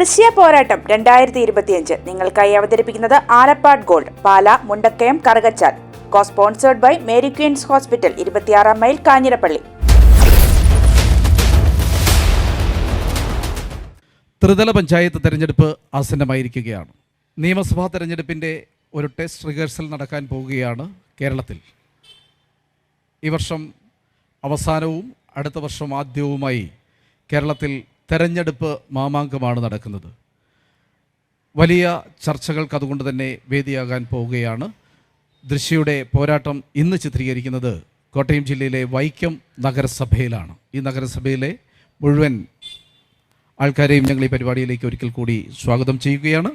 ദൃശ്യ പോരാട്ടം 2025 നിങ്ങൾക്കായി അവതരിപ്പിക്കുന്നത് Alappad gold, Pala, Mundakkayam, Karukachal. Sponsored by Mary Queens hospital, 26 mile, Kanjirappally. ത്രിതല പഞ്ചായത്ത് തെരഞ്ഞെടുപ്പ് ആസന്നമായിരിക്കുകയാണ്. നിയമസഭാ തെരഞ്ഞെടുപ്പിൻ്റെ ഒരു ടെസ്റ്റ് റിഹേഴ്സൽ നടക്കാൻ പോവുകയാണ് കേരളത്തിൽ. ഈ വർഷം അവസാനവും അടുത്ത വർഷം ആദ്യവുമായി കേരളത്തിൽ തെരഞ്ഞെടുപ്പ് മാമാങ്കമാണ് നടക്കുന്നത്. വലിയ ചർച്ചകൾക്ക് അതുകൊണ്ട് തന്നെ വേദിയാകാൻ പോവുകയാണ്. ദൃശ്യയുടെ പോരാട്ടം ഇന്ന് ചിത്രീകരിക്കുന്നത് കോട്ടയം ജില്ലയിലെ വൈക്കം നഗരസഭയിലാണ്. ഈ നഗരസഭയിലെ മുഴുവൻ ആൾക്കാരെയും ഞങ്ങൾ ഈ പരിപാടിയിലേക്ക് ഒരിക്കൽ കൂടി സ്വാഗതം ചെയ്യുകയാണ്.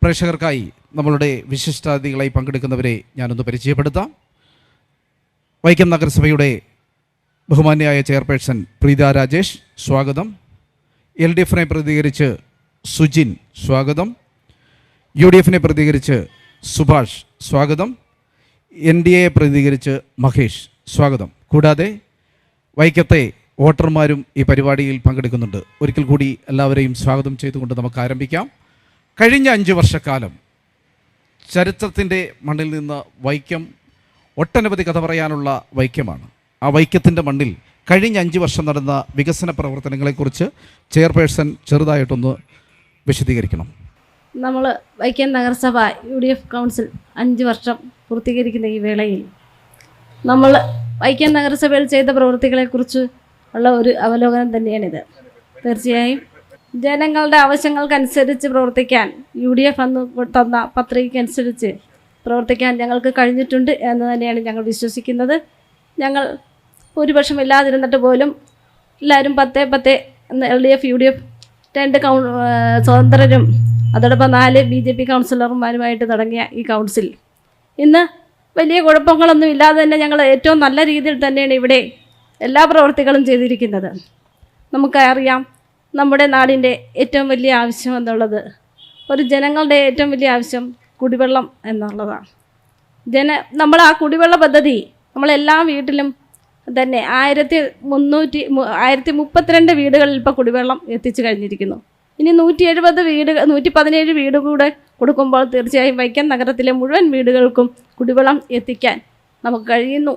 പ്രേക്ഷകർക്കായി നമ്മളുടെ വിശിഷ്ടാതിഥികളായി പങ്കെടുക്കുന്നവരെ ഞാനൊന്ന് പരിചയപ്പെടുത്താം. വൈക്കം നഗരസഭയുടെ ബഹുമാന്യയായ ചെയർപേഴ്സൺ പ്രീത രാജേഷ്, സ്വാഗതം. LDFനെ പ്രതികരിച്ച് സുജിൻ, സ്വാഗതം. UDFനെ പ്രതികരിച്ച് സുഭാഷ്, സ്വാഗതം. NDAയെ പ്രതികരിച്ച് മഹേഷ്, സ്വാഗതം. കൂടാതെ വൈക്കത്തെ വോട്ടർമാരും ഈ പരിപാടിയിൽ പങ്കെടുക്കുന്നുണ്ട്. ഒരിക്കൽ കൂടി എല്ലാവരെയും സ്വാഗതം ചെയ്തുകൊണ്ട് നമുക്ക് ആരംഭിക്കാം. കഴിഞ്ഞ 5 വർഷക്കാലം ചരിത്രത്തിൻ്റെ മണ്ണിൽ നിന്ന് വൈക്കം ഒട്ടനവധി കഥ പറയാനുള്ള വൈക്കമാണ്. ആ വൈക്കത്തിൻ്റെ മണ്ണിൽ കഴിഞ്ഞ 5 വർഷം നടന്ന വികസന പ്രവർത്തനങ്ങളെക്കുറിച്ച് ചെയർപേഴ്സൺ ചെറുതായിട്ടൊന്ന് വിശദീകരിക്കണം. നമ്മൾ വൈക്കം നഗരസഭ UDF കൗൺസിൽ 5 വർഷം പൂർത്തീകരിക്കുന്ന ഈ വേളയിൽ നമ്മൾ വൈക്കം നഗരസഭയിൽ ചെയ്ത പ്രവൃത്തികളെക്കുറിച്ച് ഉള്ള ഒരു അവലോകനം തന്നെയാണിത്. തീർച്ചയായും ജനങ്ങളുടെ ആവശ്യങ്ങൾക്കനുസരിച്ച് പ്രവർത്തിക്കാൻ UDF അന്ന് തന്ന പത്രികയ്ക്കനുസരിച്ച് പ്രവർത്തിക്കാൻ ഞങ്ങൾക്ക് കഴിഞ്ഞിട്ടുണ്ട് എന്ന് തന്നെയാണ് ഞങ്ങൾ വിശ്വസിക്കുന്നത്. ഞങ്ങൾ ഭൂരിപക്ഷം ഇല്ലാതിരുന്നിട്ട് പോലും എല്ലാവരും 10-10 LDF UDF 2 സ്വതന്ത്രരും അതോടൊപ്പം 4 BJP കൗൺസിലർമാരുമായിട്ട് തുടങ്ങിയ ഈ കൗൺസിൽ ഇന്ന് വലിയ കുഴപ്പങ്ങളൊന്നും ഇല്ലാതെ തന്നെ ഞങ്ങൾ ഏറ്റവും നല്ല രീതിയിൽ തന്നെയാണ് ഇവിടെ എല്ലാ പ്രവൃത്തികളും ചെയ്തിരിക്കുന്നത്. നമുക്കറിയാം, നമ്മുടെ നാടിൻ്റെ ഏറ്റവും വലിയ ആവശ്യം എന്നുള്ളത്, ഒരു ജനങ്ങളുടെ ഏറ്റവും വലിയ ആവശ്യം കുടിവെള്ളം എന്നുള്ളതാണ്. നമ്മൾ ആ കുടിവെള്ള പദ്ധതി നമ്മളെല്ലാ വീട്ടിലും തന്നെ 1032 വീടുകളിൽ ഇപ്പോൾ കുടിവെള്ളം എത്തിച്ചു കഴിഞ്ഞിരിക്കുന്നു. ഇനി 117 വീട് കൂടെ കൊടുക്കുമ്പോൾ തീർച്ചയായും വൈക്കം നഗരത്തിലെ മുഴുവൻ വീടുകൾക്കും കുടിവെള്ളം എത്തിക്കാൻ നമുക്ക് കഴിയുന്നു.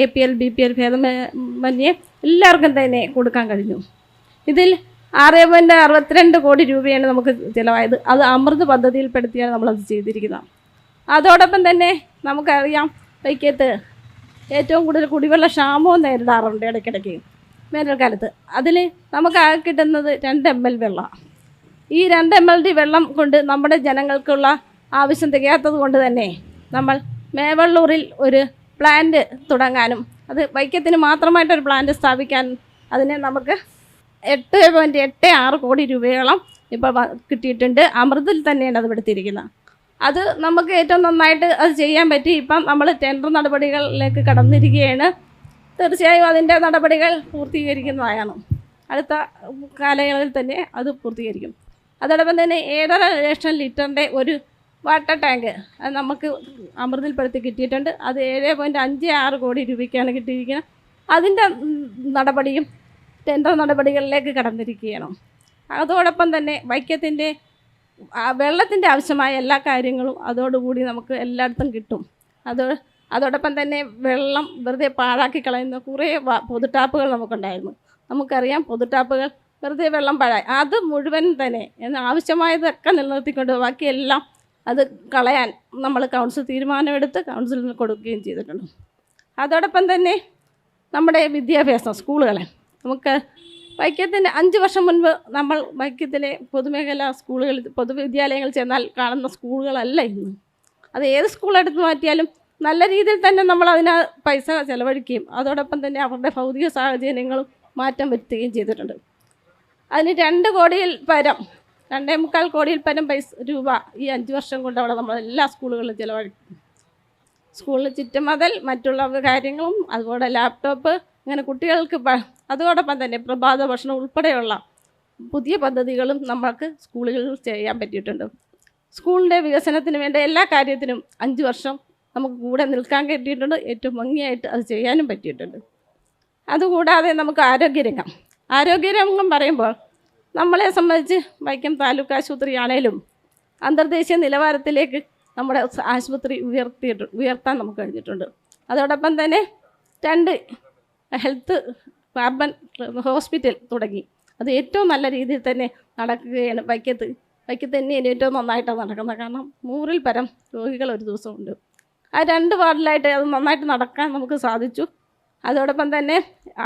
APL BPL ഭേദമന്യേ എല്ലാവർക്കും തന്നെ കൊടുക്കാൻ കഴിഞ്ഞു. ഇതിൽ 6.62 കോടി രൂപയാണ് നമുക്ക് ചിലവായത്. അത് അമൃത് പദ്ധതിയിൽപ്പെടുത്തിയാണ് നമ്മളത് ചെയ്തിരിക്കുന്നത്. അതോടൊപ്പം തന്നെ നമുക്കറിയാം, വൈക്കത്ത് ഏറ്റവും കൂടുതൽ കുടിവെള്ള ക്ഷാമവും നേരിടാറുണ്ട് ഇടയ്ക്കിടയ്ക്ക് വേനൽക്കാലത്ത്. അതിൽ നമുക്ക് ആകെ കിട്ടുന്നത് 2 ml വെള്ളം. ഈ 2 ml വെള്ളം കൊണ്ട് നമ്മുടെ ജനങ്ങൾക്കുള്ള ആവശ്യം തികയാത്തത് കൊണ്ട് തന്നെ നമ്മൾ മേവള്ളൂരിൽ ഒരു പ്ലാന്റ് തുടങ്ങാനും അത് വൈക്കത്തിന് മാത്രമായിട്ടൊരു പ്ലാന്റ് സ്ഥാപിക്കാനും അതിനെ നമുക്ക് 8.86 കോടി രൂപയോളം ഇപ്പോൾ കിട്ടിയിട്ടുണ്ട്. അമൃതിൽ തന്നെയാണ് അത് പെടുത്തിയിരിക്കുന്നത്. അത് നമുക്ക് ഏറ്റവും നന്നായിട്ട് അത് ചെയ്യാൻ പറ്റി. ഇപ്പം നമ്മൾ ടെൻഡർ നടപടികളിലേക്ക് കടന്നിരിക്കുകയാണ്. തീർച്ചയായും അതിൻ്റെ നടപടികൾ പൂർത്തീകരിക്കുന്നതാണ്. അടുത്ത കാലയളവിൽ തന്നെ അത് പൂർത്തീകരിക്കും. അതോടൊപ്പം തന്നെ 7.5 ലക്ഷം ലിറ്ററിൻ്റെ ഒരു വാട്ടർ ടാങ്ക് അത് നമുക്ക് അമൃതിൽപ്പെടുത്തി കിട്ടിയിട്ടുണ്ട്. അത് 7.56 കോടി രൂപയ്ക്കാണ് കിട്ടിയിരിക്കുന്നത്. അതിൻ്റെ നടപടിയും ടെൻഡർ നടപടികളിലേക്ക് കടന്നിരിക്കുകയാണ്. അതോടൊപ്പം തന്നെ വൈക്കത്തിൻ്റെ വെള്ളത്തിൻ്റെ ആവശ്യമായ എല്ലാ കാര്യങ്ങളും അതോടുകൂടി നമുക്ക് എല്ലായിടത്തും കിട്ടും. അതോടൊപ്പം തന്നെ വെള്ളം വെറുതെ പാഴാക്കി കളയുന്ന കുറേ പൊതുട്ടാപ്പുകൾ നമുക്കുണ്ടായിരുന്നു. നമുക്കറിയാം, പൊതുട്ടാപ്പുകൾ വെറുതെ വെള്ളം പാഴായി അത് മുഴുവൻ തന്നെ ആവശ്യമായതൊക്കെ നിലനിർത്തിക്കൊണ്ട് ബാക്കിയെല്ലാം അത് കളയാൻ നമ്മൾ കൗൺസിൽ തീരുമാനമെടുത്ത് കൗൺസിലിന് കൊടുക്കുകയും ചെയ്തിട്ടുണ്ട്. അതോടൊപ്പം തന്നെ നമ്മുടെ വിദ്യാഭ്യാസം, സ്കൂളുകളെ നമുക്ക് വൈക്കത്തിന് 5 വർഷം മുൻപ് നമ്മൾ വൈക്കത്തിലെ പൊതുമേഖലാ സ്കൂളുകളിൽ പൊതുവിദ്യാലയങ്ങളിൽ ചെന്നാൽ കാണുന്ന സ്കൂളുകളല്ല ഇന്ന്. അത് ഏത് സ്കൂളെടുത്ത് മാറ്റിയാലും നല്ല രീതിയിൽ തന്നെ നമ്മൾ അതിന് പൈസ ചെലവഴിക്കുകയും അതോടൊപ്പം തന്നെ അവരുടെ ഭൗതിക സാഹചര്യങ്ങളും മാറ്റം വരുത്തുകയും ചെയ്തിട്ടുണ്ട്. അതിന് 2 കോടിയിൽ പരം 2.25 കോടിയിൽ പരം രൂപ ഈ 5 വർഷം കൊണ്ട് അവിടെ നമ്മൾ എല്ലാ സ്കൂളുകളിലും ചിലവഴിക്കും. സ്കൂളിൽ ചുറ്റുമതിൽ മറ്റുള്ള കാര്യങ്ങളും അതുപോലെ ലാപ്ടോപ്പ് അങ്ങനെ കുട്ടികൾക്ക് അതോടൊപ്പം തന്നെ പ്രഭാത ഭക്ഷണം ഉൾപ്പെടെയുള്ള പുതിയ പദ്ധതികളും നമുക്ക് സ്കൂളുകളിൽ ചെയ്യാൻ പറ്റിയിട്ടുണ്ട്. സ്കൂളിൻ്റെ വികസനത്തിന് വേണ്ട എല്ലാ കാര്യത്തിനും 5 വർഷം നമുക്ക് കൂടെ നിൽക്കാൻ പറ്റിയിട്ടുണ്ട്. ഏറ്റവും ഭംഗിയായിട്ട് അത് ചെയ്യാനും പറ്റിയിട്ടുണ്ട്. അതുകൂടാതെ നമുക്ക് ആരോഗ്യരംഗം പറയുമ്പോൾ നമ്മളെ സംബന്ധിച്ച് വൈക്കം താലൂക്ക് ആശുപത്രി ആണേലും അന്തർദേശീയ നിലവാരത്തിലേക്ക് നമ്മുടെ ആശുപത്രി ഉയർത്താൻ നമുക്ക് കഴിഞ്ഞിട്ടുണ്ട്. അതോടൊപ്പം തന്നെ 2 ഹെൽത്ത് അർബൻ ഹോസ്പിറ്റൽ തുടങ്ങി. അത് ഏറ്റവും നല്ല രീതിയിൽ തന്നെ നടക്കുകയാണ്. വൈക്കത്ത് തന്നെയാണ് ഏറ്റവും നന്നായിട്ടാണ് നടക്കുന്നത്. കാരണം 100-ൽ പരം രോഗികൾ ഒരു ദിവസമുണ്ട്. ആ 2 വാർഡിലായിട്ട് അത് നന്നായിട്ട് നടക്കാൻ നമുക്ക് സാധിച്ചു. അതോടൊപ്പം തന്നെ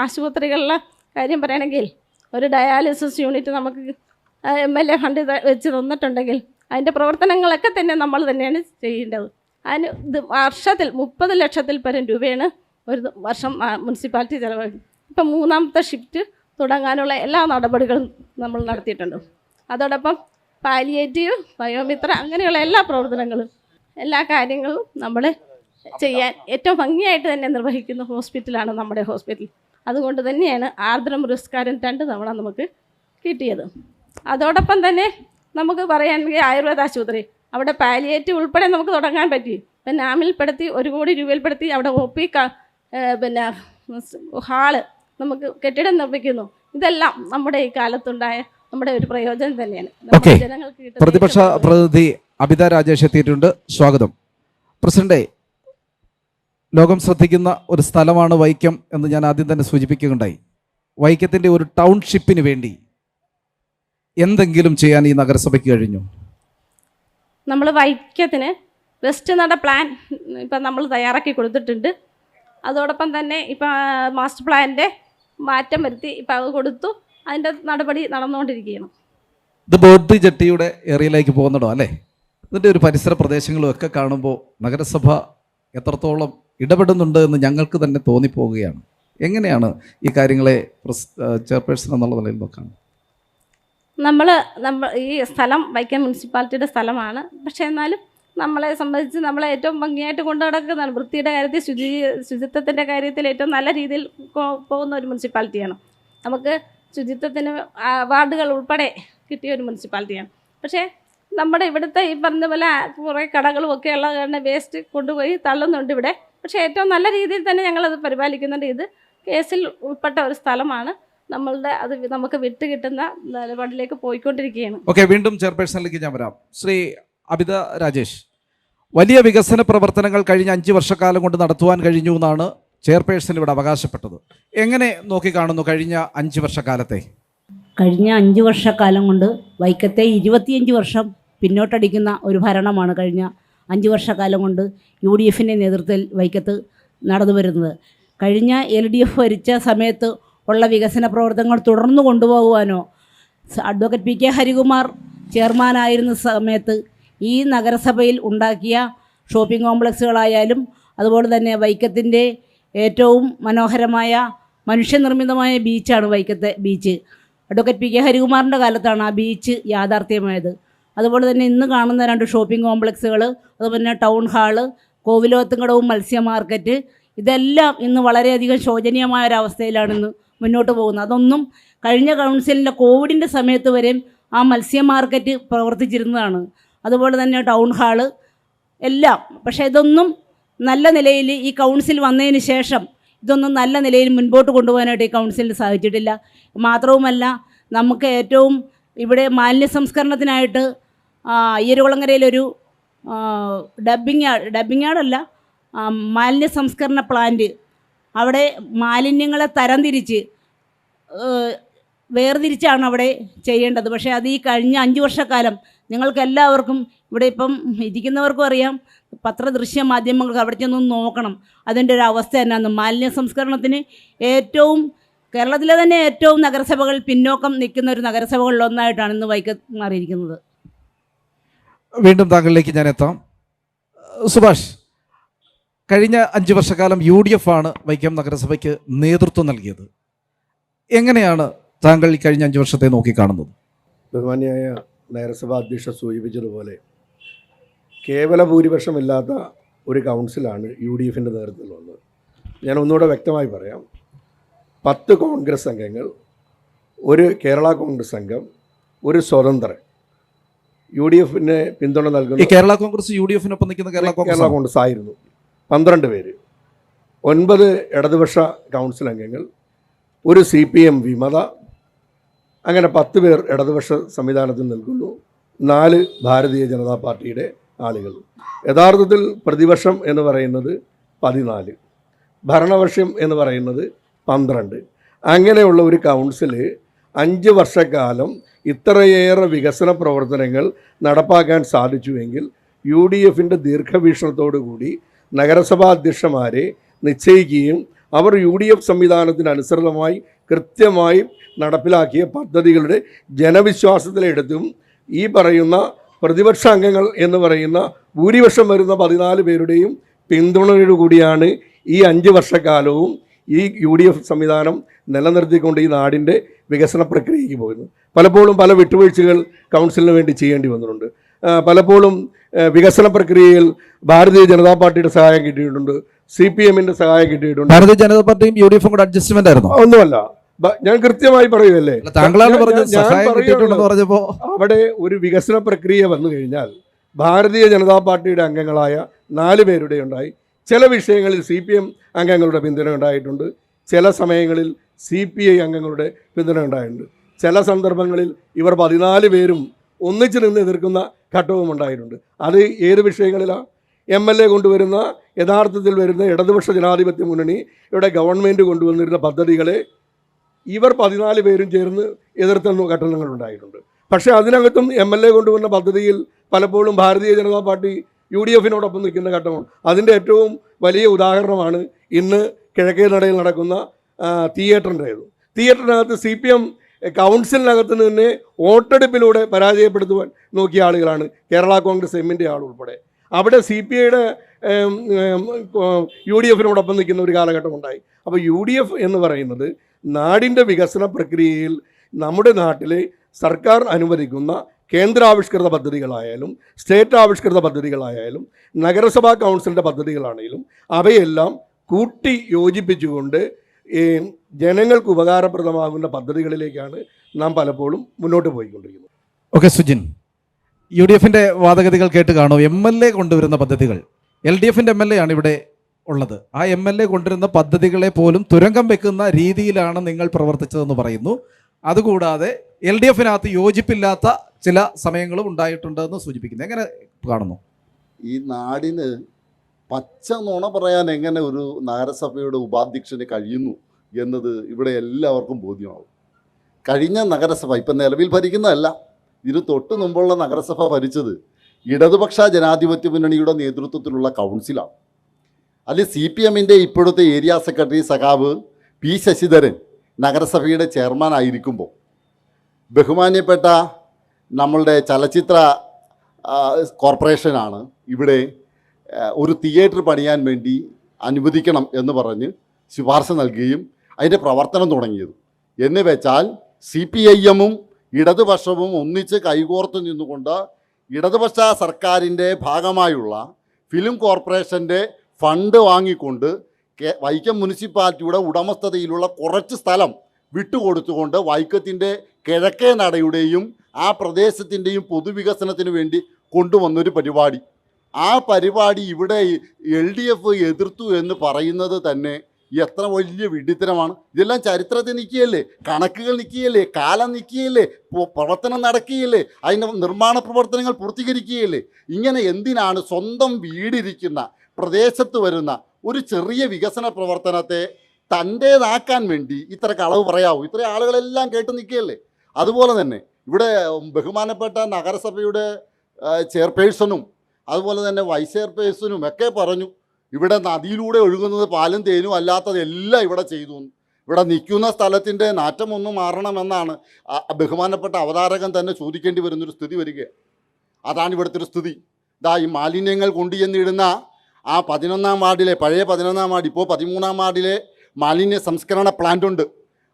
ആശുപത്രികളിലെ കാര്യം പറയുകയാണെങ്കിൽ ഒരു ഡയാലിസിസ് യൂണിറ്റ് നമുക്ക് MLA ഫണ്ട് വെച്ച് തന്നിട്ടുണ്ടെങ്കിൽ അതിൻ്റെ പ്രവർത്തനങ്ങളൊക്കെ തന്നെ നമ്മൾ തന്നെയാണ് ചെയ്യേണ്ടത്. അതിന് വർഷത്തിൽ 30 ലക്ഷത്തിൽ പരം രൂപയാണ് ഒരു വർഷം മുനിസിപ്പാലിറ്റി ചിലവാക്കുന്നത്. ഇപ്പം 3ാമത്തെ ഷിഫ്റ്റ് തുടങ്ങാനുള്ള എല്ലാ നടപടികളും നമ്മൾ നടത്തിയിട്ടുണ്ട്. അതോടൊപ്പം പാലിയേറ്റീവ്, ബയോമിത്ര അങ്ങനെയുള്ള എല്ലാ പ്രവർത്തനങ്ങളും എല്ലാ കാര്യങ്ങളും നമ്മൾ ചെയ്യാൻ ഏറ്റവും ഭംഗിയായിട്ട് തന്നെ നിർവഹിക്കുന്ന ഹോസ്പിറ്റലാണ് നമ്മുടെ ഹോസ്പിറ്റൽ. അതുകൊണ്ട് തന്നെയാണ് ആർദ്രം പുരസ്കാരം 2 തവണ നമുക്ക് കിട്ടിയത്. അതോടൊപ്പം തന്നെ നമുക്ക് പറയുകയാണെങ്കിൽ ആയുർവേദ ആശുപത്രി, അവിടെ പാലിയേറ്റീവ് ഉൾപ്പെടെ നമുക്ക് തുടങ്ങാൻ പറ്റി. പിന്നെ നാമിൽപ്പെടുത്തി 1 കോടി രൂപയിൽപ്പെടുത്തി അവിടെ OP പിന്നെ ഹാള് നമുക്ക് കെട്ടിടം നിർമ്മിക്കുന്നു. ഇതെല്ലാം നമ്മുടെ ഈ കാലത്തുണ്ടായ നമ്മുടെ ഒരു പ്രയോജനം തന്നെയാണ്. ജനങ്ങൾക്ക് പ്രതിപക്ഷ പ്രതിനിധി അബിത രാജേഷ് എത്തിയിട്ടുണ്ട്. സ്വാഗതം. പ്രസിഡന്റ്, ലോകം ശ്രദ്ധിക്കുന്ന ഒരു സ്ഥലമാണ് വൈക്കം എന്ന് ഞാൻ ആദ്യം തന്നെ സൂചിപ്പിക്കുകയുണ്ടായി. വൈക്കത്തിൻ്റെ ഒരു ടൗൺഷിപ്പിന് വേണ്ടി എന്തെങ്കിലും ചെയ്യാൻ ഈ നഗരസഭയ്ക്ക് കഴിഞ്ഞു? നമ്മൾ വൈക്കത്തിന് വെസ്റ്റ് നട പ്ലാൻ ഇപ്പം നമ്മൾ തയ്യാറാക്കി കൊടുത്തിട്ടുണ്ട്. അതോടൊപ്പം തന്നെ ഇപ്പം മാസ്റ്റർ പ്ലാനിൻ്റെ മാറ്റം വരുത്തി ഇപ്പം അത് കൊടുത്തു. അതിൻ്റെ നടപടി നടന്നുകൊണ്ടിരിക്കുകയാണ്. ഇത് ബോട്ട് ജെട്ടിയുടെ ഏറിയയിലേക്ക് പോകുന്നതോ അല്ലേ? ഇതിൻ്റെ ഒരു പരിസര പ്രദേശങ്ങളും ഒക്കെ കാണുമ്പോൾ നഗരസഭ എത്രത്തോളം ഇടപെടുന്നുണ്ട് എന്ന് ഞങ്ങൾക്ക് തന്നെ തോന്നിപ്പോവുകയാണ്. എങ്ങനെയാണ് ഈ കാര്യങ്ങളെ ചെയർപേഴ്സൺ എന്നുള്ള നിലയിൽ നോക്കാം? നമ്മൾ ഈ സ്ഥലം വൈക്കം മുനിസിപ്പാലിറ്റിയുടെ സ്ഥലമാണ്. പക്ഷേ എന്നാലും നമ്മളെ സംബന്ധിച്ച് നമ്മളെ ഏറ്റവും ഭംഗിയായിട്ട് കൊണ്ടു നടക്കുന്നതാണ്. വൃത്തിയുടെ കാര്യത്തിൽ, ശുചിത്വത്തിൻ്റെ കാര്യത്തിൽ ഏറ്റവും നല്ല രീതിയിൽ പോകുന്ന ഒരു മുനിസിപ്പാലിറ്റിയാണ്. നമുക്ക് ശുചിത്വത്തിന് അവാർഡുകൾ ഉൾപ്പെടെ കിട്ടിയ ഒരു മുനിസിപ്പാലിറ്റിയാണ്. പക്ഷേ നമ്മുടെ ഇവിടുത്തെ ഈ പറഞ്ഞ പോലെ കുറേ കടകളും ഒക്കെ ഉള്ളത് കാരണം വേസ്റ്റ് കൊണ്ടുപോയി തള്ളുന്നുണ്ട് ഇവിടെ. പക്ഷേ ഏറ്റവും നല്ല രീതിയിൽ തന്നെ ഞങ്ങളത് പരിപാലിക്കുന്നുണ്ട്. ഇത് കേസിൽ ഉൾപ്പെട്ട ഒരു സ്ഥലമാണ്. നമ്മളുടെ അത് നമുക്ക് വിട്ട് കിട്ടുന്ന നിലപാടിലേക്ക് പോയിക്കൊണ്ടിരിക്കുകയാണ്. ഓക്കെ, വീണ്ടും ചെയർപേഴ്സണിലേക്ക് ഞാൻ വരാം. ശ്രീ അബിത രാജേഷ്, വലിയ വികസന പ്രവർത്തനങ്ങൾ കഴിഞ്ഞ 5 വർഷക്കാലം കൊണ്ട് നടത്തുവാൻ കഴിഞ്ഞു എന്നാണ് ചെയർപേഴ്സൺ ഇവിടെ അവകാശപ്പെട്ടത്. എങ്ങനെ നോക്കിക്കാണുന്നു കഴിഞ്ഞ 5 വർഷക്കാലത്തെ? കഴിഞ്ഞ 5 വർഷക്കാലം കൊണ്ട് വൈക്കത്തെ 25 വർഷം പിന്നോട്ടടിക്കുന്ന ഒരു ഭരണമാണ് കഴിഞ്ഞ 5 വർഷക്കാലം കൊണ്ട് UDFിൻ്റെ നേതൃത്വത്തിൽ വൈക്കത്ത് നടന്നു വരുന്നത്. കഴിഞ്ഞ LDF ഭരിച്ച സമയത്ത് ഉള്ള വികസന പ്രവർത്തനങ്ങൾ തുടർന്നു കൊണ്ടുപോകുവാനോ അഡ്വക്കേറ്റ് PK ഹരികുമാർ ചെയർമാനായിരുന്ന സമയത്ത് ഈ നഗരസഭയിൽ ഉണ്ടാക്കിയ ഷോപ്പിംഗ് കോംപ്ലക്സുകളായാലും അതുപോലെ തന്നെ വൈക്കത്തിൻ്റെ ഏറ്റവും മനോഹരമായ മനുഷ്യനിർമ്മിതമായ ബീച്ചാണ് വൈക്കത്തെ ബീച്ച്. അഡ്വക്കേറ്റ് PK ഹരികുമാറിൻ്റെ കാലത്താണ് ആ ബീച്ച് യാഥാർത്ഥ്യമായത്. അതുപോലെ തന്നെ ഇന്ന് കാണുന്ന 2 ഷോപ്പിംഗ് കോംപ്ലക്സുകൾ, അതുപോലെ തന്നെ ടൗൺ ഹാള്, കോവിലോത്തുംകടവും മത്സ്യ മാർക്കറ്റ്, ഇതെല്ലാം ഇന്ന് വളരെയധികം ശോചനീയമായ ഒരവസ്ഥയിലാണ് ഇന്ന് മുന്നോട്ട് പോകുന്നത്. അതൊന്നും കഴിഞ്ഞ കൗൺസിലിൻ്റെ കോവിഡിൻ്റെ സമയത്ത് വരെയും ആ മത്സ്യ മാർക്കറ്റ് പ്രവർത്തിച്ചിരുന്നതാണ്. അതുപോലെ തന്നെ ടൗൺ ഹാള് എല്ലാം. പക്ഷേ ഇതൊന്നും നല്ല നിലയിൽ ഈ കൗൺസിൽ വന്നതിന് ശേഷം ഇതൊന്നും നല്ല നിലയിൽ മുൻപോട്ട് കൊണ്ടുപോകാനായിട്ട് ഈ കൗൺസിലിന് സാധിച്ചിട്ടില്ല. മാത്രവുമല്ല, നമുക്ക് ഏറ്റവും ഇവിടെ മാലിന്യ സംസ്കരണത്തിനായിട്ട് അയ്യരുകുളങ്ങരയിലൊരു ഡബ്ബിംഗ് യാർഡല്ല, മാലിന്യ സംസ്കരണ പ്ലാന്റ്, അവിടെ മാലിന്യങ്ങളെ തരംതിരിച്ച് വേർതിരിച്ചാണ് അവിടെ ചെയ്യേണ്ടത്. പക്ഷേ അത് ഈ കഴിഞ്ഞ 5 വർഷക്കാലം നിങ്ങൾക്കെല്ലാവർക്കും ഇവിടെ ഇപ്പം ഇരിക്കുന്നവർക്കും അറിയാം, പത്രദൃശ്യ മാധ്യമങ്ങൾക്ക് അവിടെ ചെന്നൊന്ന് നോക്കണം അതിൻ്റെ ഒരു അവസ്ഥ എന്നാന്ന്. മാലിന്യ സംസ്കരണത്തിന് ഏറ്റവും കേരളത്തിലെ തന്നെ ഏറ്റവും നഗരസഭകൾ പിന്നോക്കം നിൽക്കുന്ന ഒരു നഗരസഭകളിലൊന്നായിട്ടാണ് ഇന്ന് വൈക്കം മാറിയിരിക്കുന്നത്. വീണ്ടും താങ്കളിലേക്ക് ഞാൻ എത്താം. സുഭാഷ്, കഴിഞ്ഞ 5 വർഷക്കാലം UDF ആണ് വൈക്കം നഗരസഭയ്ക്ക് നേതൃത്വം നൽകിയത്. എങ്ങനെയാണ് താങ്കൾ കഴിഞ്ഞ 5 വർഷത്തെ നോക്കിക്കാണുന്നത്? ബഹുമാന്യായ നഗരസഭാ അധ്യക്ഷ സൂചിപ്പിച്ചതുപോലെ കേവല ഭൂരിപക്ഷമില്ലാത്ത ഒരു കൗൺസിലാണ് UDFിൻ്റെ നേതൃത്വത്തിൽ വന്നത്. ഞാൻ ഒന്നുകൂടെ വ്യക്തമായി പറയാം. 10 കോൺഗ്രസ് അംഗങ്ങൾ, ഒരു കേരള കോൺഗ്രസ് അംഗം, ഒരു സ്വതന്ത്രൻ UDFിന് പിന്തുണ നൽകുന്നു. കേരള കോൺഗ്രസ് UDFിനൊപ്പം നിൽക്കുന്ന കേരള കോൺഗ്രസ് ആയിരുന്നു. 12 പേര്, 9 ഇടതുപക്ഷ കൗൺസിൽ അംഗങ്ങൾ, ഒരു CPM വിമത, അങ്ങനെ 10 പേർ ഇടതുപക്ഷ സംവിധാനത്തിൽ നിൽക്കുന്നു, 4 ഭാരതീയ ജനതാ പാർട്ടിയുടെ ആളുകൾ. യഥാർത്ഥത്തിൽ പ്രതിപക്ഷം എന്ന് പറയുന്നത് 14, ഭരണപക്ഷം എന്ന് പറയുന്നത് 12. അങ്ങനെയുള്ള ഒരു കൗൺസിൽ 5 വർഷക്കാലം ഇത്രയേറെ വികസന പ്രവർത്തനങ്ങൾ നടപ്പാക്കാൻ സാധിച്ചുവെങ്കിൽ UDFിൻ്റെ ദീർഘവീക്ഷണത്തോടു കൂടി നഗരസഭാ അധ്യക്ഷന്മാരെ നിശ്ചയിക്കുകയും അവർ UDF സംവിധാനത്തിനനുസൃതമായി കൃത്യമായി നടപ്പിലാക്കിയ പദ്ധതികളുടെ ജനവിശ്വാസത്തിലെടുത്തും ഈ പറയുന്ന പ്രതിപക്ഷ അംഗങ്ങൾ എന്ന് പറയുന്ന ഭൂരിപക്ഷം വരുന്ന 14 പേരുടെയും പിന്തുണയോടുകൂടിയാണ് ഈ 5 വർഷക്കാലവും ഈ UDF സംവിധാനം നിലനിർത്തിക്കൊണ്ട് ഈ നാടിൻ്റെ വികസന പ്രക്രിയയ്ക്ക് പോകുന്നത്. പലപ്പോഴും പല വിട്ടുവീഴ്ചകൾ കൗൺസിലിന് വേണ്ടി ചെയ്യേണ്ടി വന്നിട്ടുണ്ട്. പലപ്പോഴും വികസന പ്രക്രിയയിൽ ഭാരതീയ ജനതാ പാർട്ടിയുടെ സഹായം കിട്ടിയിട്ടുണ്ട്, CPMൻ്റെ സഹായം കിട്ടിയിട്ടുണ്ട്. ഭാരതീയ ജനതാ പാർട്ടിയും UDFും കൂടെ അഡ്ജസ്റ്റ്മെന്റ് ആയിരുന്നു? ഒന്നുമല്ല, ഞാൻ കൃത്യമായി പറയുകയല്ലേ. താങ്കളാണ് പറഞ്ഞപ്പോ അവിടെ ഒരു വികസന പ്രക്രിയ വന്നു കഴിഞ്ഞാൽ ഭാരതീയ ജനതാ പാർട്ടിയുടെ അംഗങ്ങളായ 4 പേരുടെ ഉണ്ടായി. ചില വിഷയങ്ങളിൽ CPM അംഗങ്ങളുടെ പിന്തുണ ഉണ്ടായിട്ടുണ്ട്, ചില സമയങ്ങളിൽ CPI അംഗങ്ങളുടെ പിന്തുണ ഉണ്ടായിട്ടുണ്ട്, ചില സന്ദർഭങ്ങളിൽ ഇവർ 14 പേരും ഒന്നിച്ചു നിന്ന് എതിർക്കുന്ന ഘട്ടവും ഉണ്ടായിട്ടുണ്ട്. അത് ഏത് വിഷയങ്ങളിലാണ്? MLA കൊണ്ടുവരുന്ന, യഥാർത്ഥത്തിൽ വരുന്ന ഇടതുപക്ഷ ജനാധിപത്യ മുന്നണി ഇവിടെ ഗവൺമെൻറ് കൊണ്ടുവന്നിരുന്ന പദ്ധതികളെ ഇവർ 14 പേരും ചേർന്ന് എതിർത്തുന്ന ഘട്ടങ്ങൾ ഉണ്ടായിട്ടുണ്ട്. പക്ഷേ അതിനകത്തും MLA കൊണ്ടുവന്ന പദ്ധതിയിൽ പലപ്പോഴും ഭാരതീയ ജനതാ പാർട്ടി UDFിനോടൊപ്പം നിൽക്കുന്ന ഘട്ടമാണ്. അതിൻ്റെ ഏറ്റവും വലിയ ഉദാഹരണമാണ് ഇന്ന് കിഴക്കേ നടയിൽ നടക്കുന്ന തിയേറ്ററിനകത്ത് CPM കൗൺസിലിനകത്ത് തന്നെ വോട്ടെടുപ്പിലൂടെ പരാജയപ്പെടുത്തുവാൻ നോക്കിയ ആളുകളാണ് കേരള കോൺഗ്രസ് എമ്മിൻ്റെ ആൾ ഉൾപ്പെടെ. അവിടെ CPIയുടെ UDFിനോടൊപ്പം നിൽക്കുന്ന ഒരു കാലഘട്ടം ഉണ്ടായി. അപ്പോൾ UDF എന്ന് പറയുന്നത് നാടിൻ്റെ വികസന പ്രക്രിയയിൽ നമ്മുടെ നാട്ടിലെ സർക്കാർ അനുവദിക്കുന്ന കേന്ദ്രാവിഷ്കൃത പദ്ധതികളായാലും സ്റ്റേറ്റ് ആവിഷ്കൃത പദ്ധതികളായാലും നഗരസഭാ കൗൺസിലിൻ്റെ പദ്ധതികളാണെങ്കിലും അവയെല്ലാം കൂട്ടി യോജിപ്പിച്ചുകൊണ്ട് ജനങ്ങൾക്ക് ഉപകാരപ്രദമാകുന്ന പദ്ധതികളിലേക്കാണ് നാം പലപ്പോഴും മുന്നോട്ട് പോയിക്കൊണ്ടിരിക്കുന്നത്. ഓക്കെ സുജിൻ, UDFിൻ്റെ വാദഗതികൾ കേട്ട് കാണൂ. MLA കൊണ്ടുവരുന്ന പദ്ധതികൾ, LDFിൻ്റെ MLA ആണ് ഇവിടെ ഉള്ളത്. ആ MLA കൊണ്ടുവരുന്ന പദ്ധതികളെ പോലും തുരങ്കം വെക്കുന്ന രീതിയിലാണ് നിങ്ങൾ പ്രവർത്തിച്ചതെന്ന് പറയുന്നു. അതുകൂടാതെ LDFിനകത്ത് യോജിപ്പില്ലാത്ത ചില സമയങ്ങളും ഉണ്ടായിട്ടുണ്ടെന്ന് സൂചിപ്പിക്കുന്നു. എങ്ങനെ കാണുന്നു? ഈ നാടിന് പച്ച നുണ പറയാൻ എങ്ങനെ ഒരു നഗരസഭയുടെ ഉപാധ്യക്ഷന് കഴിയുന്നു എന്നത് ഇവിടെ എല്ലാവർക്കും ബോധ്യമാവും. കഴിഞ്ഞ നഗരസഭ, ഇപ്പം നിലവിൽ ഭരിക്കുന്നതല്ല, ഇതിന് തൊട്ട് മുമ്പുള്ള നഗരസഭ ഭരിച്ചത് ഇടതുപക്ഷ ജനാധിപത്യ മുന്നണിയുടെ നേതൃത്വത്തിലുള്ള കൗൺസിലാണ്. അതിൽ CPMൻ്റെ ഇപ്പോഴത്തെ ഏരിയ സെക്രട്ടറി സഖാവ് P ശശിധരൻ നഗരസഭയുടെ ചെയർമാൻ ആയിരിക്കുമ്പോൾ ബഹുമാന്യപ്പെട്ട നമ്മളുടെ ചലച്ചിത്ര കോർപ്പറേഷനാണ് ഇവിടെ ഒരു തിയേറ്റർ പണിയാൻ വേണ്ടി അനുവദിക്കണം എന്ന് പറഞ്ഞ് ശുപാർശ നൽകുകയും അതിൻ്റെ പ്രവർത്തനം തുടങ്ങിയത്. എന്ന് വെച്ചാൽ CPIഎമ്മും ഇടതുപക്ഷവും ഒന്നിച്ച് കൈകോർത്ത് നിന്നുകൊണ്ട് ഇടതുപക്ഷ സർക്കാരിൻ്റെ ഭാഗമായുള്ള ഫിലിം കോർപ്പറേഷൻ്റെ ഫണ്ട് വാങ്ങിക്കൊണ്ട് വൈക്കം മുനിസിപ്പാലിറ്റിയുടെ ഉടമസ്ഥതയിലുള്ള കുറച്ച് സ്ഥലം വിട്ടുകൊടുത്തുകൊണ്ട് വൈക്കത്തിൻ്റെ കിഴക്കേ നടയുടെയും ആ പ്രദേശത്തിൻ്റെയും പൊതുവികസനത്തിന് വേണ്ടി കൊണ്ടുവന്നൊരു പരിപാടി. ആ പരിപാടി ഇവിടെ LDF എതിർത്തു എന്ന് പറയുന്നത് തന്നെ എത്ര വലിയ വിഡ്ഢിത്തരമാണ്. ഇതെല്ലാം ചരിത്രത്തിൽ നിൽക്കുകയല്ലേ, കണക്കുകൾ നിൽക്കുകയല്ലേ, കാലം നിൽക്കുകയല്ലേ, പ്രവർത്തനം നടക്കുകയല്ലേ, അതിൻ്റെ നിർമ്മാണ പ്രവർത്തനങ്ങൾ പൂർത്തീകരിക്കുകയല്ലേ. ഇങ്ങനെ എന്തിനാണ് സ്വന്തം വീടിരിക്കുന്ന പ്രദേശത്ത് വരുന്ന ഒരു ചെറിയ വികസന പ്രവർത്തനത്തെ തൻ്റേതാക്കാൻ വേണ്ടി ഇത്ര കളവ് പറയാവൂ? ഇത്ര ആളുകളെല്ലാം കേട്ട് നിൽക്കുകയല്ലേ. അതുപോലെ തന്നെ ഇവിടെ ബഹുമാനപ്പെട്ട നഗരസഭയുടെ ചെയർപേഴ്സണും അതുപോലെ തന്നെ വൈസ് ചെയർപേഴ്സണും ഒക്കെ പറഞ്ഞു ഇവിടെ നദിയിലൂടെ ഒഴുകുന്നത് പാലും തേനും അല്ലാത്തതെല്ലാം ഇവിടെ ചെയ്തു. ഇവിടെ നിൽക്കുന്ന സ്ഥലത്തിൻ്റെ നാറ്റം ഒന്ന് മാറണമെന്നാണ് ബഹുമാനപ്പെട്ട അവതാരകൻ തന്നെ ചോദിക്കേണ്ടി വരുന്നൊരു സ്ഥിതി വരിക. അതാണ് ഇവിടുത്തെ ഒരു സ്ഥിതി. ഈ മാലിന്യങ്ങൾ കൊണ്ടുചെന്നിടുന്ന ആ 11-ാം വാർഡിലെ, പഴയ 11-ാം വാർഡ്, ഇപ്പോൾ 13-ാം വാർഡിലെ മാലിന്യ സംസ്കരണ പ്ലാന്റ് ഉണ്ട്.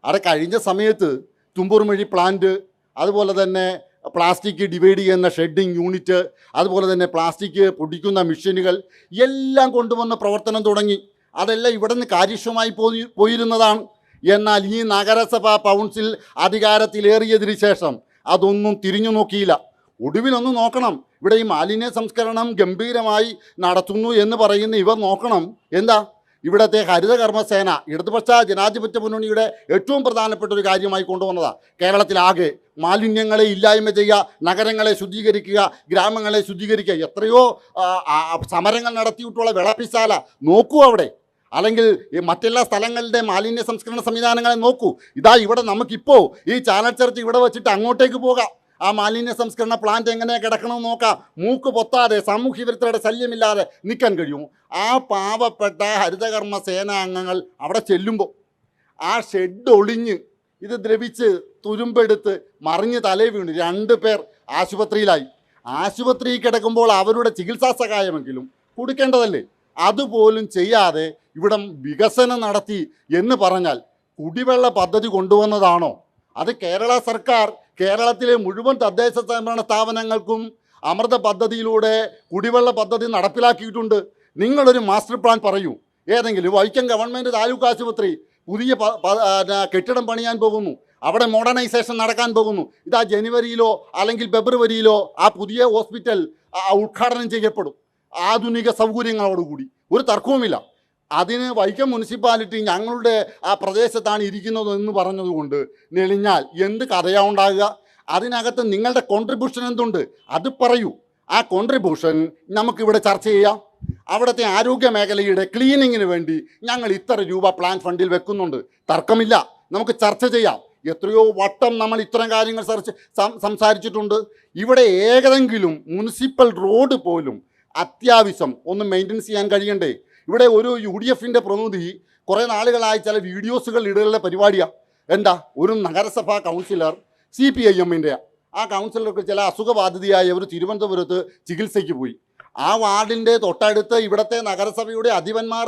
അവിടെ കഴിഞ്ഞ സമയത്ത് തുമ്പൂർമഴി പ്ലാന്റ്, അതുപോലെ തന്നെ പ്ലാസ്റ്റിക് ഡിവൈഡ് ചെയ്യുന്ന ഷെഡിങ് യൂണിറ്റ്, അതുപോലെ തന്നെ പ്ലാസ്റ്റിക് പൊടിക്കുന്ന മെഷീനുകൾ എല്ലാം കൊണ്ടുവന്ന് പ്രവർത്തനം തുടങ്ങി. അതെല്ലാം ഇവിടെ നിന്ന് കാര്യക്ഷമമായി പോയിരുന്നതാണ്. എന്നാൽ ഈ നഗരസഭാ കൗൺസിൽ അധികാരത്തിലേറിയതിനു ശേഷം അതൊന്നും തിരിഞ്ഞു നോക്കിയില്ല. ഒടുവിലൊന്ന് നോക്കണം, ഇവിടെ ഈ മാലിന്യ സംസ്കരണം ഗംഭീരമായി നടത്തുന്നു എന്ന് പറയുന്ന ഇവർ നോക്കണം. എന്താ, ഇവിടുത്തെ ഹരിത കർമ്മസേന ഇടതുപക്ഷ ജനാധിപത്യ മുന്നണിയുടെ ഏറ്റവും പ്രധാനപ്പെട്ട ഒരു കാര്യമായി കൊണ്ടുവന്നതാണ്. കേരളത്തിലാകെ മാലിന്യങ്ങളെ ഇല്ലായ്മ ചെയ്യുക, നഗരങ്ങളെ ശുദ്ധീകരിക്കുക, ഗ്രാമങ്ങളെ ശുദ്ധീകരിക്കുക. എത്രയോ സമരങ്ങൾ നടത്തിയിട്ടുള്ള വിളപ്പിശാല നോക്കൂ അവിടെ, അല്ലെങ്കിൽ ഈ മറ്റെല്ലാ സ്ഥലങ്ങളുടെ മാലിന്യ സംസ്കരണ സംവിധാനങ്ങളെ നോക്കൂ. ഇതാ ഇവിടെ നമുക്കിപ്പോൾ ഈ ചാനൽ ചർച്ച ഇവിടെ വെച്ചിട്ട് അങ്ങോട്ടേക്ക് പോകാം. ആ മാലിന്യ സംസ്കരണ പ്ലാന്റ് എങ്ങനെ കിടക്കണമെന്ന് നോക്കാം. മൂക്ക് പൊത്താതെ സാമൂഹ്യ വിരുദ്ധരുടെ ശല്യമില്ലാതെ നിൽക്കാൻ കഴിയും. ആ പാവപ്പെട്ട ഹരിതകർമ്മ സേനാംഗങ്ങൾ അവിടെ ചെല്ലുമ്പോൾ ആ ഷെഡ് ഒളിഞ്ഞ് ഇത് ദ്രവിച്ച് തുരുമ്പെടുത്ത് മറിഞ്ഞ് തലേ വീണ് 2 പേർ ആശുപത്രിയിലായി. ആശുപത്രിയിൽ കിടക്കുമ്പോൾ അവരുടെ ചികിത്സാ സഹായമെങ്കിലും കൊടുക്കേണ്ടതല്ലേ? അതുപോലും ചെയ്യാതെ ഇവിടം വികസനം നടത്തി എന്ന് പറഞ്ഞാൽ കുടിവെള്ള പദ്ധതി കൊണ്ടുവന്നതാണോ? അത് കേരള സർക്കാർ കേരളത്തിലെ മുഴുവൻ തദ്ദേശ സ്വയംഭരണ സ്ഥാപനങ്ങൾക്കും അമൃത പദ്ധതിയിലൂടെ കുടിവെള്ള പദ്ധതി നടപ്പിലാക്കിയിട്ടുണ്ട്. നിങ്ങളൊരു മാസ്റ്റർ പ്ലാൻ പറയൂ. ഏതെങ്കിലും വൈക്കം ഗവൺമെൻറ് താലൂക്ക് ആശുപത്രി പുതിയ കെട്ടിടം പണിയാൻ പോകുന്നു, അവിടെ മോഡേണൈസേഷൻ നടക്കാൻ പോകുന്നു. ഇതാ ജനുവരിയിലോ അല്ലെങ്കിൽ ഫെബ്രുവരിയിലോ ആ പുതിയ ഹോസ്പിറ്റൽ ഉദ്ഘാടനം ചെയ്യപ്പെടും ആധുനിക സൗകര്യങ്ങളോടുകൂടി. ഒരു തർക്കവുമില്ല. അതിന് വൈക്കം മുനിസിപ്പാലിറ്റി ഞങ്ങളുടെ ആ പ്രദേശത്താണ് ഇരിക്കുന്നത് എന്ന് പറഞ്ഞതുകൊണ്ട് നെളിഞ്ഞാൽ എന്ത് കഥയാ ഉണ്ടാകുക? അതിനകത്ത് നിങ്ങളുടെ കോൺട്രിബ്യൂഷൻ എന്തുണ്ട് അത് പറയൂ. ആ കോൺട്രിബ്യൂഷൻ നമുക്കിവിടെ ചർച്ച ചെയ്യാം. അവിടുത്തെ ആരോഗ്യ മേഖലയുടെ ക്ലീനിങ്ങിന് വേണ്ടി ഞങ്ങൾ ഇത്ര രൂപ പ്ലാൻ ഫണ്ടിൽ വെക്കുന്നുണ്ട്, തർക്കമില്ല, നമുക്ക് ചർച്ച ചെയ്യാം. എത്രയോ വട്ടം നമ്മൾ ഇത്തരം കാര്യങ്ങൾ സംസാരിച്ചിട്ടുണ്ട്. ഇവിടെ ഏതെങ്കിലും മുനിസിപ്പൽ റോഡ് പോലും അത്യാവശ്യം ഒന്ന് മെയിൻ്റെനൻസ് ചെയ്യാൻ കഴിയണ്ടേ? ഇവിടെ ഒരു UDFൻ്റെ പ്രതിനിധി കുറേ നാളുകളായി ചില വീഡിയോസുകൾ ഇടലുള്ള പരിപാടിയാണ്. എന്താ, ഒരു നഗരസഭാ കൗൺസിലർ CPIMൻ്റെ ആ കൗൺസിലർക്ക് ചില അസുഖബാധിതയായ ഒരു തിരുവനന്തപുരത്ത് ചികിത്സയ്ക്ക് പോയി. ആ വാർഡിൻ്റെ തൊട്ടടുത്ത് ഇവിടുത്തെ നഗരസഭയുടെ അധിപന്മാർ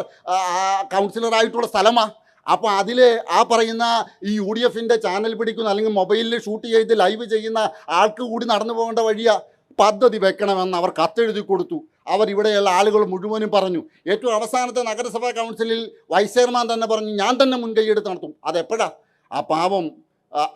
കൗൺസിലറായിട്ടുള്ള സ്ഥലമാണ്. അപ്പോൾ അതിൽ ആ പറയുന്ന ഈ UDFൻ്റെ ചാനൽ പിടിക്കുന്ന അല്ലെങ്കിൽ മൊബൈലിൽ ഷൂട്ട് ചെയ്ത് ലൈവ് ചെയ്യുന്ന ആൾക്ക് കൂടി നടന്നു പോകേണ്ട വഴിയാണ്. പദ്ധതി വെക്കണമെന്ന് അവർ കത്തെഴുതി കൊടുത്തു. അവർ ഇവിടെയുള്ള ആളുകൾ മുഴുവനും പറഞ്ഞു. ഏറ്റവും അവസാനത്തെ നഗരസഭാ കൗൺസിലിൽ വൈസ് ചെയർമാൻ തന്നെ പറഞ്ഞു, ഞാൻ തന്നെ മുൻകൈയെടുത്ത് നടത്തും. അതെപ്പോഴാ? ആ പാവം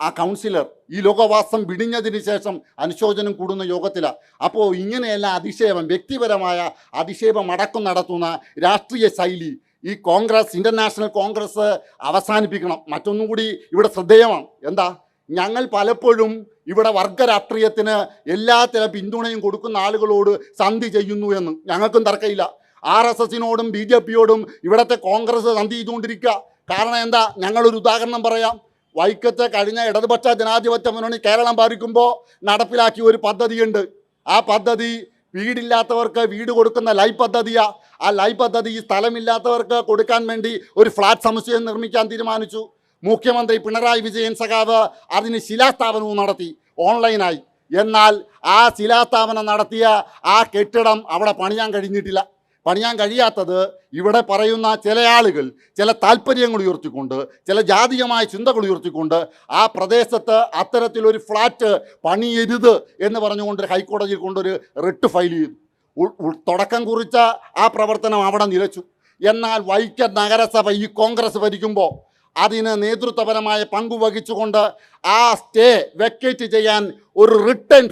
ആ കൗൺസിലർ ഈ ലോകവാസം വിടിഞ്ഞതിന് ശേഷം അനുശോചനം കൂടുന്ന യോഗത്തിലാണ്. അപ്പോൾ ഇങ്ങനെയെല്ലാം അധിക്ഷേപം, വ്യക്തിപരമായ അധിക്ഷേപം അടക്കം നടത്തുന്ന രാഷ്ട്രീയ ശൈലി ഈ കോൺഗ്രസ്, ഇൻ്റർനാഷണൽ കോൺഗ്രസ് അവസാനിപ്പിക്കണം. മറ്റൊന്നും കൂടി ഇവിടെ ശ്രദ്ധേയമാണ്. എന്താ, ഞങ്ങൾ പലപ്പോഴും ഇവിടെ വർഗ രാഷ്ട്രീയത്തിന് എല്ലാത്തര പിന്തുണയും കൊടുക്കുന്ന ആളുകളോട് സന്ധി ചെയ്യുന്നു എന്ന് ഞങ്ങൾക്കും തർക്കമില്ല. RSSനോടും BJPയോടും ഇവിടുത്തെ കോൺഗ്രസ് സന്ധി ചെയ്തുകൊണ്ടിരിക്കുക. കാരണം എന്താ, ഞങ്ങളൊരു ഉദാഹരണം പറയാം. വൈക്കത്ത് കഴിഞ്ഞ ഇടതുപക്ഷ ജനാധിപത്യ മുന്നണി കേരളം ഭരിക്കുമ്പോൾ നടപ്പിലാക്കിയ ഒരു പദ്ധതിയുണ്ട്. ആ പദ്ധതി വീടില്ലാത്തവർക്ക് വീട് കൊടുക്കുന്ന ലൈഫ് പദ്ധതിയാണ്. ആ ലൈഫ് പദ്ധതി സ്ഥലമില്ലാത്തവർക്ക് കൊടുക്കാൻ വേണ്ടി ഒരു ഫ്ലാറ്റ് സമുച്ചയം നിർമ്മിക്കാൻ തീരുമാനിച്ചു. മുഖ്യമന്ത്രി പിണറായി വിജയൻ സഖാവ് അതിന് ശിലാസ്ഥാപനവും നടത്തി ഓൺലൈനായി. എന്നാൽ ആ ശിലാസ്ഥാപനം നടത്തിയ ആ കെട്ടിടം അവിടെ പണിയാൻ കഴിഞ്ഞിട്ടില്ല. പണിയാൻ കഴിയാത്തത് ഇവിടെ പറയുന്ന ചില ആളുകൾ ചില താല്പര്യങ്ങൾ ഉയർത്തിക്കൊണ്ട്, ചില ജാതീയമായ ചിന്തകൾ ഉയർത്തിക്കൊണ്ട് ആ പ്രദേശത്ത് അത്തരത്തിലൊരു ഫ്ലാറ്റ് പണിയരുത് എന്ന് പറഞ്ഞുകൊണ്ട് ഹൈക്കോടതിയിൽ കൊണ്ടൊരു റിട്ട് ഫയൽ ചെയ്തു. തുടക്കം കുറിച്ച ആ പ്രവർത്തനം അവിടെ നിലച്ചു. എന്നാൽ വൈക്കം നഗരസഭ ഈ കോൺഗ്രസ് ഭരിക്കുമ്പോൾ അതിന് നേതൃത്വപരമായ പങ്കുവഹിച്ചുകൊണ്ട് ആ സ്റ്റേ വെക്കേറ്റ് ചെയ്യാൻ ഒരു റിട്ടേൺ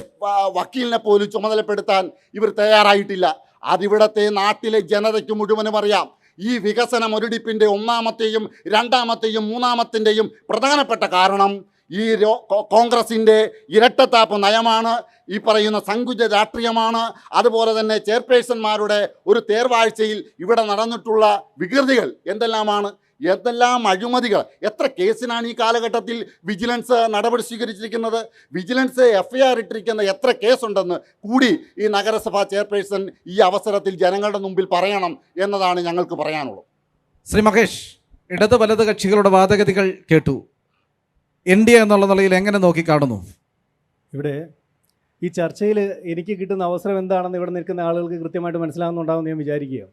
വക്കീലിനെ പോലും ചുമതലപ്പെടുത്താൻ ഇവർ തയ്യാറായിട്ടില്ല. അതിവിടത്തെ നാട്ടിലെ ജനതയ്ക്ക് മുഴുവനും അറിയാം. ഈ വികസന മുരടിപ്പിൻ്റെ ഒന്നാമത്തെയും രണ്ടാമത്തെയും മൂന്നാമത്തിൻ്റെയും പ്രധാനപ്പെട്ട കാരണം ഈ കോൺഗ്രസിൻ്റെ ഇരട്ടത്താപ്പ് നയമാണ്, ഈ പറയുന്ന സങ്കുച രാഷ്ട്രീയമാണ്. അതുപോലെ തന്നെ ചെയർപേഴ്സന്മാരുടെ ഒരു തേർവാഴ്ചയിൽ ഇവിടെ നടന്നിട്ടുള്ള വികൃതികൾ എന്തെല്ലാമാണ്, എന്തെല്ലാം അഴിമതികൾ. എത്ര കേസിനാണ് ഈ കാലഘട്ടത്തിൽ വിജിലൻസ് നടപടി സ്വീകരിച്ചിരിക്കുന്നത്? വിജിലൻസ് FIR ഇട്ടിരിക്കുന്ന എത്ര കേസുണ്ടെന്ന് കൂടി ഈ നഗരസഭാ ചെയർപേഴ്സൺ ഈ അവസരത്തിൽ ജനങ്ങളുടെ മുമ്പിൽ പറയണം എന്നതാണ് ഞങ്ങൾക്ക് പറയാനുള്ളത്. ശ്രീ മഹേഷ്, ഇടത് വലത് കക്ഷികളുടെ വാദഗതികൾ കേട്ടു. NDA എന്നുള്ള നിലയിൽ എങ്ങനെ നോക്കിക്കാണുന്നു? ഇവിടെ ഈ ചർച്ചയിൽ എനിക്ക് കിട്ടുന്ന അവസരം എന്താണെന്ന് ഇവിടെ നിൽക്കുന്ന ആളുകൾക്ക് കൃത്യമായിട്ട് മനസ്സിലാകുന്നുണ്ടാകുമെന്ന് ഞാൻ വിചാരിക്കുകയാണ്.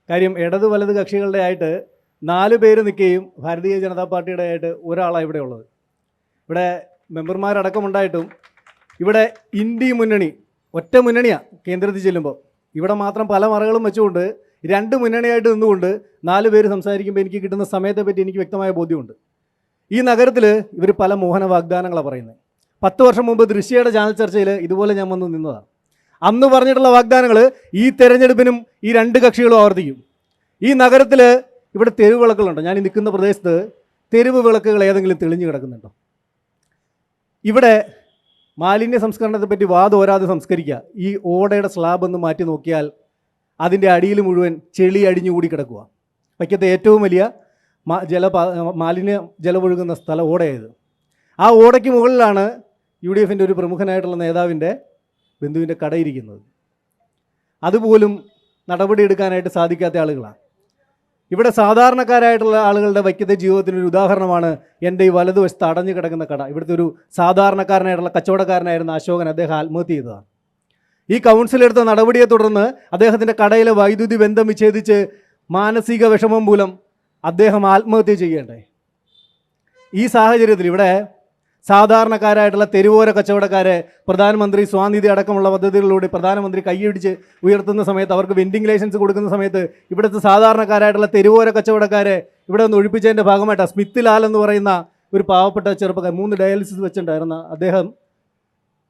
കാര്യം ഇടത് വലത് കക്ഷികളുടെ ആയിട്ട് 4 പേര് നിൽക്കുകയും ഭാരതീയ ജനതാ പാർട്ടിയുടെ ആയിട്ട് ഒരാളാണ് ഇവിടെ ഉള്ളത്. ഇവിടെ മെമ്പർമാരടക്കമുണ്ടായിട്ടും ഇവിടെ ഇന്ത്യ മുന്നണി ഒറ്റ മുന്നണിയാണ് കേന്ദ്രത്തിൽ ചെല്ലുമ്പോൾ. ഇവിടെ മാത്രം പല മറകളും വെച്ചുകൊണ്ട് 2 മുന്നണിയായിട്ട് നിന്നുകൊണ്ട് 4 പേര് സംസാരിക്കുമ്പോൾ എനിക്ക് കിട്ടുന്ന സമയത്തെപ്പറ്റി എനിക്ക് വ്യക്തമായ ബോധ്യമുണ്ട്. ഈ നഗരത്തിൽ ഇവർ പല മോഹന വാഗ്ദാനങ്ങളാണ് പറയുന്നത്. 10 വർഷം മുമ്പ് ദൃശ്യയുടെ ചാനൽ ചർച്ചയിൽ ഇതുപോലെ ഞാൻ വന്ന് നിന്നതാണ്. അന്ന് പറഞ്ഞിട്ടുള്ള വാഗ്ദാനങ്ങൾ ഈ തെരഞ്ഞെടുപ്പിനും ഈ 2 കക്ഷികളും ആവർത്തിക്കും. ഈ നഗരത്തിൽ ഇവിടെ തെരുവ് വിളക്കുകളുണ്ടോ? ഞാൻ ഈ നിൽക്കുന്ന പ്രദേശത്ത് തെരുവ് വിളക്കുകൾ ഏതെങ്കിലും തെളിഞ്ഞു കിടക്കുന്നുണ്ടോ? ഇവിടെ മാലിന്യ സംസ്കരണത്തെ പറ്റി വാദോരാതെ സംസ്കരിക്കുക. ഈ ഓടയുടെ സ്ലാബ് ഒന്ന് മാറ്റി നോക്കിയാൽ അതിൻ്റെ അടിയിൽ മുഴുവൻ ചെളി അടിഞ്ഞുകൂടി കിടക്കുക. വൈക്കത്തെ ഏറ്റവും വലിയ മാലിന്യ ജലമൊഴുകുന്ന സ്ഥലം ഓടയായത്. ആ ഓടയ്ക്ക് മുകളിലാണ് UDFൻ്റെ ഒരു പ്രമുഖനായിട്ടുള്ള നേതാവിൻ്റെ ബന്ധുവിൻ്റെ കടയിരിക്കുന്നത്. അതുപോലും നടപടിയെടുക്കാനായിട്ട് സാധിക്കാത്ത ആളുകളാണ്. ഇവിടെ സാധാരണക്കാരായിട്ടുള്ള ആളുകളുടെ വൈക്കത്തെ ജീവിതത്തിനൊരു ഉദാഹരണമാണ് എൻ്റെ ഈ വലതുവശത്ത് അടഞ്ഞു കിടക്കുന്ന കട. ഇവിടുത്തെ ഒരു സാധാരണക്കാരനായിട്ടുള്ള കച്ചവടക്കാരനായിരുന്ന അശോകൻ അദ്ദേഹം ആത്മഹത്യ ചെയ്തതാണ്. ഈ കൗൺസിൽ എടുത്ത നടപടിയെ തുടർന്ന് അദ്ദേഹത്തിൻ്റെ കടയിലെ വൈദ്യുതി ബന്ധം വിച്ഛേദിച്ച് മാനസിക വിഷമം മൂലം അദ്ദേഹം ആത്മഹത്യ ചെയ്യേണ്ടേ. ഈ സാഹചര്യത്തിൽ ഇവിടെ സാധാരണക്കാരായിട്ടുള്ള തെരുവോര കച്ചവടക്കാരെ പ്രധാനമന്ത്രി സ്വാനിധി അടക്കമുള്ള പദ്ധതികളിലൂടെ പ്രധാനമന്ത്രി കൈയടിച്ച് ഉയർത്തുന്ന സമയത്ത്, അവർക്ക് വെൻഡിങ് ലൈസൻസ് കൊടുക്കുന്ന സമയത്ത് ഇവിടുത്തെ സാധാരണക്കാരായിട്ടുള്ള തെരുവോര കച്ചവടക്കാരെ ഇവിടെ നിന്ന് ഒഴിപ്പിച്ചതിൻ്റെ ഭാഗമായിട്ടാണ് സ്മിത്ത് ലാൽ എന്ന് പറയുന്ന ഒരു പാവപ്പെട്ട ചെറുപ്പക്കാരൻ 3 ഡയാലിസിസ് വെച്ചിട്ടുണ്ടായിരുന്ന അദ്ദേഹം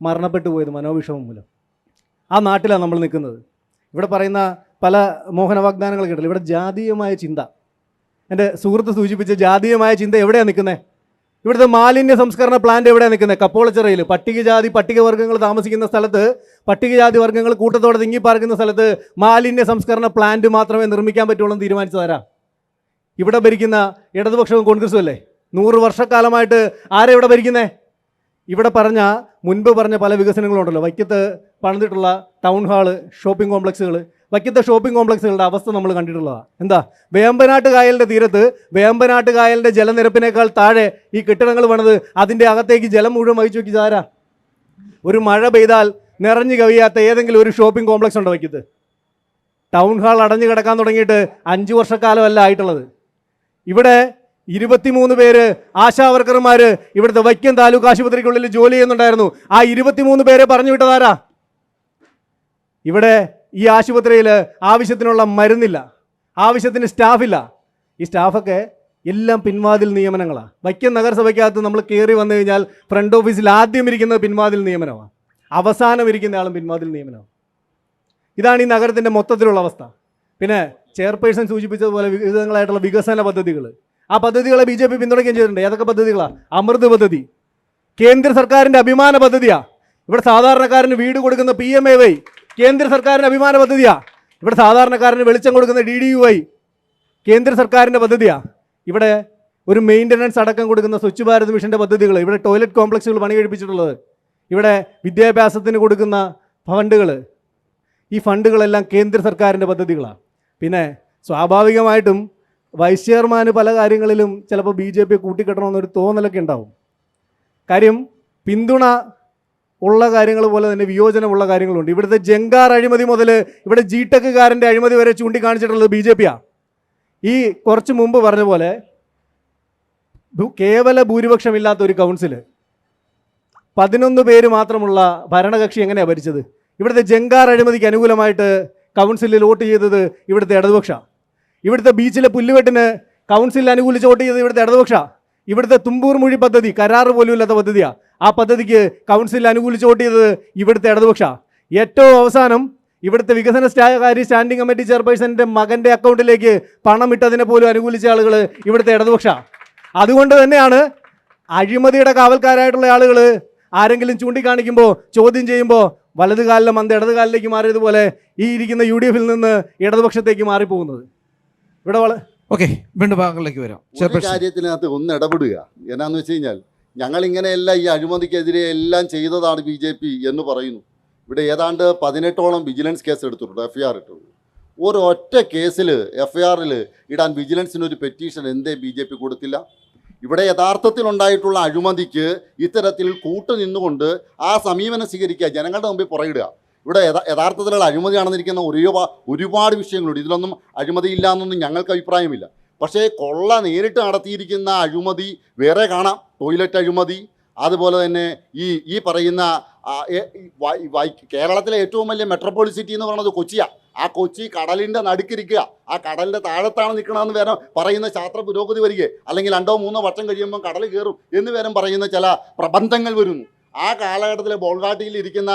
മരണപ്പെട്ടു പോയത് മനോവിഷമം മൂലം. ആ നാട്ടിലാണ് നമ്മൾ നിൽക്കുന്നത്. ഇവിടെ പറയുന്ന പല മോഹന വാഗ്ദാനങ്ങൾ കേട്ടില്ല. ഇവിടെ ജാതീയമായ ചിന്ത, എൻ്റെ സുഹൃത്ത് സൂചിപ്പിച്ച ജാതീയമായ ചിന്ത എവിടെയാണ് നിൽക്കുന്നത്? ഇവിടുത്തെ മാലിന്യ സംസ്കരണ പ്ലാന്റ് എവിടെയാണ് നിൽക്കുന്നത്? കപ്പോളച്ചിറയിൽ പട്ടികജാതി പട്ടികവർഗ്ഗങ്ങൾ താമസിക്കുന്ന സ്ഥലത്ത്, പട്ടികജാതി വർഗ്ഗങ്ങൾ കൂട്ടത്തോടെ തിങ്ങിപ്പാർക്കുന്ന സ്ഥലത്ത് മാലിന്യ സംസ്കരണ പ്ലാന്റ് മാത്രമേ നിർമ്മിക്കാൻ പറ്റുള്ളൂ എന്ന് തീരുമാനിച്ചതാരാ? ഇവിടെ ഭരിക്കുന്ന ഇടതുപക്ഷവും കോൺഗ്രസും അല്ലേ? 100 വർഷക്കാലമായിട്ട് ആരാ ഇവിടെ ഭരിക്കുന്നത്? ഇവിടെ മുൻപ് പറഞ്ഞ പല വികസനങ്ങളുണ്ടല്ലോ. വൈക്കത്ത് പണിതിട്ടുള്ള ടൗൺ ഹാള്, ഷോപ്പിംഗ് കോംപ്ലക്സുകൾ, വൈക്കത്തെ ഷോപ്പിംഗ് കോംപ്ലക്സുകളുടെ അവസ്ഥ നമ്മൾ കണ്ടിട്ടുള്ളതാണ്. എന്താ? വേമ്പനാട്ട് കായലിൻ്റെ തീരത്ത് വേമ്പനാട്ട് കായലിൻ്റെ ജലനിരപ്പിനേക്കാൾ താഴെ ഈ കെട്ടിടങ്ങൾ പണിത് അതിൻ്റെ അകത്തേക്ക് ജലം മുഴുവൻ വഹിച്ചു വയ്ക്കിച്ചാരാ? ഒരു മഴ പെയ്താൽ നിറഞ്ഞു കവിയാത്ത ഏതെങ്കിലും ഒരു ഷോപ്പിംഗ് കോംപ്ലക്സ് ഉണ്ടോ വൈക്കത്ത്? ടൗൺ ഹാൾ അടഞ്ഞു കിടക്കാൻ തുടങ്ങിയിട്ട് 5 വർഷക്കാലമല്ല ആയിട്ടുള്ളത്. ഇവിടെ 23 പേര് ആശാവർക്കർമാർ ഇവിടുത്തെ വൈക്കം താലൂക്ക് ആശുപത്രിക്കുള്ളിൽ ജോലി ചെയ്യുന്നുണ്ടായിരുന്നു. ആ 23 പേരെ പറഞ്ഞു വിട്ടതാരാ? ഇവിടെ ഈ ആശുപത്രിയിൽ ആവശ്യത്തിനുള്ള മരുന്നില്ല, ആവശ്യത്തിന് സ്റ്റാഫില്ല. ഈ സ്റ്റാഫൊക്കെ എല്ലാം പിൻവാതിൽ നിയമനങ്ങളാണ്. വൈക്കം നഗരസഭയ്ക്കകത്ത് നമ്മൾ കയറി വന്നു കഴിഞ്ഞാൽ ഫ്രണ്ട് ഓഫീസിൽ ആദ്യം ഇരിക്കുന്നത് പിൻവാതിൽ നിയമനമാണ്, അവസാനം ഇരിക്കുന്ന ആളും പിൻവാതിൽ നിയമനമാണ്. ഇതാണ് ഈ നഗരത്തിൻ്റെ മൊത്തത്തിലുള്ള അവസ്ഥ. പിന്നെ ചെയർപേഴ്സൺ സൂചിപ്പിച്ചതുപോലെ വിവിധങ്ങളായിട്ടുള്ള വികസന പദ്ധതികൾ, ആ പദ്ധതികളെ BJP പിന്തുണയ്ക്കുകയും ചെയ്തിട്ടുണ്ട്. ഏതൊക്കെ പദ്ധതികളാണ്? അമൃത് പദ്ധതി കേന്ദ്ര സർക്കാരിൻ്റെ അഭിമാന പദ്ധതിയാണ്. ഇവിടെ സാധാരണക്കാരന് വീട് കൊടുക്കുന്ന PMAY കേന്ദ്ര സർക്കാരിൻ്റെ അഭിമാന പദ്ധതിയാണ്. ഇവിടെ സാധാരണക്കാരന് വെളിച്ചം കൊടുക്കുന്ന DDUI കേന്ദ്ര സർക്കാരിൻ്റെ പദ്ധതിയാണ്. ഇവിടെ ഒരു മെയിൻ്റനൻസ് അടക്കം കൊടുക്കുന്ന സ്വച്ഛ് ഭാരത് മിഷൻ്റെ പദ്ധതികൾ, ഇവിടെ ടോയ്ലറ്റ് കോംപ്ലക്സുകൾ പണി കഴിപ്പിച്ചിട്ടുള്ളത്, ഇവിടെ വിദ്യാഭ്യാസത്തിന് കൊടുക്കുന്ന ഫണ്ടുകൾ, ഈ ഫണ്ടുകളെല്ലാം കേന്ദ്ര സർക്കാരിൻ്റെ പദ്ധതികളാണ്. പിന്നെ സ്വാഭാവികമായിട്ടും വൈസ് ചെയർമാന് പല കാര്യങ്ങളിലും ചിലപ്പോൾ BJP കൂട്ടിക്കെട്ടണമെന്നൊരു തോന്നലൊക്കെ ഉണ്ടാവും. കാര്യം പിന്തുണ ഉള്ള കാര്യങ്ങൾ പോലെ തന്നെ വിയോജനമുള്ള കാര്യങ്ങളുണ്ട്. ഇവിടുത്തെ ജങ്കാർ അഴിമതി മുതൽ ഇവിടെ GTECകാരൻ്റെ അഴിമതി വരെ ചൂണ്ടിക്കാണിച്ചിട്ടുള്ളത് BJPയാണ്. ഈ കുറച്ച് മുമ്പ് പറഞ്ഞ പോലെ കേവല ഭൂരിപക്ഷമില്ലാത്ത ഒരു കൗൺസിൽ, 11 പേര് മാത്രമുള്ള ഭരണകക്ഷി എങ്ങനെയാണ് ഭരിച്ചത്? ഇവിടുത്തെ ജങ്കാർ അഴിമതിക്ക് അനുകൂലമായിട്ട് കൗൺസിലിൽ വോട്ട് ചെയ്തത് ഇവിടുത്തെ ഇടതുപക്ഷ. ഇവിടുത്തെ ബീച്ചിലെ പുല്ലുവെട്ടിന് കൗൺസിലിൽ അനുകൂലിച്ച് വോട്ട് ചെയ്തത് ഇവിടുത്തെ ഇടതുപക്ഷ. ഇവിടുത്തെ തുമ്പൂർ മൊഴി പദ്ധതി കരാറ് പോലും ഇല്ലാത്ത പദ്ധതിയാണ്. ആ പദ്ധതിക്ക് കൗൺസിലിൽ അനുകൂലിച്ച് വോട്ട് ചെയ്തത് ഇവിടുത്തെ ഇടതുപക്ഷ. ഏറ്റവും അവസാനം ഇവിടുത്തെ വികസന സ്റ്റാൻഡിംഗ് കമ്മിറ്റി ചെയർപേഴ്സൻ്റെ മകൻ്റെ അക്കൗണ്ടിലേക്ക് പണം ഇട്ടതിനെ പോലും അനുകൂലിച്ച ആളുകൾ ഇവിടുത്തെ ഇടതുപക്ഷ. അതുകൊണ്ട് തന്നെയാണ് അഴിമതിയുടെ കാവൽക്കാരായിട്ടുള്ള ആളുകൾ ആരെങ്കിലും ചൂണ്ടിക്കാണിക്കുമ്പോൾ, ചോദ്യം ചെയ്യുമ്പോൾ വലത് കാലിലെ മന്ത് ഇടത് കാലിലേക്ക് മാറിയതുപോലെ ഈ ഇരിക്കുന്ന UDFിൽ നിന്ന് ഇടതുപക്ഷത്തേക്ക് മാറിപ്പോകുന്നത്. ഇവിടെ ഓക്കെ, വീണ്ടും ഭാഗങ്ങളിലേക്ക് വരാം. കാര്യത്തിനകത്ത് ഒന്ന് ഇടപെടുക. എന്നാന്ന് വെച്ച് കഴിഞ്ഞാൽ ഞങ്ങളിങ്ങനെയെല്ലാം ഈ അഴിമതിക്കെതിരെ എല്ലാം ചെയ്തതാണ് BJP എന്ന് പറയുന്നു. ഇവിടെ ഏതാണ്ട് 18ഓളം വിജിലൻസ് കേസ് എടുത്തിട്ടുണ്ട്, FIR ഇട്ടുണ്ട്. ഒരൊറ്റ കേസിൽ FIRൽ ഇടാൻ വിജിലൻസിനൊരു പെറ്റീഷൻ എന്തേ BJP കൊടുത്തില്ല? ഇവിടെ യഥാർത്ഥത്തിലുണ്ടായിട്ടുള്ള അഴിമതിക്ക് ഇത്തരത്തിൽ കൂട്ടുനിന്നുകൊണ്ട് ആ സമീപനം സ്വീകരിക്കുക, ജനങ്ങളുടെ മുമ്പിൽ പുറയിടുക. ഇവിടെ യഥാർത്ഥത്തിലുള്ള അഴിമതി നടന്നിരിക്കുന്ന ഒരുപാട് വിഷയങ്ങളുണ്ട്. ഇതിലൊന്നും അഴിമതിയില്ല എന്നൊന്നും ഞങ്ങൾക്ക് അഭിപ്രായമില്ല. പക്ഷേ കൊള്ള നേരിട്ട് നടത്തിയിരിക്കുന്ന അഴിമതി വേറെ കാണാം. ടോയ്ലറ്റ് അഴിമതി, അതുപോലെ തന്നെ ഈ പറയുന്ന കേരളത്തിലെ ഏറ്റവും വലിയ മെട്രോപോളിറ്റൻ സിറ്റി എന്ന് പറയുന്നത് കൊച്ചിയാണ്. ആ കൊച്ചി കടലിൻ്റെ നടുക്കിരിക്കുക, ആ കടലിൻ്റെ താഴത്താണ് നിൽക്കണമെന്ന് വേറെ പറയുന്ന ശാസ്ത്ര പുരോഗതി വരികയെ, അല്ലെങ്കിൽ 2-3 വർഷം കഴിയുമ്പം കടൽ കയറും എന്ന് വേറെ പറയുന്ന ചില പ്രബന്ധങ്ങൾ വരുന്നു. ആ കാലഘട്ടത്തിലെ ബോൾഗാട്ടിയിൽ ഇരിക്കുന്ന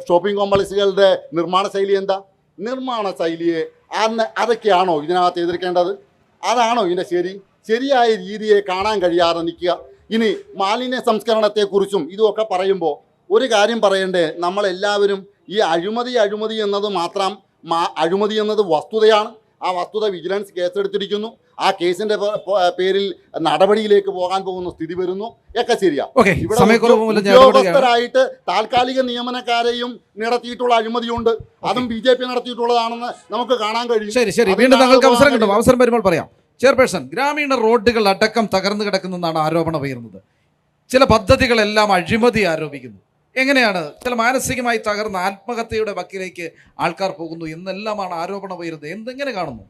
ഷോപ്പിംഗ് കോംപ്ലക്സുകളുടെ നിർമ്മാണ ശൈലി എന്താ? നിർമ്മാണ ശൈലിയെ അതൊക്കെയാണോ ഇതിനകത്ത് എതിർക്കേണ്ടത്? അതാണോ ഇതിൻ്റെ ശരിയായ രീതിയെ കാണാൻ കഴിയാതെ നിൽക്കുക. ഇനി മാലിന്യ സംസ്കരണത്തെക്കുറിച്ചും ഇതുമൊക്കെ പറയുമ്പോൾ ഒരു കാര്യം പറയണ്ടേ, നമ്മളെല്ലാവരും ഈ അഴിമതി എന്നത് മാത്രം അഴിമതി എന്നത് വസ്തുതയാണ്. ആ വസ്തുത വിജിലൻസ് കേസെടുത്തിരിക്കുന്നു. ആ കേസിന്റെ പേരിൽ നടപടിയിലേക്ക് പോകാൻ പോകുന്ന സ്ഥിതി വരുന്നു ഒക്കെ ശരിയാ. ഇവിടെ ഉദ്യോഗസ്ഥരായിട്ട് താൽക്കാലിക നിയമനക്കാരെയും നടത്തിയിട്ടുള്ള അഴിമതിയുണ്ട്. അതും BJP നടത്തിയിട്ടുള്ളതാണെന്ന് നമുക്ക് കാണാൻ കഴിയും. ശരി, വീണ്ടും താങ്കൾക്ക് അവസരം കിട്ടും. അവസരം വരുമ്പോൾ പറയാം. ചെയർപേഴ്സൺ, ഗ്രാമീണ റോഡുകൾ അടക്കം തകർന്നു കിടക്കുന്നതാണ് ആരോപണം ഉയർന്നത്. ചില പദ്ധതികളെല്ലാം അഴിമതി ആരോപിക്കുന്നു. എങ്ങനെയാണ് ചില മാനസികമായി തകർന്ന ആത്മഹത്യയുടെ വക്കിലേക്ക് ആൾക്കാർ പോകുന്നു എന്നെല്ലാമാണ് ആരോപണം ഉയരുന്നത്? എന്തെങ്ങനെ കാണുന്നു?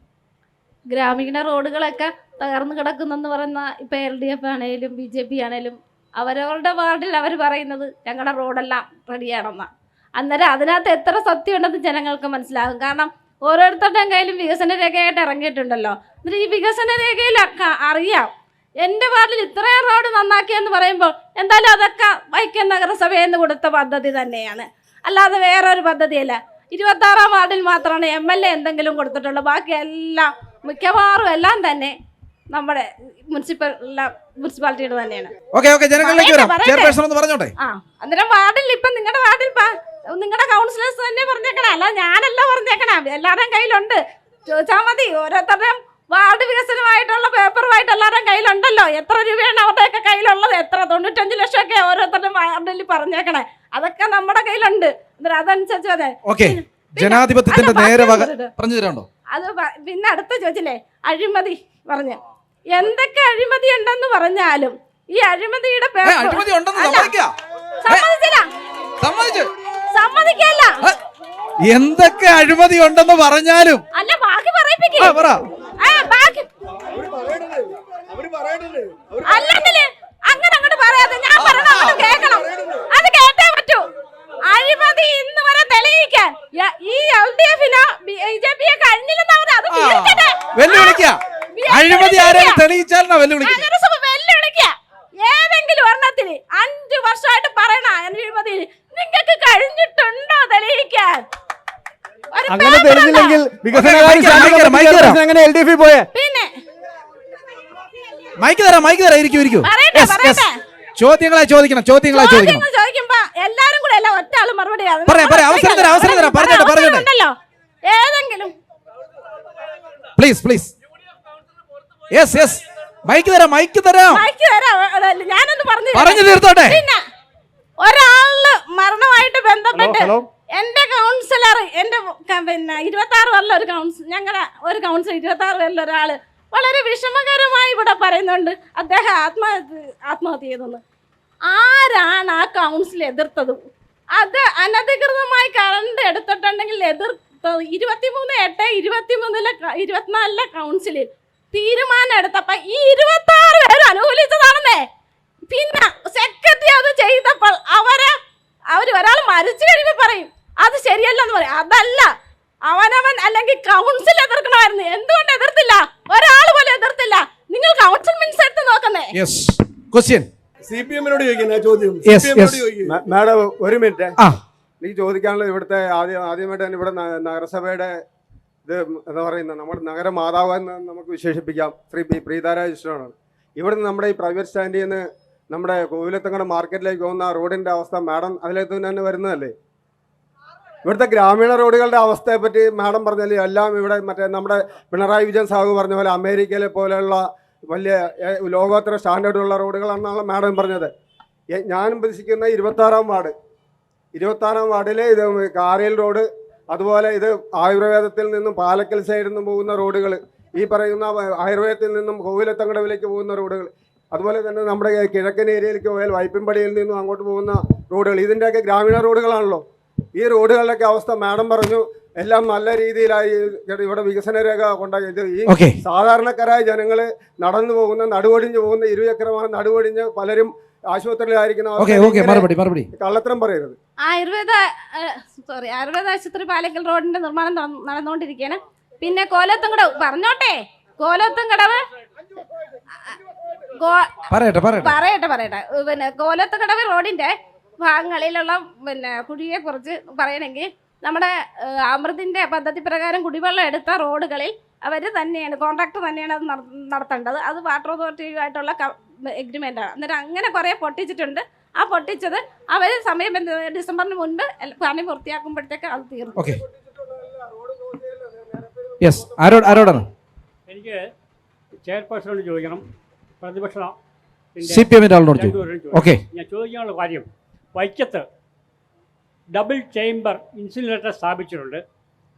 ഗ്രാമീണ റോഡുകളൊക്കെ തകർന്നു കിടക്കുന്നെന്ന് പറയുന്ന ഇപ്പോൾ LDF ആണേലും BJP ആണേലും അവരവരുടെ വാർഡിൽ അവർ പറയുന്നത് ഞങ്ങളുടെ റോഡെല്ലാം റെഡിയാണെന്നാണ്. അന്നേരം അതിനകത്ത് എത്ര സത്യം ഉണ്ടെന്ന് ജനങ്ങൾക്ക് മനസ്സിലാകും. കാരണം ഓരോരുത്തരുടെയും കയ്യിലും വികസന രേഖയായിട്ട് ഇറങ്ങിയിട്ടുണ്ടല്ലോ. എന്നിട്ട് ഈ വികസന രേഖയിൽ അറിയാം എൻ്റെ വാർഡിൽ ഇത്രയും റോഡ് നന്നാക്കിയെന്ന് പറയുമ്പോൾ എന്തായാലും അതൊക്കെ വൈക്കം നഗരസഭയിൽ നിന്ന് കൊടുത്ത പദ്ധതി തന്നെയാണ്, അല്ലാതെ വേറൊരു പദ്ധതിയല്ല. 26-ാം വാർഡിൽ മാത്രമാണ് MLA എന്തെങ്കിലും കൊടുത്തിട്ടുള്ളൂ. ബാക്കി എല്ലാം മിക്കവാറും എല്ലാം തന്നെ നമ്മുടെ മുനിസിപ്പാലിറ്റിയുടെ തന്നെയാണ്. അന്നേരം വാർഡിൽ ഇപ്പം നിങ്ങളുടെ വാർഡിൽ നിങ്ങളുടെ കൗൺസിലേഴ്സ് തന്നെ പറഞ്ഞേക്കണേ, അല്ല ഞാനല്ല പറഞ്ഞേക്കണേ. എല്ലാവരുടെയും കയ്യിലുണ്ട്, ചോദിച്ചാൽ മതി. ഓരോരുത്തരുടെയും വാർഡ് വികസനമായിട്ടുള്ള പേപ്പറുമായിട്ട് എല്ലാവരുടെയും കയ്യിലുണ്ടല്ലോ. എത്ര രൂപയാണ് അവരുടെയൊക്കെ കയ്യിലുള്ളത്? 95 ലക്ഷമൊക്കെ ഓരോരുത്തരുടെയും വാർഡിൽ പറഞ്ഞേക്കണേ. അതൊക്കെ നമ്മുടെ കയ്യിലുണ്ട്. അതനുസരിച്ച് അതെ ജനാധിപത്യത്തിന്റെ നേരെ പറഞ്ഞു തരാണ്ടോ? അത് പിന്നെ അടുത്ത ചോദിച്ചില്ലേ അഴിമതി പറഞ്ഞ്. എന്തൊക്കെ അഴിമതി ഉണ്ടെന്ന് പറഞ്ഞാലും ഈ അഴിമതിയുടെ സമ്മതിക്കല്ല. എന്തൊക്കെ അഴിമതി ഉണ്ടെന്ന് പറഞ്ഞാലും അല്ല ബാക്കി പറയിപ്പിക്കേ അല്ലെങ്കില് അങ്ങനെ അങ്ങോട്ട് പറയാതെ ഞാൻ പറയണം, കേൾക്കണം. അത് കേട്ടേ പറ്റൂ. അഴിമതി ഇന്ന് വരെ തെളിയിക്കാൻ ഈ LDF-നോ BJP-യെ കഴിഞ്ഞില്ലെന്ന് അവർ അത് വെല്ലുവിളിക്കുക. ഏതെങ്കിലും ഒരെണ്ണത്തിന് 5 വർഷമായിട്ട് പറയണ അഴിമതി നിങ്ങൾക്ക് കഴിഞ്ഞിട്ടുണ്ടോ തെളിയിക്കാൻ? അങ്ങനെ തെളിഞ്ഞില്ലെങ്കിൽ LDF പോയേ. പിന്നെ ചോദ്യങ്ങളെ ചോദിക്കണം. ചോദിക്കുമ്പോ എല്ലാരും കൂടെ അല്ല ഒറ്റ ആള് മറുപടി ഉണ്ടല്ലോ. ഏതെങ്കിലും പ്ലീസ് മൈക്ക് തരാം. ഞാനൊന്ന് പറഞ്ഞു തീർത്തോട്ടെ. പിന്നെ ഒരാള് മരണമായിട്ട് ബന്ധപ്പെട്ട് എന്റെ കൗൺസിലർ എന്റെ പിന്നെ 26 വല്ല ഒരു ഞങ്ങളുടെ ഒരു കൗൺസിലർ 26 വല്ല ഒരാള് വളരെ വിഷമകരമായി ഇവിടെ പറയുന്നുണ്ട് അദ്ദേഹം ആത്മഹത്യ ചെയ്തെന്ന്. ആരാണ് ആ കൗൺസിൽ എതിർത്തത്? അത് അനധികൃതമായി കറണ്ട് എടുത്തിട്ടുണ്ടെങ്കിൽ എതിർത്തത് 23/8/24 കൗൺസിലിൽ തീരുമാനം എടുത്തപ്പോ ഈ 26 പേര് അനുകൂലിച്ചതാണെന്നേ. പിന്നെ സെക്രട്ടറി അത് ചെയ്തപ്പോൾ അവര് ഒരാൾ മരിച്ചു കഴിയുമ്പോൾ പറയും അത് ശരിയല്ലെന്ന് പറയും. അതല്ല, അവനവൻ അല്ലെങ്കിൽ കൗൺസിൽ എതിർക്കണമായിരുന്നു. എന്തുകൊണ്ട് എതിർത്തില്ല? ഒരാൾ പോലും എതിർത്തില്ല. നിങ്ങൾ കൗൺസിൽ മിനിറ്റ്സ് എടുത്ത് നോക്കുന്നേ. CPM-നോട് ചോദിക്കുന്ന ചോദ്യം. മാഡം ഒരു മിനിറ്റ്, എനിക്ക് ചോദിക്കാനുള്ളത് ഇവിടുത്തെ ആദ്യമായിട്ട് തന്നെ ഇവിടെ നഗരസഭയുടെ ഇത് എന്താ പറയുന്നത്, നമ്മുടെ നഗരമാതാവ് എന്ന് നമുക്ക് വിശേഷിപ്പിക്കാം ശ്രീ പ്രീതാരാജനാണ്. ഇവിടുന്ന് നമ്മുടെ ഈ പ്രൈവറ്റ് സ്റ്റാൻഡിൽ നിന്ന് നമ്മുടെ കോവിലത്തങ്ങടെ മാർക്കറ്റിലേക്ക് പോകുന്ന റോഡിൻ്റെ അവസ്ഥ മാഡം അതിലേക്ക് തന്നെ വരുന്നതല്ലേ? ഇവിടുത്തെ ഗ്രാമീണ റോഡുകളുടെ അവസ്ഥയെപ്പറ്റി മാഡം പറഞ്ഞാൽ എല്ലാം ഇവിടെ മറ്റേ നമ്മുടെ പിണറായി വിജയൻ സാഹു പറഞ്ഞ പോലെ അമേരിക്കയിലെ പോലെയുള്ള വലിയ ലോകോത്തര സ്റ്റാൻഡേർഡുള്ള റോഡുകളാണെന്നാണ് മാഡം പറഞ്ഞത്. ഞാനും പ്രതീക്ഷിക്കുന്ന 26-ാം വാർഡിൽ ഇത് കാരയിൽ റോഡ്, അതുപോലെ ഇത് ആയുർവേദത്തിൽ നിന്നും പാലക്കൽ സൈഡിൽ നിന്നും പോകുന്ന റോഡുകൾ, ഈ പറയുന്ന ആയുർവേദത്തിൽ നിന്നും കോവിലത്തങ്കടവിലേക്ക് പോകുന്ന റോഡുകൾ, അതുപോലെ തന്നെ നമ്മുടെ കിഴക്കൻ ഏരിയയിലേക്ക് പോയാൽ വൈപ്പിൻപടിയിൽ നിന്നും അങ്ങോട്ട് പോകുന്ന റോഡുകൾ, ഇതിൻ്റെയൊക്കെ ഗ്രാമീണ റോഡുകളാണല്ലോ. ഈ റോഡുകളുടെയൊക്കെ അവസ്ഥ മാഡം പറഞ്ഞു എല്ലാം നല്ല രീതിയിലായി ഇവിടെ വികസന രേഖ കൊണ്ടാക്കിയത്. ഈ സാധാരണക്കാരായ ജനങ്ങൾ നടന്നു പോകുന്ന നടുവൊടിഞ്ഞു പോകുന്ന ഇരുചക്രവാഹനം നടുവൊടിഞ്ഞ് പലരും ആശുപത്രിയിലായിരിക്കുന്ന കള്ളത്തരം പറയരുത്. ആയുർവേദ ആശുപത്രി പാലക്കൽ റോഡിന്റെ നിർമ്മാണം നടന്നുകൊണ്ടിരിക്കുകയാണ്. പിന്നെ കോലത്തുംകടവ് പറഞ്ഞോട്ടെ, കോലത്തുംകടവ് പറയട്ടെ പിന്നെ കോലത്തുംകടവ് റോഡിന്റെ ഭാഗങ്ങളിലുള്ള പിന്നെ കുഴിയെ കുറിച്ച് പറയണമെങ്കിൽ നമ്മുടെ അമൃതിന്റെ പദ്ധതി പ്രകാരം കുടിവെള്ളം എടുത്ത റോഡുകളിൽ അവർ തന്നെയാണ്, കോൺട്രാക്ടർ തന്നെയാണ് അത് നടത്തേണ്ടത്. അത് വാട്ടർ അതോറിറ്റിയുമായിട്ടുള്ള എഗ്രിമെൻ്റാണ്. അന്നേരം അങ്ങനെ കുറേ പൊട്ടിച്ചിട്ടുണ്ട്. ആ പൊട്ടിച്ചത് അവർ സമയം ഡിസംബറിന് മുൻപ് പണി പൂർത്തിയാക്കുമ്പോഴത്തേക്ക് അത് തീർന്നു. ഓക്കെ, യെസ്, ആരോടാണ്? എനിക്ക് ചെയർപേഴ്സണോട് ചോദിക്കണം, പ്രതിപക്ഷ CPM ആളോട് ചോദിക്കും. ഓക്കെ, ഞാൻ ചോദിക്കാനുള്ള കാര്യം, വൈക്കത്ത് ഡബിൾ ചേംബർ ഇൻസിനറേറ്റർ സ്ഥാപിച്ചിട്ടുണ്ട്.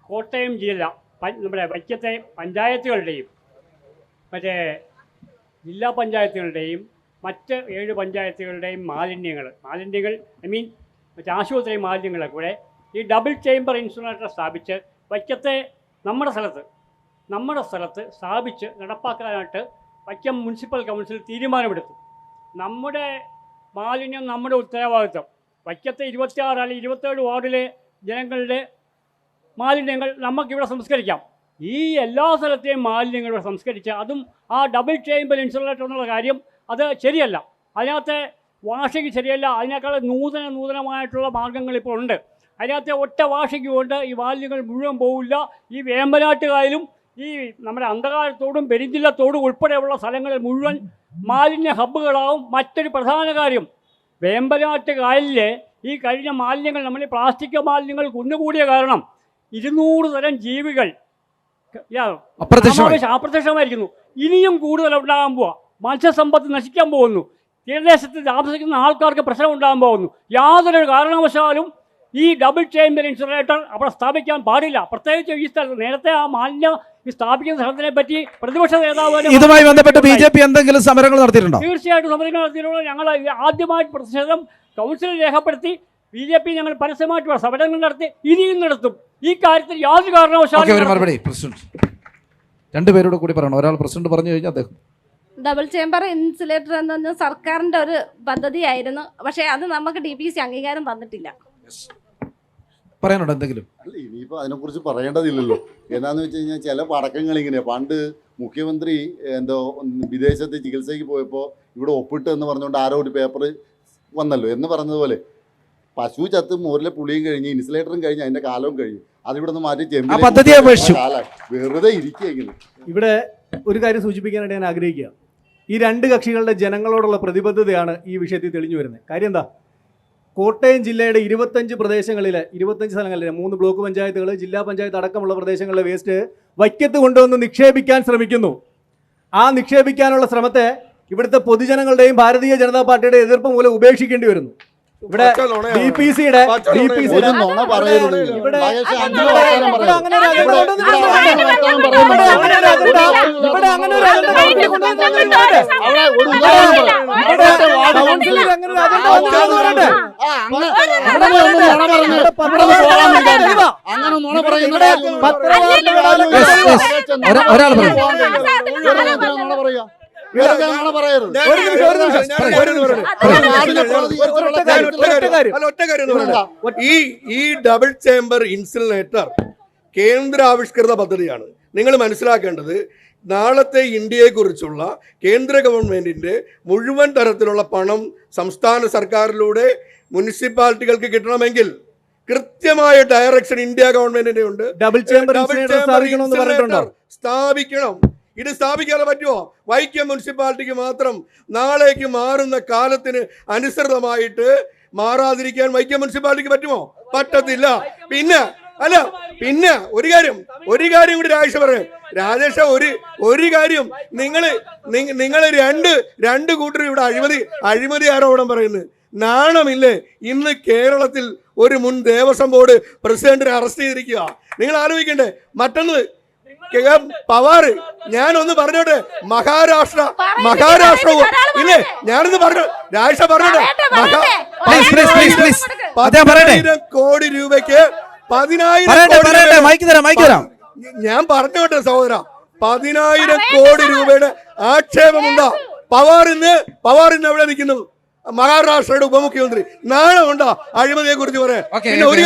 കോട്ടയം ജില്ല നമ്മുടെ വൈക്കത്തെ പഞ്ചായത്തുകളുടെയും മറ്റേ ജില്ലാ പഞ്ചായത്തുകളുടെയും മറ്റ് 7 പഞ്ചായത്തുകളുടെയും മാലിന്യങ്ങൾ മറ്റേ ആശുപത്രി മാലിന്യങ്ങളെ കൂടെ ഈ ഡബിൾ ചേംബർ ഇൻസിനറേറ്റർ സ്ഥാപിച്ച് വൈക്കത്തെ നമ്മുടെ സ്ഥലത്ത് സ്ഥാപിച്ച് നടപ്പാക്കാനായിട്ട് വൈക്കം മുനിസിപ്പൽ കൗൺസിൽ തീരുമാനമെടുത്തു. നമ്മുടെ മാലിന്യം നമ്മുടെ ഉത്തരവാദിത്വം. വൈക്കത്തെ 26 അല്ലെങ്കിൽ 27 വാർഡിലെ ജനങ്ങളുടെ മാലിന്യങ്ങൾ നമുക്കിവിടെ സംസ്കരിക്കാം. ഈ എല്ലാ സ്ഥലത്തെയും മാലിന്യങ്ങൾ ഇവിടെ സംസ്കരിച്ച് അതും ആ ഡബിൾ ചേംബർ ഇൻസുലേറ്റർ എന്നുള്ള കാര്യം അത് ശരിയല്ല. അതിനകത്തെ വാഷിംഗ് ശരിയല്ല. അതിനേക്കാൾ നൂതനമായിട്ടുള്ള മാർഗ്ഗങ്ങൾ ഇപ്പോൾ ഉണ്ട്. അതിനകത്തെ ഒറ്റ വാഷിംഗ് കൊണ്ട് ഈ മാലിന്യങ്ങൾ മുഴുവൻ പോവില്ല. ഈ വേമ്പനാട്ടുകായലും ഈ നമ്മുടെ അന്ധകാരത്തോടും പെരിഞ്ചില്ലത്തോടും ഉൾപ്പെടെയുള്ള സ്ഥലങ്ങളിൽ മുഴുവൻ മാലിന്യ ഹബ്ബുകളാവും. മറ്റൊരു പ്രധാന കാര്യം, വേമ്പനാട്ട് കായലിലെ ഈ കഴിഞ്ഞ മാലിന്യങ്ങൾ, നമ്മൾ പ്ലാസ്റ്റിക് മാലിന്യങ്ങൾ കുന്നുകൂടിയ കാരണം 200 തരം ജീവികൾ അപ്രത്യക്ഷമായിരിക്കുന്നു. ഇനിയും കൂടുതൽ ഉണ്ടാകാൻ പോവുക. മത്സ്യസമ്പത്ത് നശിക്കാൻ പോകുന്നു. തീരദേശത്ത് താമസിക്കുന്ന ആൾക്കാർക്ക് പ്രശ്നം ഉണ്ടാകാൻ പോകുന്നു. യാതൊരു കാരണവശാലും ഈ ഡബിൾ ചേംബർ ഇൻസുലേറ്റർ അവിടെ സ്ഥാപിക്കാൻ പാടില്ല. പ്രത്യേകിച്ച് ഈ സ്ഥലത്ത് നേരത്തെ ആ മാലിന്യം ഈ സ്ഥാപിക്കുന്ന സ്ഥലത്തിനെ പറ്റി പ്രതിപക്ഷ നേതാവ് ഇതുമായി ബന്ധപ്പെട്ട് BJP എന്തെങ്കിലും സമരങ്ങൾ നടത്തിയിട്ടുണ്ടോ? തീർച്ചയായിട്ടും സമരങ്ങൾ നടത്തിയിട്ടുള്ള ഞങ്ങൾ ആദ്യമായിട്ട് പ്രതിഷേധം കൗൺസിലിൽ രേഖപ്പെടുത്തി. BJP ഞങ്ങൾ പരസ്യമായിട്ടുള്ള സമരങ്ങൾ നടത്തി, ഇനിയും നടത്തും. ഈ കാര്യത്തിൽ യാതൊരു കാരണവശാലും മറുപടി പ്രസിഡന്റ് രണ്ടുപേരോട് കൂടി പറയണം. ഒരാൾ പ്രസിഡന്റ് പറഞ്ഞു കഴിഞ്ഞാൽ അദ്ദേഹം. ഡബിൾ ചേംബർ ഇൻസുലേറ്റർ എന്ന് പറഞ്ഞാൽ സർക്കാരിൻ്റെ ഒരു പദ്ധതിയായിരുന്നു. പക്ഷേ അത് നമുക്ക് DPC അംഗീകാരം തന്നിട്ടില്ല. പറയാനുണ്ടോ എന്തെങ്കിലും? അല്ല, ഇനിയിപ്പോൾ അതിനെക്കുറിച്ച് പറയേണ്ടതില്ലല്ലോ. എന്നാന്ന് വെച്ച് കഴിഞ്ഞാൽ ചില പടക്കങ്ങൾ ഇങ്ങനെയാണ്. പണ്ട് മുഖ്യമന്ത്രി എന്തോ വിദേശത്ത് ചികിത്സയ്ക്ക് പോയപ്പോൾ ഇവിടെ ഒപ്പിട്ട് എന്ന് പറഞ്ഞുകൊണ്ട് ആരോ ഒരു പേപ്പർ വന്നല്ലോ എന്ന് പറഞ്ഞതുപോലെ പശു ചത്ത് മോരിലെ പുളിയും കഴിഞ്ഞ് ഇൻസുലേറ്ററും കഴിഞ്ഞ് അതിൻ്റെ കാലവും കഴിഞ്ഞു. അതിവിടെ നിന്ന് മാറ്റി വെറുതെ ഇരിക്കുക. ഇങ്ങനെ ഇവിടെ ഒരു കാര്യം സൂചിപ്പിക്കാനായിട്ട് ഞാൻ ആഗ്രഹിക്കുക. ഈ 2 കക്ഷികളുടെ ജനങ്ങളോടുള്ള പ്രതിബദ്ധതയാണ് ഈ വിഷയത്തിൽ തെളിഞ്ഞു വരുന്നത്. കാര്യം എന്താ? കോട്ടയം ജില്ലയുടെ 25 പ്രദേശങ്ങളിലെ 25 സ്ഥലങ്ങളിലെ 3 ബ്ലോക്ക് പഞ്ചായത്തുകൾ, ജില്ലാ പഞ്ചായത്ത് അടക്കമുള്ള പ്രദേശങ്ങളിലെ വേസ്റ്റ് വൈക്കത്ത് കൊണ്ടുവന്ന് നിക്ഷേപിക്കാൻ ശ്രമിക്കുന്നു. ആ നിക്ഷേപിക്കാനുള്ള ശ്രമത്തെ ഇവിടുത്തെ പൊതുജനങ്ങളുടെയും ഭാരതീയ ജനതാ പാർട്ടിയുടെ എതിർപ്പ് മൂലം ഉപേക്ഷിക്കേണ്ടി വരുന്നു. ഇവിടെ DPCയുടെ ഈ ഡബിൾ ചേംബർ ഇൻസുലേറ്റർ കേന്ദ്ര ആവിഷ്കൃത പദ്ധതിയാണ്. നിങ്ങൾ മനസ്സിലാക്കേണ്ടത്, നാളത്തെ ഇന്ത്യയെക്കുറിച്ചുള്ള കേന്ദ്ര ഗവൺമെന്റിന്റെ മുഴുവൻ തരത്തിലുള്ള പണം സംസ്ഥാന സർക്കാരിലൂടെ മുനിസിപ്പാലിറ്റികൾക്ക് കിട്ടണമെങ്കിൽ കൃത്യമായ ഡയറക്ഷൻ ഇന്ത്യ ഗവൺമെന്റിന്റെ ഉണ്ട്. ഡബിൾ ചേംബർ സ്ഥാപിക്കണം. ഇത് സ്ഥാപിക്കാതെ പറ്റുമോ? വൈക്കം മുനിസിപ്പാലിറ്റിക്ക് മാത്രം നാളേക്ക് മാറുന്ന കാലത്തിന് അനുസൃതമായിട്ട് മാറാതിരിക്കാൻ വൈക്കം മുനിസിപ്പാലിറ്റിക്ക് പറ്റുമോ? പറ്റത്തില്ല. പിന്നെ ഒരു കാര്യം കൂടി രാജേഷ ഒരു കാര്യം, നിങ്ങൾ രണ്ട് കൂട്ടർ ഇവിടെ അഴിമതി ആരോപണം പറയുന്നത് നാണമില്ലേ? ഇന്ന് കേരളത്തിൽ ഒരു മുൻ ദേവസ്വം ബോർഡ് പ്രസിഡന്റിനെ അറസ്റ്റ് ചെയ്തിരിക്കുക. നിങ്ങൾ ആലോചിക്കണ്ടേ? മറ്റൊന്ന് പവാർ, ഞാനൊന്ന് പറഞ്ഞോട്ടെ, മഹാരാഷ്ട്രവും ഇല്ലേ, ഞാനൊന്ന് പറഞ്ഞു, രാജ പറഞ്ഞോട്ടെ, 10,000 കോടി രൂപയ്ക്ക് 10,000 ഞാൻ പറഞ്ഞോട്ടെ സഹോദര, 10,000 കോടി രൂപയുടെ ആക്ഷേപമുണ്ടാ. പവാറിന്ന് എവിടെ നിൽക്കുന്നു? മഹാരാഷ്ട്രയുടെ ഉപമുഖ്യമന്ത്രി. നാണമുണ്ടോ അഴിമതിയെ കുറിച്ച് പറയാൻ? പിന്നെ ഒരു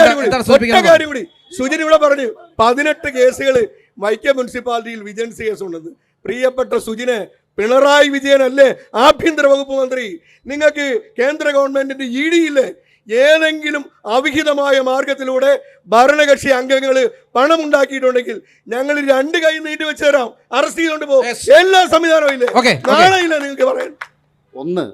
കാര്യം കൂടി സുജിൻ ഇവിടെ പറഞ്ഞു, 18 കേസുകൾ വൈക്കം മുനിസിപ്പാലിറ്റിയിൽ വിജിലൻസ് കേസുണ്ടെന്ന്. പ്രിയപ്പെട്ട സുജിനെ, പിണറായി വിജയൻ അല്ലേ ആഭ്യന്തര വകുപ്പ് മന്ത്രി? നിങ്ങൾക്ക് കേന്ദ്ര ഗവൺമെന്റിന്റെ ED ഇല്ലേ? ഏതെങ്കിലും അവിഹിതമായ മാർഗത്തിലൂടെ ഭരണകക്ഷി അംഗങ്ങൾ പണമുണ്ടാക്കിയിട്ടുണ്ടെങ്കിൽ ഞങ്ങൾ 2 കൈ നീട്ടി വെച്ച് തരാം, അറസ്റ്റ് ചെയ്തുകൊണ്ട് പോകും. എല്ലാ സംവിധാനവും ഇല്ലേ, നാളെ ഇല്ല നിങ്ങൾക്ക് പറയാൻ. ഒന്ന്,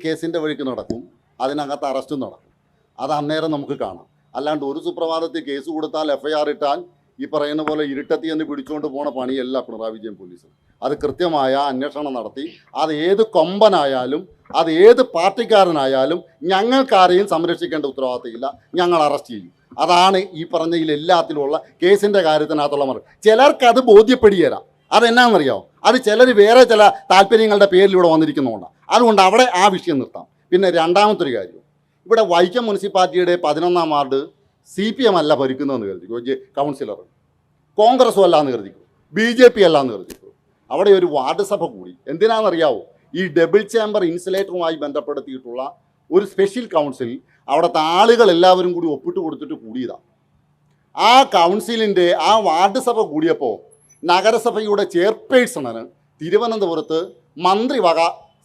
കേസിൻ്റെ വഴിക്ക് നടക്കും, അതിനകത്ത് അറസ്റ്റും നടക്കും. അത് അന്നേരം നമുക്ക് കാണാം. അല്ലാണ്ട് ഒരു സുപ്രഭാതത്തിൽ കേസ് കൊടുത്താൽ FIR ഇട്ടാൽ ഈ പറയുന്ന പോലെ ഇരുട്ടത്തി എന്ന് പിടിച്ചുകൊണ്ട് പോണ പണിയല്ല പിണറായി വിജയൻ പോലീസ്. അത് കൃത്യമായ അന്വേഷണം നടത്തി, അത് ഏത് കൊമ്പനായാലും അത് ഏത് പാർട്ടിക്കാരനായാലും ഞങ്ങൾക്കാരെയും സംരക്ഷിക്കേണ്ട ഉത്തരവാദിത്തമില്ല, ഞങ്ങൾ അറസ്റ്റ് ചെയ്യും. അതാണ് ഈ പറഞ്ഞതിൽ എല്ലാത്തിലുള്ള കേസിൻ്റെ കാര്യത്തിനകത്തുള്ള മറുപടി. ചിലർക്കത് ബോധ്യപ്പെടുകയില്ല. അതെന്നാണെന്നറിയാമോ? അത് ചിലർ വേറെ ചില താല്പര്യങ്ങളുടെ പേരിലൂടെ വന്നിരിക്കുന്നതുകൊണ്ടാണ്. അതുകൊണ്ട് അവിടെ ആ വിഷയം നിർത്താം. പിന്നെ രണ്ടാമത്തൊരു കാര്യം, ഇവിടെ വൈക്കം മുനിസിപ്പാലിറ്റിയുടെ 11-ാം വാർഡ് CPM അല്ല ഭരിക്കുന്നതെന്ന് കരുതിക്കോ, കൗൺസിലർ കോൺഗ്രസും അല്ലാന്ന് കരുതിക്കോ, BJP അല്ലാന്ന് കരുതിക്കോ. അവിടെ ഒരു വാർഡ് സഭ കൂടി. എന്തിനാണെന്നറിയാവോ? ഈ ഡബിൾ ചേംബർ ഇൻസുലേറ്ററുമായി ബന്ധപ്പെടുത്തിയിട്ടുള്ള ഒരു സ്പെഷ്യൽ കൗൺസിൽ അവിടുത്തെ ആളുകൾ എല്ലാവരും കൂടി ഒപ്പിട്ട് കൊടുത്തിട്ട് കൂടിയതാണ്. ആ കൗൺസിലിൻ്റെ ആ വാർഡ് സഭ കൂടിയപ്പോൾ നഗരസഭയുടെ ചെയർപേഴ്സണിന് തിരുവനന്തപുരത്ത് മന്ത്രി വക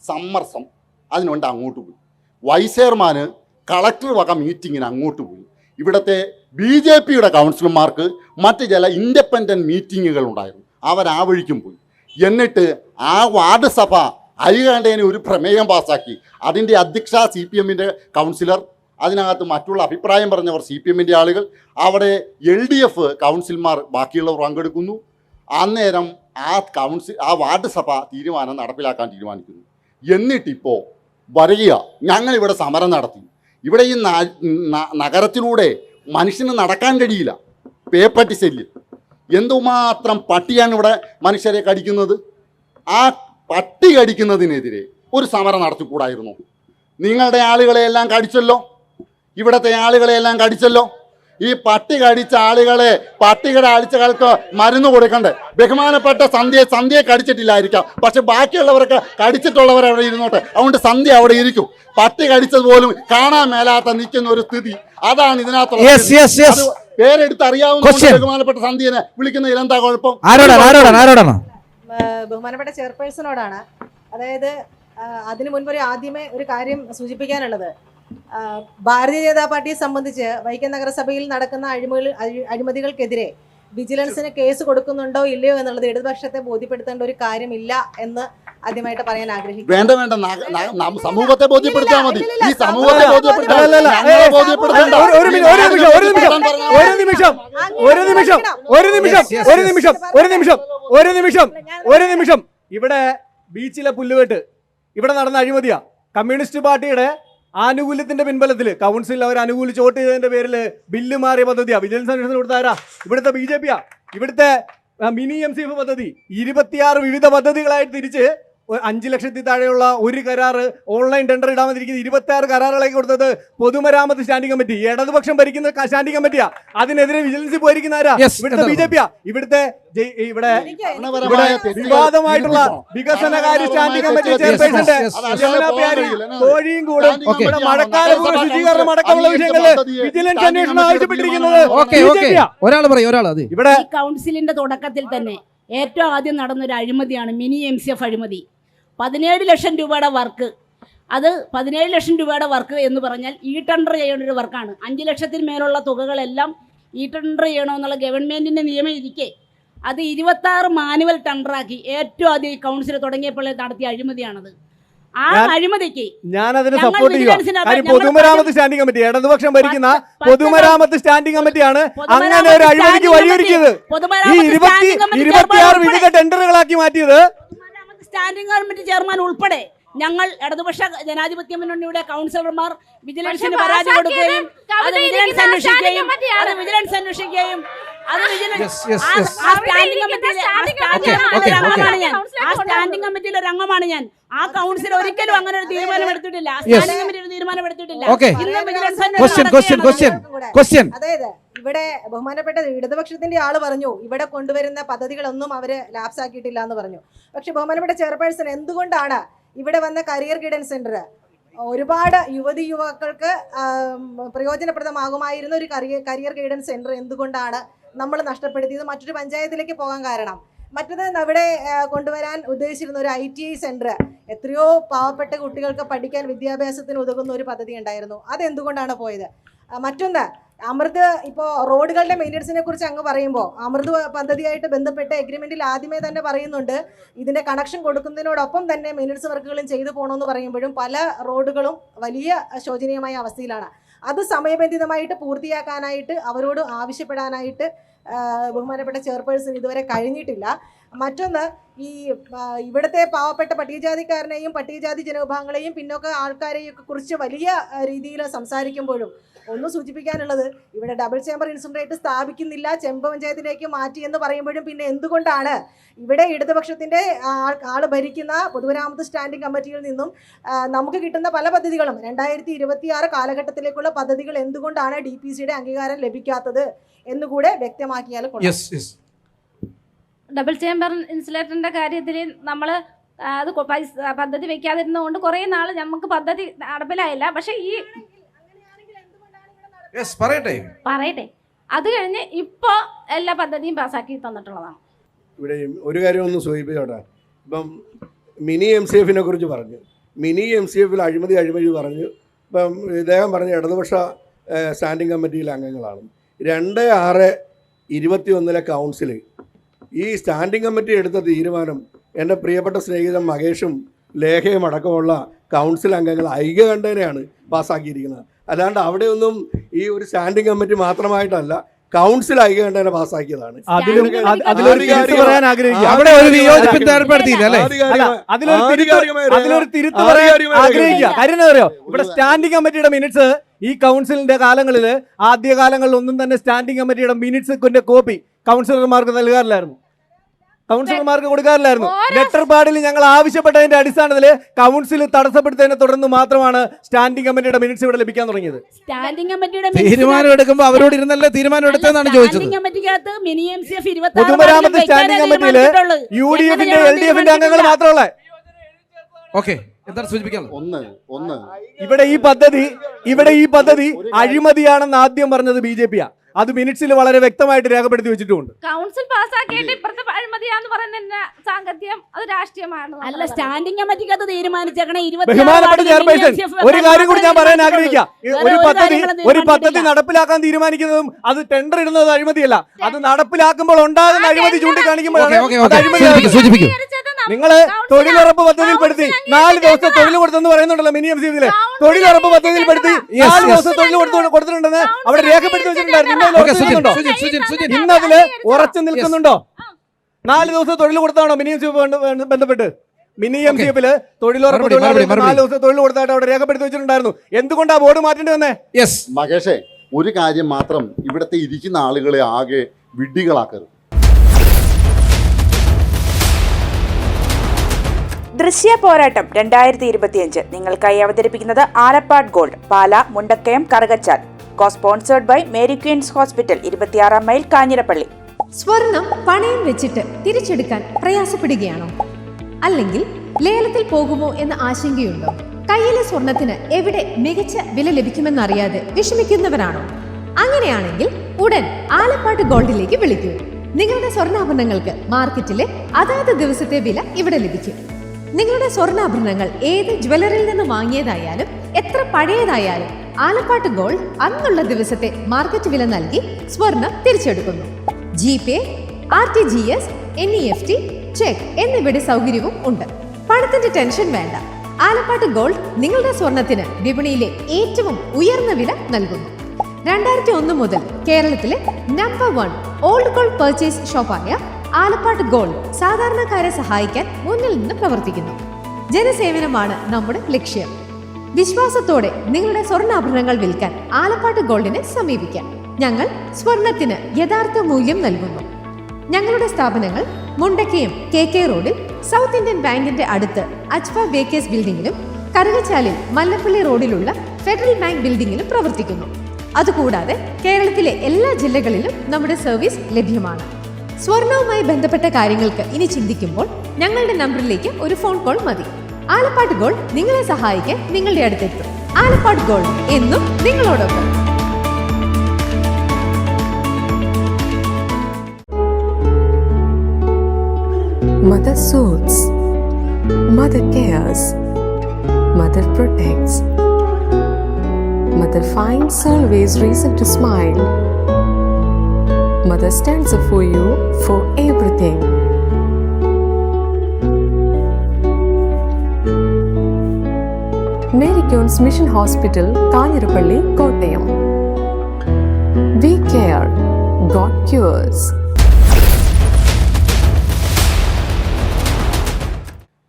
സമ്മർശം അതിനുവേണ്ടി അങ്ങോട്ട് പോയി. വൈസ് ചെയർമാന് കളക്ടർ വക മീറ്റിങ്ങിന് അങ്ങോട്ട് പോയി. ഇവിടുത്തെ BJPയുടെ കൗൺസിലർമാർക്ക് മറ്റ് ചില ഇൻഡിപെൻഡൻറ്റ് മീറ്റിങ്ങുകൾ ഉണ്ടായിരുന്നു, അവർ ആ വഴിക്കും പോയി. എന്നിട്ട് ആ വാർഡ് സഭ അരികാണ്ടേനെ ഒരു പ്രമേയം പാസ്സാക്കി. അതിൻ്റെ അധ്യക്ഷ CPMൻ്റെ കൗൺസിലർ, അതിനകത്ത് മറ്റുള്ള അഭിപ്രായം പറഞ്ഞവർ CPMൻ്റെ ആളുകൾ, അവിടെ LDF കൗൺസിലർമാർ ബാക്കിയുള്ളവർ പങ്കെടുക്കുന്നു. അന്നേരം ആ വാർഡ് സഭ തീരുമാനം നടപ്പിലാക്കാൻ തീരുമാനിക്കുന്നു. എന്നിട്ടിപ്പോൾ വരിക, ഞങ്ങളിവിടെ സമരം നടത്തി. ഇവിടെ ഈ നഗരത്തിലൂടെ മനുഷ്യന് നടക്കാൻ കഴിയില്ല, പേപ്പട്ടി ശല്യം. എന്തുമാത്രം പട്ടിയാണ് ഇവിടെ മനുഷ്യരെ കടിക്കുന്നത്. ആ പട്ടി കടിക്കുന്നതിനെതിരെ ഒരു സമരം നടത്തിക്കൂടായിരുന്നു? നിങ്ങളുടെ ആളുകളെയെല്ലാം കടിച്ചല്ലോ, ഇവിടുത്തെ ആളുകളെയെല്ലാം കടിച്ചല്ലോ. ഈ പട്ടി കടിച്ച ആളുകളെ, പട്ടികളുടെ ആഴ്ചകൾക്ക് മരുന്ന് കൊടുക്കണ്ടേ? ബഹുമാനപ്പെട്ട സന്ധ്യയെ കടിച്ചിട്ടില്ലായിരിക്കാം, പക്ഷെ ബാക്കിയുള്ളവർക്ക് കടിച്ചിട്ടുള്ളവർ അവിടെ ഇരുന്നോട്ടെ. അതുകൊണ്ട് സന്ധ്യ അവിടെ ഇരിക്കും. പട്ടി കടിച്ചത് പോലും കാണാൻ മേലാത്ത നിൽക്കുന്ന ഒരു സ്ഥിതി, അതാണ് ഇതിനകത്തുള്ള. പേരെടുത്ത് അറിയാവുന്ന ബഹുമാനപ്പെട്ട സന്ധ്യനെ വിളിക്കുന്നതിൽ എന്താ കുഴപ്പം? ബഹുമാനപ്പെട്ട ചെയർപേഴ്സണോടാണ്. അതായത് അതിനു മുൻപ് ആദ്യമേ ഒരു കാര്യം സൂചിപ്പിക്കാനുള്ളത്, ഭാരതീയ ജനതാ പാർട്ടിയെ സംബന്ധിച്ച് വൈക്കം നഗരസഭയിൽ നടക്കുന്ന അഴിമതികൾക്കെതിരെ വിജിലൻസിന് കേസ് കൊടുക്കുന്നുണ്ടോ ഇല്ലയോ എന്നുള്ളത് ഇടതുപക്ഷത്തെ ബോധ്യപ്പെടുത്തേണ്ട ഒരു കാര്യമില്ല എന്ന് ആദ്യമായിട്ട് പറയാൻ ആഗ്രഹിക്കുന്നു. വേണ്ട, സമൂഹത്തെ ബോധ്യപ്പെടുത്തിയാൽ മതി. ഈ സമൂഹത്തെ ഇവിടെ ബീച്ചിലെ പുല്ലുകെട്ട് ഇവിടെ നടന്ന അഴിമതിയാ. കമ്മ്യൂണിസ്റ്റ് പാർട്ടിയുടെ ആനുകൂല്യത്തിന്റെ പിൻബലത്തിൽ കൗൺസിലിൽ അവർ അനുകൂലിച്ച് വോട്ട് ചെയ്തതിന്റെ പേരിൽ ബില്ല് മാറിയ പദ്ധതിയാ. വിജിലൻസ് അന്വേഷണം കൊടുത്ത ആരാ? ഇവിടുത്തെ BJP-യാ. ഇവിടുത്തെ മിനി MCF പദ്ധതി 26 വിവിധ പദ്ധതികളായിട്ട് തിരിച്ച് 5 ലക്ഷത്തിൽ താഴെയുള്ള ഒരു കരാറ് ഓൺലൈൻ ടെൻഡർ ഇടാൻ വന്നിരിക്കുന്നത് 26 കരാറുകളേക്ക് കൊടുത്തത് പൊതുമരാമത്ത് സ്റ്റാൻഡിംഗ് കമ്മിറ്റി, ഇടതുപക്ഷം ഭരിക്കുന്ന സ്റ്റാൻഡിംഗ് കമ്മിറ്റിയാ. അതിനെതിരെ വിജിലൻസിൽ പോയിരിക്കുന്ന ആരാ? ഇവിടുത്തെ BJP-യാ. ഇവിടെ വിവാദമായിട്ടുള്ള വികസനകാര്യ സ്റ്റാൻഡിംഗ് കമ്മിറ്റി ചെയർപേഴ്സന്റെ കോഴിയും കൂടും മഴക്കാല ശുചീകരണം അടക്കമുള്ള വിഷയങ്ങളിൽ വിജിലൻസ് അന്വേഷണം ആവശ്യപ്പെട്ടിരിക്കുന്നത് ഇവിടെ കൗൺസിലിന്റെ തുടക്കത്തിൽ തന്നെ ഏറ്റവും ആദ്യം നടന്നൊരു അഴിമതിയാണ് മിനി MCF അഴിമതി. 17 ലക്ഷം രൂപയുടെ വർക്ക്. അത് 17 ലക്ഷം രൂപയുടെ വർക്ക് എന്ന് പറഞ്ഞാൽ ടെൻഡർ ചെയ്യേണ്ട ഒരു വർക്കാണ്. 5 ലക്ഷത്തിന് മേലുള്ള തുകകളെല്ലാം ടെൻഡർ ചെയ്യണമെന്നുള്ള ഗവൺമെന്റിന്റെ നിയമം ഇരിക്കെ അത് 26 മാനുവൽ ടെൻഡറാക്കി ഏറ്റവും ആദ്യം ഈ കൗൺസിൽ തുടങ്ങിയപ്പോൾ നടത്തിയ അഴിമതിയാണത്. ആ അഴിമതിക്ക് ഞാനതിനെ സപ്പോർട്ട് ചെയ്യുക. പൊതുമരാമത്ത് സ്റ്റാൻഡിംഗ് കമ്മിറ്റി, ഇടതുപക്ഷം ഭരിക്കുന്ന പൊതുമരാമത്ത് സ്റ്റാൻഡിംഗ് കമ്മിറ്റിയാണ് അങ്ങനെ ഒരു അഴിമതിക്ക് വഴിയൊരുക്കിയത്. ഈ 26 വിവിധ ടെൻഡറുകളാക്കി മാറ്റിയത്. സ്റ്റാൻഡിംഗ് കമ്മിറ്റി ചെയർമാൻ ഉൾപ്പെടെ ഞങ്ങൾ ഇടതുപക്ഷ ജനാധിപത്യ മുന്നണിയുടെ കൗൺസിലർമാർ വിജിലൻസിന് പരാതി കൊടുക്കുകയും അത് വിജിലൻസ് അന്വേഷിക്കുകയും സ്റ്റാൻഡിംഗ് കമ്മിറ്റിയിലെ ഒരു അംഗമാണ് ഞാൻ. ആ കൗൺസിൽ ഒരിക്കലും അങ്ങനെ ഒരു തീരുമാനം എടുത്തിട്ടില്ല. സ്റ്റാൻഡിംഗ് കമ്മിറ്റി ഒരു തീരുമാനം എടുത്തിട്ടില്ല. അതായത് ഇവിടെ ബഹുമാനപ്പെട്ട ഇടതുപക്ഷത്തിന്റെ ആള് പറഞ്ഞു ഇവിടെ കൊണ്ടുവരുന്ന പദ്ധതികളൊന്നും അവര് ലാപ്സ് ആക്കിയിട്ടില്ല എന്ന് പറഞ്ഞു. പക്ഷെ ബഹുമാനപ്പെട്ട ചെയർപേഴ്സൺ, എന്തുകൊണ്ടാണ് ഇവിടെ വന്ന കരിയർ ഗൈഡൻസ് സെന്റർ ഒരുപാട് യുവാക്കൾക്ക് പ്രയോജനപ്രദമാകുമായിരുന്ന ഒരു കരിയർ ഗൈഡൻസ് സെന്റർ എന്തുകൊണ്ടാണ് നമ്മൾ നഷ്ടപ്പെടുത്തിയത്, മറ്റൊരു പഞ്ചായത്തിലേക്ക് പോകാൻ കാരണം? മറ്റത് അവിടെ കൊണ്ടുവരാൻ ഉദ്ദേശിച്ചിരുന്ന ഒരു ITI സെൻറ്റർ, എത്രയോ പാവപ്പെട്ട കുട്ടികൾക്ക് പഠിക്കാൻ വിദ്യാഭ്യാസത്തിന് ഉതകുന്ന ഒരു പദ്ധതി ഉണ്ടായിരുന്നു. അതെന്തുകൊണ്ടാണ് പോയത്? മറ്റൊന്ന്, അമൃത് ഇപ്പോൾ റോഡുകളുടെ മെയിൻ്റനൻസിനെ കുറിച്ച് അങ്ങ് പറയുമ്പോൾ അമൃത് പദ്ധതിയായിട്ട് ബന്ധപ്പെട്ട എഗ്രിമെൻറ്റിൽ ആദ്യമേ തന്നെ പറയുന്നുണ്ട് ഇതിൻ്റെ കണക്ഷൻ കൊടുക്കുന്നതിനോടൊപ്പം തന്നെ മെയിൻ്റനൻസ് വർക്കുകളും ചെയ്തു പോകണമെന്ന് പറയുമ്പോഴും പല റോഡുകളും വലിയ ശോചനീയമായ അവസ്ഥയിലാണ്. അത് സമയബന്ധിതമായിട്ട് പൂർത്തിയാക്കാനായിട്ട് അവരോട് ആവശ്യപ്പെടാനായിട്ട് ബഹുമാനപ്പെട്ട ചെയർപേഴ്സൺ ഇതുവരെ കഴിഞ്ഞിട്ടില്ല. മറ്റൊന്ന്, ഈ ഇവിടുത്തെ പാവപ്പെട്ട പട്ടികജാതിക്കാരനെയും പട്ടികജാതി ജനവിഭാഗങ്ങളെയും പിന്നോക്ക ആൾക്കാരെയും കുറിച്ച് വലിയ രീതിയിൽ സംസാരിക്കുമ്പോഴും ഒന്ന് സൂചിപ്പിക്കാനുള്ളത്, ഇവിടെ ഡബിൾ ചേംബർ ഇൻസിനറേറ്റർ സ്ഥാപിക്കുന്നില്ല, ചെമ്പ പഞ്ചായത്തിലേക്ക് മാറ്റി എന്ന് പറയുമ്പോഴും പിന്നെ എന്തുകൊണ്ടാണ് ഇവിടെ ഇടതുപക്ഷത്തിൻ്റെ ആൾ ഭരിക്കുന്ന പൊതുമരാമത്ത് സ്റ്റാൻഡിംഗ് കമ്മിറ്റിയിൽ നിന്നും നമുക്ക് കിട്ടുന്ന പല പദ്ധതികളും 2026 കാലഘട്ടത്തിലേക്കുള്ള പദ്ധതികൾ എന്തുകൊണ്ടാണ് DPCയുടെ അംഗീകാരം ലഭിക്കാത്തത് എന്നുകൂടെ വ്യക്തമാക്കിയാൽ കൊള്ളാം. ഡബിൾ ചേംബർ ഇൻസുലേറ്ററിൻ്റെ കാര്യത്തിൽ നമ്മൾ അത് പദ്ധതി വെക്കാതിരുന്നതുകൊണ്ട് കുറേ നാൾ നമുക്ക് പദ്ധതി നടപ്പിലായില്ല. പക്ഷേ ഈ പറയട്ടെ, അത് കഴിഞ്ഞ് ഇപ്പോൾ എല്ലാ പദ്ധതിയും പാസ്സാക്കി തന്നിട്ടുള്ളതാണ്. ഇവിടെ ഒരു കാര്യം ഒന്ന് സൂചിപ്പിച്ചോട്ടെ. ഇപ്പം മിനി MCFനെ കുറിച്ച് പറഞ്ഞു, മിനി MCFിൽ അഴിമതി പറഞ്ഞു. ഇപ്പം ഇദ്ദേഹം പറഞ്ഞ ഇടതുപക്ഷ സ്റ്റാൻഡിംഗ് കമ്മിറ്റിയിലെ അംഗങ്ങളാണ്. 26/21 കൗൺസിൽ ഈ സ്റ്റാൻഡിംഗ് കമ്മിറ്റി എടുത്ത തീരുമാനം എൻ്റെ പ്രിയപ്പെട്ട സ്നേഹിതൻ മഹേഷും ലേഖയും അടക്കമുള്ള കൗൺസിൽ അംഗങ്ങൾ ഐക്യകണ്ഠേനയാണ് പാസ്സാക്കിയിരിക്കുന്നത്. അല്ലാണ്ട് അവിടെയൊന്നും ഈ ഒരു സ്റ്റാൻഡിംഗ് കമ്മിറ്റി മാത്രമായിട്ടല്ല, കൗൺസിൽ ഐക്യകണ്ഠേന പാസ്സാക്കിയതാണ്. ഇവിടെ സ്റ്റാൻഡിംഗ് കമ്മിറ്റിയുടെ മിനിറ്റ്സ് ഈ കൗൺസിലിന്റെ കാലങ്ങളിൽ ആദ്യകാലങ്ങളിൽ ഒന്നും തന്നെ സ്റ്റാൻഡിംഗ് കമ്മിറ്റിയുടെ മിനിറ്റ്സിന്റെ കോപ്പി കൗൺസിലർമാർക്ക് നൽകാറില്ലായിരുന്നു, കൗൺസിലർമാർക്ക് കൊടുക്കാറില്ലായിരുന്നു. ലെറ്റർ പാഡിൽ ഞങ്ങൾ ആവശ്യപ്പെട്ടതിന്റെ അടിസ്ഥാനത്തിൽ കൗൺസിൽ തടസ്സപ്പെടുത്തതിനെ തുടർന്ന് മാത്രമാണ് സ്റ്റാൻഡിംഗ് കമ്മിറ്റിയുടെ മിനിറ്റ്സ് ഇവിടെ ലഭിക്കാൻ തുടങ്ങിയത്. സ്റ്റാൻഡിംഗ് കമ്മിറ്റിയുടെ തീരുമാനം എടുക്കുമ്പോൾ അവരോട് ഇരുന്നല്ലേ തീരുമാനം എടുത്തതെന്നാണ് ചോദിച്ചത്. പൊതുമരാമത്ത് സ്റ്റാൻഡിംഗ് കമ്മിറ്റിയിൽ UDFന്റെ LDFന്റെ അംഗങ്ങൾ മാത്രമുള്ള എന്താണ് സൂചിപ്പിക്കാനുള്ളത്? ഒന്ന് ഇവിടെ ഈ പദ്ധതി അഴിമതിയാണെന്ന് ആദ്യം പറഞ്ഞത് BJP. അത് മിനിറ്റ്സിൽ വളരെ വ്യക്തമായിട്ട് രേഖപ്പെടുത്തി വെച്ചിട്ടുണ്ട്. കൗൺസിൽ പാസ്സാക്കിയിട്ട് ഇപ്പുറത്തെ അഴിമതിയാന്ന് പറയുന്ന സാങ്കത്യം അത് രാഷ്ട്രീയമാണ്. അല്ല, സ്റ്റാൻഡിംഗ് കമ്മിറ്റിക്ക് അത് തീരുമാനിച്ചേക്കണേ. ബഹുമാനപ്പെട്ട ചെയർപേഴ്സൺ, ഒരു കാര്യം കൂടി ഞാൻ പറയാൻ ആഗ്രഹിക്കാം. ഒരു പദ്ധതി നടപ്പിലാക്കാൻ തീരുമാനിക്കുന്നതും അത് ടെൻഡർ ഇടുന്നത് അഴിമതിയല്ല, അത് നടപ്പിലാക്കുമ്പോൾ ഉണ്ടാകുന്ന അഴിമതി ചൂണ്ടിക്കാണിക്കുമ്പോഴാണ് അത് അഴിമതി. നിങ്ങള് തൊഴിലുറപ്പ് പദ്ധതിയിൽപ്പെടുത്തി 4 ദിവസത്തെ തൊഴിൽ കൊടുത്തെന്ന് പറയുന്നുണ്ടല്ലോ മിനി MCFില്. തൊഴിലുറപ്പ് പദ്ധതിയിൽപ്പെടുത്തി 4 ദിവസം തൊഴിൽ കൊടുത്തിട്ടുണ്ടെന്ന് അവിടെ രേഖപ്പെടുത്തി വെച്ചിട്ടുണ്ടായിരുന്നു. ഇന്നതില് ഉറച്ചു നിൽക്കുന്നുണ്ടോ? 4 ദിവസം തൊഴിൽ കൊടുത്താണോ മിനി MCF ബന്ധപ്പെട്ട്? മിനി MCFില് തൊഴിലുറപ്പ് 4 ദിവസം തൊഴിൽ കൊടുത്തായിട്ട് അവിടെ രേഖപ്പെടുത്തി വെച്ചിട്ടുണ്ടായിരുന്നു. എന്തുകൊണ്ടാ ബോർഡ് മാറ്റേണ്ടി വന്നേ? മകേഷേ, ഒരു കാര്യം മാത്രം, ഇവിടുത്തെ ഇരിക്കുന്ന ആളുകളെ ആകെ വിഡ്ഢികളാക്കരുത്. ദൃശ്യ പോരാട്ടം 2025 നിങ്ങൾക്കായി അവതരിപ്പിക്കുന്നത് Alappad gold, Pala, Mundakkayam, Karukachal. Sponsored by Mary Queens hospital, 26 mile, Kanjirappally. സ്വർണം പണയം വെച്ചിട്ട് തിരിച്ചെടുക്കാൻ പ്രയാസപ്പെടുകയാണോ? അല്ലെങ്കിൽ ലേലത്തിൽ പോകുമോ എന്ന ആശങ്കയുണ്ടോ? കയ്യിലെ സ്വർണത്തിന് എവിടെ മികച്ച വില ലഭിക്കുമെന്നറിയാതെ വിഷമിക്കുന്നവരാണോ? അങ്ങനെയാണെങ്കിൽ ഉടൻ ആലപ്പാട് ഗോൾഡിലേക്ക് വിളിക്കൂ. നിങ്ങളുടെ സ്വർണ്ണാഭരണങ്ങൾക്ക് മാർക്കറ്റിലെ അതാത് ദിവസത്തെ വില ഇവിടെ ലഭിക്കും. നിങ്ങളുടെ സ്വർണ്ണാഭരണങ്ങൾ ഏത് ജ്വല്ലറിയിൽ നിന്ന് വാങ്ങിയതായാലും എത്ര പഴയതായാലും ആലപ്പാട് ഗോൾഡ് അന്നുള്ള ദിവസത്തെ മാർക്കറ്റ് വില നൽകി സ്വർണം തിരിച്ചെടുക്കുന്നു. GPay, RTGS, NEFT, ചെക്ക് എന്നിവയുടെ സൗകര്യവും ഉണ്ട്. പണത്തിന്റെ ടെൻഷൻ വേണ്ട. ആലപ്പാട് ഗോൾഡ് നിങ്ങളുടെ സ്വർണത്തിന് വിപണിയിലെ ഏറ്റവും ഉയർന്ന വില നൽകുന്നു. 2001 മുതൽ കേരളത്തിലെ നമ്പർ 1 ഓൾഡ് ഗോൾഡ് പർച്ചേസ് ഷോപ്പായ ആലപ്പാട് ഗോൾഡ് സാധാരണക്കാരെ സഹായിക്കാൻ മുന്നിൽ നിന്ന് പ്രവർത്തിക്കുന്നു. ജനസേവനമാണ് നമ്മുടെ ലക്ഷ്യം. വിശ്വാസത്തോടെ നിങ്ങളുടെ സ്വർണ്ണാഭരണങ്ങൾ വിൽക്കാൻ ആലപ്പാട് ഗോൾഡിനെ സമീപിക്കാം. ഞങ്ങൾ സ്വർണത്തിന് യഥാർത്ഥ മൂല്യം നൽകുന്നു. ഞങ്ങളുടെ സ്ഥാപനങ്ങൾ മുണ്ടക്കയം KK റോഡിൽ സൗത്ത് ഇന്ത്യൻ ബാങ്കിന്റെ അടുത്ത് അജ്ഫ ബേക്കേഴ്സ് ബിൽഡിംഗിലും കറുകച്ചാലിൽ മല്ലപ്പള്ളി റോഡിലുള്ള ഫെഡറൽ ബാങ്ക് ബിൽഡിംഗിലും പ്രവർത്തിക്കുന്നു. അതുകൂടാതെ കേരളത്തിലെ എല്ലാ ജില്ലകളിലും നമ്മുടെ സർവീസ് ലഭ്യമാണ്. സ്വർണവുമായി ബന്ധപ്പെട്ട കാര്യങ്ങൾക്ക് ഇനി ചിന്തിക്കുമ്പോൾ ഞങ്ങളുടെ നമ്പറിലേക്ക് ഒരു ഫോൺ കോൾ മതി. ആലപ്പാട് ഗോൾഡ് നിങ്ങളെ സഹായിക്കാൻ നിങ്ങളുടെ അടുത്തെത്തും. ആലപ്പാട് ഗോൾഡ് എന്നും നിങ്ങളോടൊപ്പം. Mother soothes, Mother cares, Mother protects, Mother finds always reason to smile. Mother stands up for you for everything. Mary Queen's Mission Hospital, Kanirapalli, Kottayam. We care, God cures.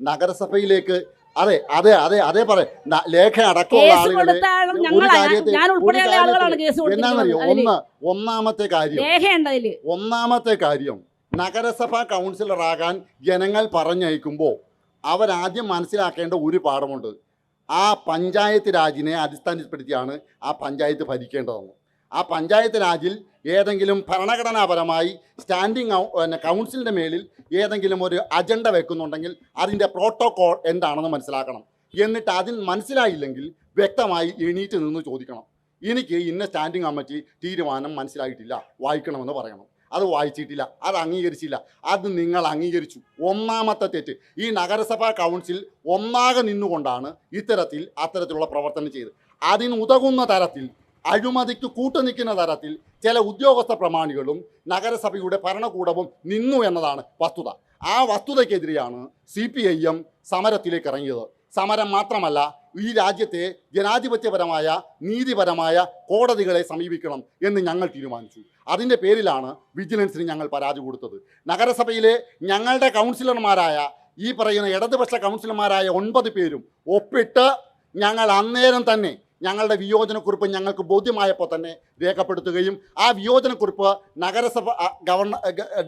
നഗരസഭയിലേക്ക് അതെ അതെ അതെ അതെ പറയാം ലേഖ അടക്കമുള്ള കേസ് ആളുകളെ കൊടുത്താലും ഒരു ഞങ്ങൾ കാര്യത്തിൽ ഞാൻ ഉൾപ്പെടെയുള്ള ആളുകളാണ് കേസ് എന്നാന്നറിയോ കൊടുത്തിരിക്കുന്നത്. ഒന്നാമത്തെ കാര്യം രേഖയുണ്ട് അതില്. ഒന്നാമത്തെ കാര്യം നഗരസഭാ കൗൺസിലറാകാൻ ജനങ്ങൾ പറഞ്ഞയക്കുമ്പോൾ അവരാദ്യം മനസ്സിലാക്കേണ്ട ഒരു പാഠമുണ്ട്. ആ പഞ്ചായത്ത് രാജിനെ അടിസ്ഥാനപ്പെടുത്തിയാണ് ആ പഞ്ചായത്ത് ഭരിക്കേണ്ടതെന്ന്. ആ പഞ്ചായത്ത് രാജിൽ ഏതെങ്കിലും ഭരണഘടനാപരമായി സ്റ്റാൻഡിങ് കൗൺസിലിൻ്റെ മേലിൽ ഏതെങ്കിലും ഒരു അജണ്ട വെക്കുന്നുണ്ടെങ്കിൽ അതിൻ്റെ പ്രോട്ടോകോൾ എന്താണെന്ന് മനസ്സിലാക്കണം. എന്നിട്ട് അതിന് മനസ്സിലായില്ലെങ്കിൽ വ്യക്തമായി എണീറ്റ് നിന്ന് ചോദിക്കണം. എനിക്ക് ഇന്ന സ്റ്റാൻഡിങ് കമ്മിറ്റി തീരുമാനം മനസ്സിലായിട്ടില്ല, വായിക്കണമെന്ന് പറയണം. അത് വായിച്ചിട്ടില്ല, അത് അംഗീകരിച്ചില്ല, അത് നിങ്ങൾ അംഗീകരിച്ചു. ഒന്നാമത്തെ തെറ്റ്. ഈ നഗരസഭാ കൗൺസിൽ ഒന്നാകെ നിന്നുകൊണ്ടാണ് അത്തരത്തിലുള്ള പ്രവർത്തനം ചെയ്തത്. അതിനുതകുന്ന തരത്തിൽ അഴിമതിക്ക് കൂട്ടുനിൽക്കുന്ന തരത്തിൽ ചില ഉദ്യോഗസ്ഥ പ്രമാണികളും നഗരസഭയുടെ ഭരണകൂടവും നിന്നു എന്നതാണ് വസ്തുത. ആ വസ്തുതയ്ക്കെതിരെയാണ് CPIM സമരത്തിലേക്ക് ഇറങ്ങിയത്. സമരം മാത്രമല്ല, ഈ രാജ്യത്തെ ജനാധിപത്യപരമായ നീതിപരമായ കോടതികളെ സമീപിക്കണം എന്ന് ഞങ്ങൾ തീരുമാനിച്ചു. അതിൻ്റെ പേരിലാണ് വിജിലൻസിന് ഞങ്ങൾ പരാതി കൊടുത്തത്. നഗരസഭയിലെ ഞങ്ങളുടെ കൗൺസിലർമാരായ ഈ പറയുന്ന ഇടതുപക്ഷ കൗൺസിലർമാരായ 9 പേരും ഒപ്പിട്ട് ഞങ്ങൾ അന്നേരം തന്നെ ഞങ്ങളുടെ വിയോജനക്കുറിപ്പ് ഞങ്ങൾക്ക് ബോധ്യമായപ്പോൾ തന്നെ രേഖപ്പെടുത്തുകയും ആ വിയോജനക്കുറിപ്പ് നഗരസഭ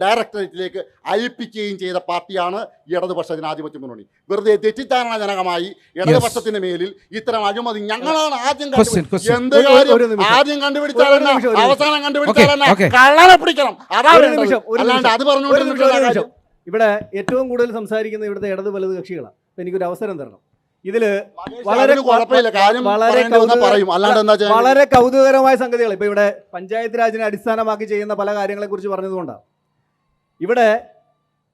ഡയറക്ടറേറ്റിലേക്ക് അയപ്പിക്കുകയും ചെയ്ത പാർട്ടിയാണ് ഇടതുപക്ഷ ജനാധിപത്യ മുന്നണി. വെറുതെ തെറ്റിദ്ധാരണജനകമായി ഇടതുപക്ഷത്തിന് മേലിൽ ഇത്തരം അഴിമതി ഞങ്ങളാണ് ആദ്യം എന്ത് കാര്യം ആദ്യം കണ്ടുപിടിച്ചാൽ അവസാനം കണ്ടുപിടിച്ചാൽ കള്ളനെ പിടിക്കണം. അല്ലാണ്ട് അത് പറഞ്ഞുകൊണ്ടിരുന്ന ഇവിടെ ഏറ്റവും കൂടുതൽ സംസാരിക്കുന്ന ഇവിടുത്തെ ഇടത് വലത് കക്ഷികളാണ്. അപ്പം എനിക്കൊരു അവസരം തരണം. ഇതില് വളരെ വളരെ കൗതുകകരമായ സംഗതികൾ ഇപ്പൊ ഇവിടെ പഞ്ചായത്ത് രാജിനെ അടിസ്ഥാനമാക്കി ചെയ്യുന്ന പല കാര്യങ്ങളെ കുറിച്ച് പറഞ്ഞതുകൊണ്ടാണ്. ഇവിടെ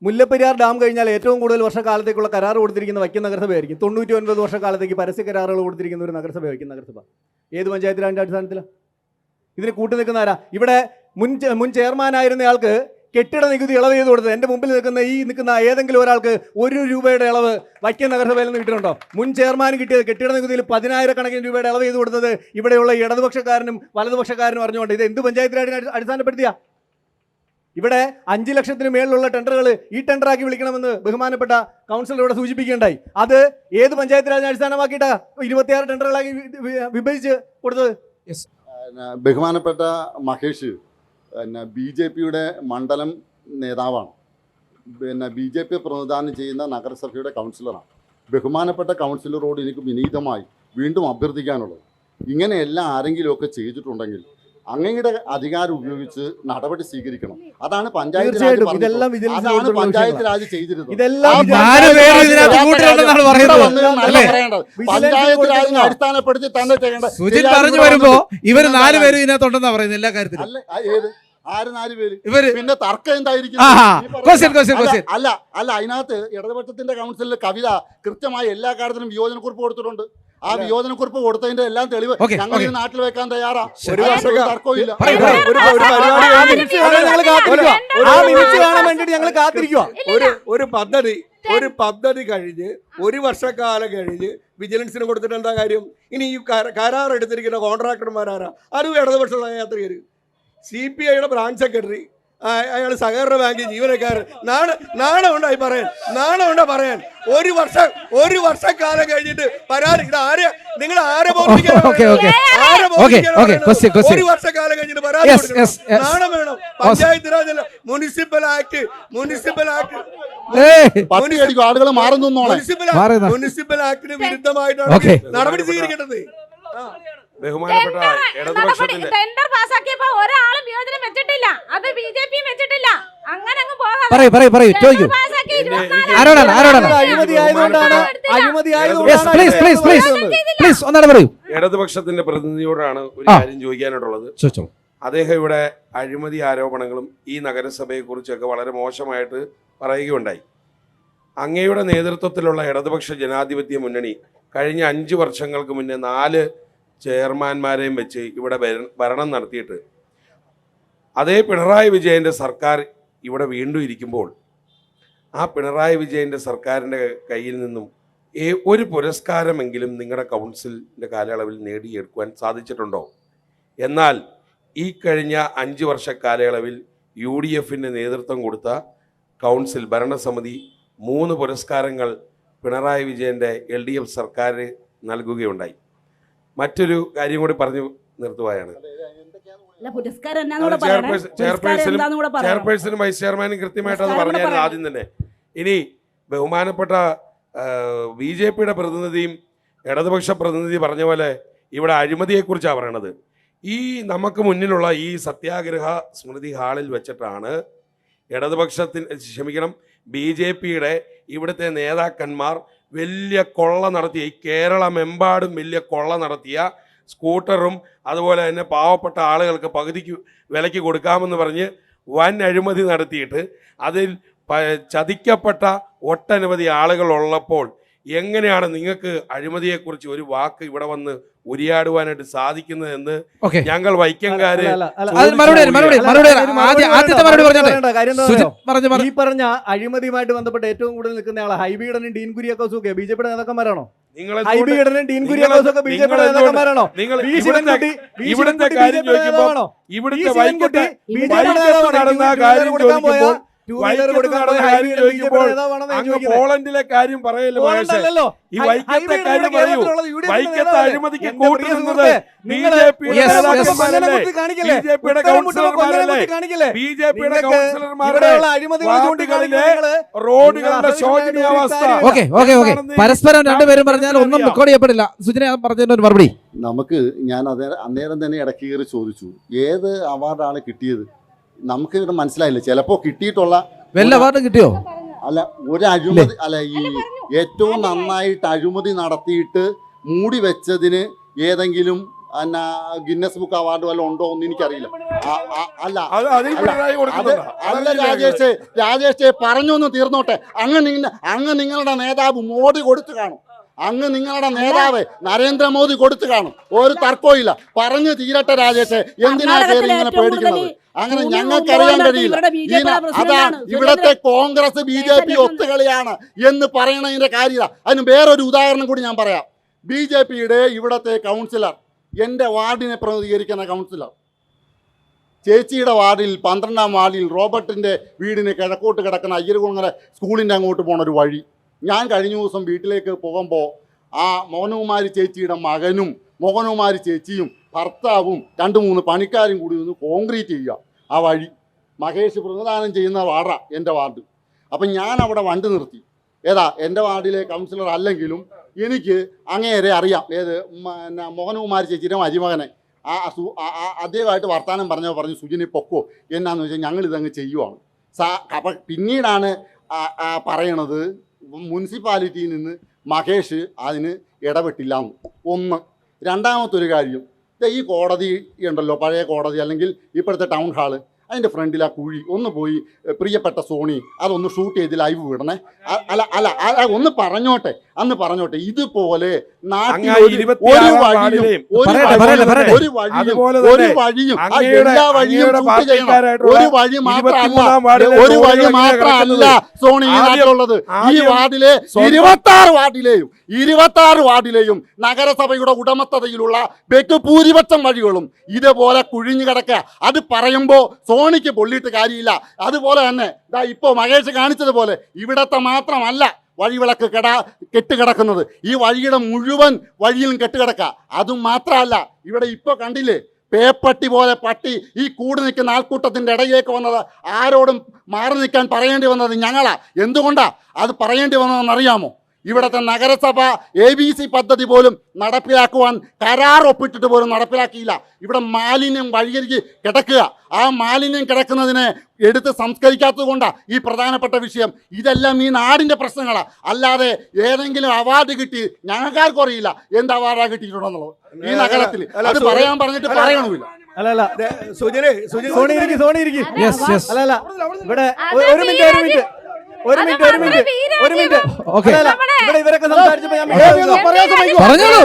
മുല്ലപ്പെരിയാർ ഡാം കഴിഞ്ഞാൽ ഏറ്റവും കൂടുതൽ വർഷക്കാലത്തേക്കുള്ള കരാർ കൊടുത്തിരിക്കുന്ന വൈക്കം നഗരസഭയായിരിക്കും. 99 വർഷക്കാലത്തേക്ക് പരസ്യ കരാറുകൾ കൊടുത്തിരിക്കുന്ന ഒരു നഗരസഭ വൈക്കം നഗരസഭ. ഏത് പഞ്ചായത്ത് രാജിന്റെ അടിസ്ഥാനത്തിലാണ് ഇതിന് കൂട്ടു നിൽക്കുന്ന ആരാ? ഇവിടെ മുൻ ചെയർമാനായിരുന്നയാൾക്ക് കെട്ടിട നികുതി ഇളവ് ചെയ്ത് കൊടുത്തത്. എൻ്റെ മുമ്പിൽ നിൽക്കുന്ന ഏതെങ്കിലും ഒരാൾക്ക് 1 രൂപയുടെ ഇളവ് വൈക്കം നഗരസഭയിൽ നിന്ന് കിട്ടിയിട്ടുണ്ടോ? മുൻ ചെയർമാൻ കിട്ടിയത് കെട്ടിട നികുതിയിൽ 10,000 കണക്കിന് രൂപയുടെ ഇളവ് ചെയ്ത് കൊടുത്തത് ഇവിടെയുള്ള ഇടതുപക്ഷക്കാരനും വലതുപക്ഷക്കാരനും അറിഞ്ഞുകൊണ്ട്. ഇത് എന്ത് പഞ്ചായത്ത് രാജിനെ അടിസ്ഥാനപ്പെടുത്തിയ? ഇവിടെ 5 ലക്ഷത്തിന് മേളിലുള്ള ടെൻഡറുകൾ ഈ ടെൻഡറാക്കി വിളിക്കണമെന്ന് ബഹുമാനപ്പെട്ട കൗൺസിലർ സൂചിപ്പിക്കുകയുണ്ടായി. അത് ഏത് പഞ്ചായത്ത് രാജിനെ അടിസ്ഥാനമാക്കിയിട്ടാ 26 ടെൻഡറുകളാക്കി വിഭജിച്ച് കൊടുത്തത്? ബഹുമാനപ്പെട്ട മഹേഷ് BJPയുടെ മണ്ഡലം നേതാവാണ്. BJP പ്രതിനിധാനം ചെയ്യുന്ന നഗരസഭയുടെ കൗൺസിലറാണ്. ബഹുമാനപ്പെട്ട കൗൺസിലറോട് എനിക്ക് വിനീതമായി വീണ്ടും അഭ്യർത്ഥിക്കാനുള്ളത്, ഇങ്ങനെയെല്ലാം ആരെങ്കിലുമൊക്കെ ചെയ്തിട്ടുണ്ടെങ്കിൽ അങ്ങയുടെ അധികാരം ഉപയോഗിച്ച് നടപടി സ്വീകരിക്കണം. അതാണ് പഞ്ചായത്ത് രാജ് ചെയ്തിരുന്നത്. പഞ്ചായത്ത് രാജിനെ അടിസ്ഥാനപ്പെടുത്തി തന്നെ ചെയ്യേണ്ടത്. സുജിൽ പറഞ്ഞു വരുമ്പോ ഇവര് 4 പേരും ഇതിനകത്തുണ്ടെന്നാ പറയുന്നത് എല്ലാ കാര്യത്തിലും. ആര് 4 പേര്? പിന്നെ തർക്കം എന്തായിരിക്കും? അല്ല അതിനകത്ത് ഇടതുപക്ഷത്തിന്റെ കൗൺസിലിൽ കവിത കൃത്യമായി എല്ലാ കാര്യത്തിലും വിയോജനക്കുറിപ്പ് കൊടുത്തിട്ടുണ്ട്. ആ വിയോജനക്കുറിപ്പ് കൊടുത്തതിന്റെ എല്ലാം തെളിവ് ഞങ്ങൾ ഈ നാട്ടിൽ വെക്കാൻ തയ്യാറാ. ഒരു തർക്കവും ഇല്ല. ഒരു പദ്ധതി കഴിഞ്ഞ് 1 വർഷക്കാലം കഴിഞ്ഞ് വിജിലൻസിന് കൊടുത്തിട്ട് എന്താ കാര്യം? ഇനി ഈ കരാർ എടുത്തിരിക്കുന്ന കോൺട്രാക്ടർമാരാരാ? അതും ഇടതുപക്ഷ സഹയാത്രികർ. CPIയുടെ ബ്രാഞ്ച് സെക്രട്ടറി, അയാൾ സഹകരണ ബാങ്ക് ജീവനക്കാരൻ. നാണമുണ്ടായി പറയാൻ 1 വർഷക്കാലം കഴിഞ്ഞിട്ട് പരാതി. ഇത് ആരെ നിങ്ങൾ ആരെ ബോധിപ്പിക്കാൻ? 1 വർഷക്കാലം കഴിഞ്ഞിട്ട് പരാതി നാണം വേണം. പഞ്ചായത്ത് രാജ് മുനിസിപ്പൽ ആക്ട് ആളുകൾ മാറുന്നു. മുനിസിപ്പൽ ആക്ടിന് വിരുദ്ധമായിട്ടാണ് നടപടി സ്വീകരിക്കേണ്ടത്. ബഹുമാനപ്പെട്ട ഇടതുപക്ഷത്തിന്റെ ടെൻഡർ പാസാക്കിയപ്പോൾ ഒരാളും വിയോജനം വെച്ചിട്ടില്ല. അത് BJPയും വെച്ചിട്ടില്ല. അങ്ങനെ അങ്ങ് പോകാം. ഇടതുപക്ഷത്തിന്റെ പ്രതിനിധിയോടാണ് ഒരു കാര്യം ചോദിക്കാനായിട്ടുള്ളത്. അദ്ദേഹം ഇവിടെ അഴിമതി ആരോപണങ്ങളും ഈ നഗരസഭയെ കുറിച്ചൊക്കെ വളരെ മോശമായിട്ട് പറയുകയുണ്ടായി. അങ്ങയുടെ നേതൃത്വത്തിലുള്ള ഇടതുപക്ഷ ജനാധിപത്യ മുന്നണി കഴിഞ്ഞ 5 വർഷങ്ങൾക്ക് മുന്നേ 4 ചെയർമാന്മാരെയും വെച്ച് ഇവിടെ ഭരണം നടത്തിയിട്ട് അതേ പിണറായി വിജയൻ്റെ സർക്കാർ ഇവിടെ വീണ്ടും ഇരിക്കുമ്പോൾ ആ പിണറായി വിജയൻ്റെ സർക്കാരിൻ്റെ കയ്യിൽ നിന്നും ഒരു പുരസ്കാരമെങ്കിലും നിങ്ങളുടെ കൗൺസിലിൻ്റെ കാലയളവിൽ നേടിയെടുക്കുവാൻ സാധിച്ചിട്ടുണ്ടോ? എന്നാൽ ഈ കഴിഞ്ഞ 5 വർഷ കാലയളവിൽ UDFൻ്റെ നേതൃത്വം കൊടുത്ത കൗൺസിൽ ഭരണസമിതി 3 പുരസ്കാരങ്ങൾ പിണറായി വിജയൻ്റെ LDF സർക്കാർ നൽകുകയുണ്ടായി. മറ്റൊരു കാര്യം കൂടി പറഞ്ഞു നിർത്തുകയാണ്. ചെയർപേഴ്സണും വൈസ് ചെയർമാനും കൃത്യമായിട്ട് അത് പറഞ്ഞായിരുന്നു ആദ്യം തന്നെ. ഇനി ബഹുമാനപ്പെട്ട BJPയുടെ പ്രതിനിധിയും ഇടതുപക്ഷ പ്രതിനിധി പറഞ്ഞ പോലെ ഇവിടെ അഴിമതിയെക്കുറിച്ചാണ് പറയണത്. ഈ നമുക്ക് മുന്നിലുള്ള ഈ സത്യാഗ്രഹ സ്മൃതി ഹാളിൽ വെച്ചിട്ടാണ് BJPയുടെ ഇവിടുത്തെ നേതാക്കന്മാർ വലിയ കൊള്ള നടത്തിയ, ഈ കേരളമെമ്പാടും വലിയ കൊള്ള നടത്തിയ സ്കൂട്ടറും അതുപോലെ തന്നെ പാവപ്പെട്ട ആളുകൾക്ക് പകുതിക്ക് വിലയ്ക്ക് കൊടുക്കാമെന്ന് പറഞ്ഞ് വൻ അഴിമതി നടത്തിയിട്ട് അതിൽ ചതിക്കപ്പെട്ട ഒട്ടനവധി ആളുകൾ ഉള്ളപ്പോൾ എങ്ങനെയാണ് നിങ്ങൾക്ക് അഴിമതിയെക്കുറിച്ച് ഒരു വാക്ക് ഇവിടെ വന്ന് ഉരിയാടുവാനായിട്ട് സാധിക്കുന്നതെന്ന് ഞങ്ങൾ വൈക്കംകാര് ഈ പറഞ്ഞ അഴിമതിയുമായിട്ട് ബന്ധപ്പെട്ട് ഏറ്റവും കൂടുതൽ നിൽക്കുന്ന ആള് ഹൈബീഡനും ഡീൻ കുര്യാക്കോസും ഒക്കെ BJPയുടെ നേതാക്കന്മാരാണോ? ഹൈബീഡനും ഡീൻ കുര്യാക്കോസും ഒക്കെ BJPയുടെ നേതാക്കന്മാരാണോ? ഇവിടുത്തെ കാര്യം ചോദിക്കുമ്പോൾ ഇവിടുത്തെ വൈക്കത്ത് നടന്ന കാര്യം ചോദിക്കുമ്പോൾ പോളണ്ടിലെ കാര്യം പറയല്ലോ. ഈ വൈക്കത്തെ കാര്യം പറയൂ. വൈക്കത്തെ അഴിമതിക്ക് കൂട്ടുനിന്നത് BJPയുടെ കൗൺസിലർമാരുടെ വാർഡുകളിലെ റോഡുകളുടെ ശോചനീയാവസ്ഥ. പരസ്പരം രണ്ടുപേരും പറഞ്ഞാൽ ഒന്നും റെക്കോർഡ് ചെയ്യപ്പെടില്ല. സുജന പറഞ്ഞതിന്റെ ഒരു മറുപടി നമുക്ക് ഞാൻ അന്നേരം തന്നെ ഇടയ്ക്ക് കയറി ചോദിച്ചു, ഏത് അവാർഡാണ് കിട്ടിയത്? നമുക്ക് ഇവിടെ മനസ്സിലായില്ല. ചിലപ്പോൾ കിട്ടിയിട്ടുള്ള വല്ല അവാർഡ് കിട്ടിയോ? അല്ല, ഒരു അഴിമതി അല്ല, ഈ ഏറ്റവും നന്നായിട്ട് അഴിമതി നടത്തിയിട്ട് മൂടി വെച്ചതിന് ഏതെങ്കിലും ഗിന്നസ് ബുക്ക് അവാർഡ് വല്ലതും ഉണ്ടോ എന്ന് എനിക്കറിയില്ല. അല്ല രാജേഷ് പറഞ്ഞൊന്ന് തീർന്നോട്ടെ. അങ്ങ് നിങ്ങളുടെ നേതാവ് മോദി കൊടുത്തു കാണും. അങ്ങ് നിങ്ങളുടെ നേതാവ് നരേന്ദ്രമോദി കൊടുത്തു കാണും. ഒരു തർക്കവും ഇല്ല. പറഞ്ഞു തീരട്ടെ രാജേഷ്, എന്തിനാ കയറി ഇങ്ങനെ പേടിക്കുന്നത്? അങ്ങനെ ഞങ്ങൾക്കറിയാൻ കഴിയില്ല. അതാ ഇവിടത്തെ കോൺഗ്രസ് BJP ഒത്തുകളിയാണ് എന്ന് പറയണതിന്റെ കാര്യമില്ല. അതിന് വേറൊരു ഉദാഹരണം കൂടി ഞാൻ പറയാം. BJPയുടെ ഇവിടത്തെ കൗൺസിലർ, എൻ്റെ വാർഡിനെ പ്രതിനിധീകരിക്കുന്ന കൗൺസിലർ, ചേച്ചിയുടെ വാർഡിൽ 12ാം വാർഡിൽ റോബർട്ടിൻ്റെ വീടിന് കിഴക്കോട്ട് കിടക്കുന്ന അയ്യർകുളങ്ങര സ്കൂളിൻ്റെ അങ്ങോട്ട് പോണ ഒരു വഴി, ഞാൻ കഴിഞ്ഞ ദിവസം വീട്ടിലേക്ക് പോകുമ്പോൾ ആ മോഹനകുമാരി ചേച്ചിയുടെ മകനും മോഹനകുമാരി ചേച്ചിയും ഭർത്താവും 2-3 പണിക്കാരും കൂടി നിന്ന് കോൺക്രീറ്റ് ചെയ്യുക ആ വഴി. മഹേഷ് പ്രതിദാനം ചെയ്യുന്ന വാർഡാ എൻ്റെ വാർഡ്. അപ്പം ഞാൻ അവിടെ വണ്ടി നിർത്തി. എൻ്റെ വാർഡിലെ കൗൺസിലർ അല്ലെങ്കിലും എനിക്ക് അങ്ങേരെ അറിയാം. മോഹനകുമാരി ചേച്ചിയുടെ മരുമകനെ അദ്ദേഹമായിട്ട് വർത്തമാനം പറഞ്ഞു സുജിനി പൊക്കോ എന്നാന്ന് വെച്ചാൽ ഞങ്ങളിതങ്ങ് ചെയ്യുവാണ്. അപ്പം പിന്നീടാണ് പറയണത് മുനിസിപ്പാലിറ്റിയിൽ നിന്ന് മഹേഷ് അതിന് ഇടപെട്ടില്ല എന്ന്. ഒന്ന്. രണ്ടാമത്തൊരു കാര്യം, ഈ കോടതി ഉണ്ടല്ലോ, പഴയ കോടതി അല്ലെങ്കിൽ ഇപ്പോഴത്തെ ടൗൺ ഹാള്, അതിൻ്റെ ഫ്രണ്ടിൽ ആ കുഴി ഒന്ന് പോയി പ്രിയപ്പെട്ട സോണി അതൊന്ന് ഷൂട്ട് ചെയ്ത് ലൈവ് വിടണേ. ഒന്ന് പറഞ്ഞോട്ടെ, ഇതുപോലെ നാട്ടിൽ ഒരു വഴിയും എല്ലാ വഴിയും ഷൂട്ട് ചെയ്യണം. ഒരു വഴി മാത്രമല്ല സോണി ഈ നാട്ടിലുള്ളത്. ഈ വാർഡിലെ 26 വാർഡിലെയും നഗരസഭയുടെ ഉടമസ്ഥതയിലുള്ള ബഹുഭൂരിപക്ഷം വഴികളും ഇതുപോലെ കുഴിഞ്ഞു കിടക്കുക. അത് പറയുമ്പോൾ സോണിക്ക് പൊള്ളിയിട്ട് കാര്യമില്ല. അതുപോലെ തന്നെ ഇപ്പോൾ മഹേഷ് കാണിച്ചതുപോലെ ഇവിടത്തെ മാത്രമല്ല വഴിവിളക്ക് കെട്ടുകിടക്കുന്നത്. ഈ വഴിയുടെ മുഴുവൻ വഴിയിലും കെട്ടുകിടക്കുക. അതും മാത്രമല്ല, ഇവിടെ ഇപ്പോൾ കണ്ടില്ലേ പേപ്പട്ടി പോലെ പട്ടി ഈ കൂടി നിൽക്കുന്ന ആൾക്കൂട്ടത്തിൻ്റെ ഇടയിലേക്ക് വന്നത്. ആരോടും മാറി നിൽക്കാൻ പറയേണ്ടി വന്നത് ഞങ്ങളാ. എന്തുകൊണ്ടാ അത് പറയേണ്ടി വന്നതെന്നറിയാമോ? ഇവിടുത്തെ നഗരസഭ ABC പദ്ധതി പോലും നടപ്പിലാക്കുവാൻ കരാർ ഒപ്പിട്ടിട്ട് പോലും നടപ്പിലാക്കിയില്ല. ഇവിടെ മാലിന്യം വഴിയരികെ കിടക്കുക. ആ മാലിന്യം കിടക്കുന്നതിനെ എടുത്ത് സംസ്കരിക്കാത്തത് കൊണ്ടാണ് ഈ പ്രധാനപ്പെട്ട വിഷയം. ഇതെല്ലാം ഈ നാടിൻ്റെ പ്രശ്നങ്ങളാണ്. അല്ലാതെ ഏതെങ്കിലും അവാർഡ് കിട്ടി ഞങ്ങൾക്കാർക്കും അറിയില്ല എന്ത് അവാർഡാണ് കിട്ടിയിട്ടുണ്ടെന്നുള്ളത് ഈ നഗരത്തിൽ. അത് പറയാൻ പറഞ്ഞിട്ട് പറയണമില്ല. അല്ലല്ല സോണി ഇരിക്കും. ഇവിടെ ഒരു മിനിറ്റ് ഒരു മിനിറ്റ് ഓക്കെ ഇവിടെ ഇവരൊക്കെ സംസാരിച്ചപ്പോ ഞാൻ പറഞ്ഞോളൂ.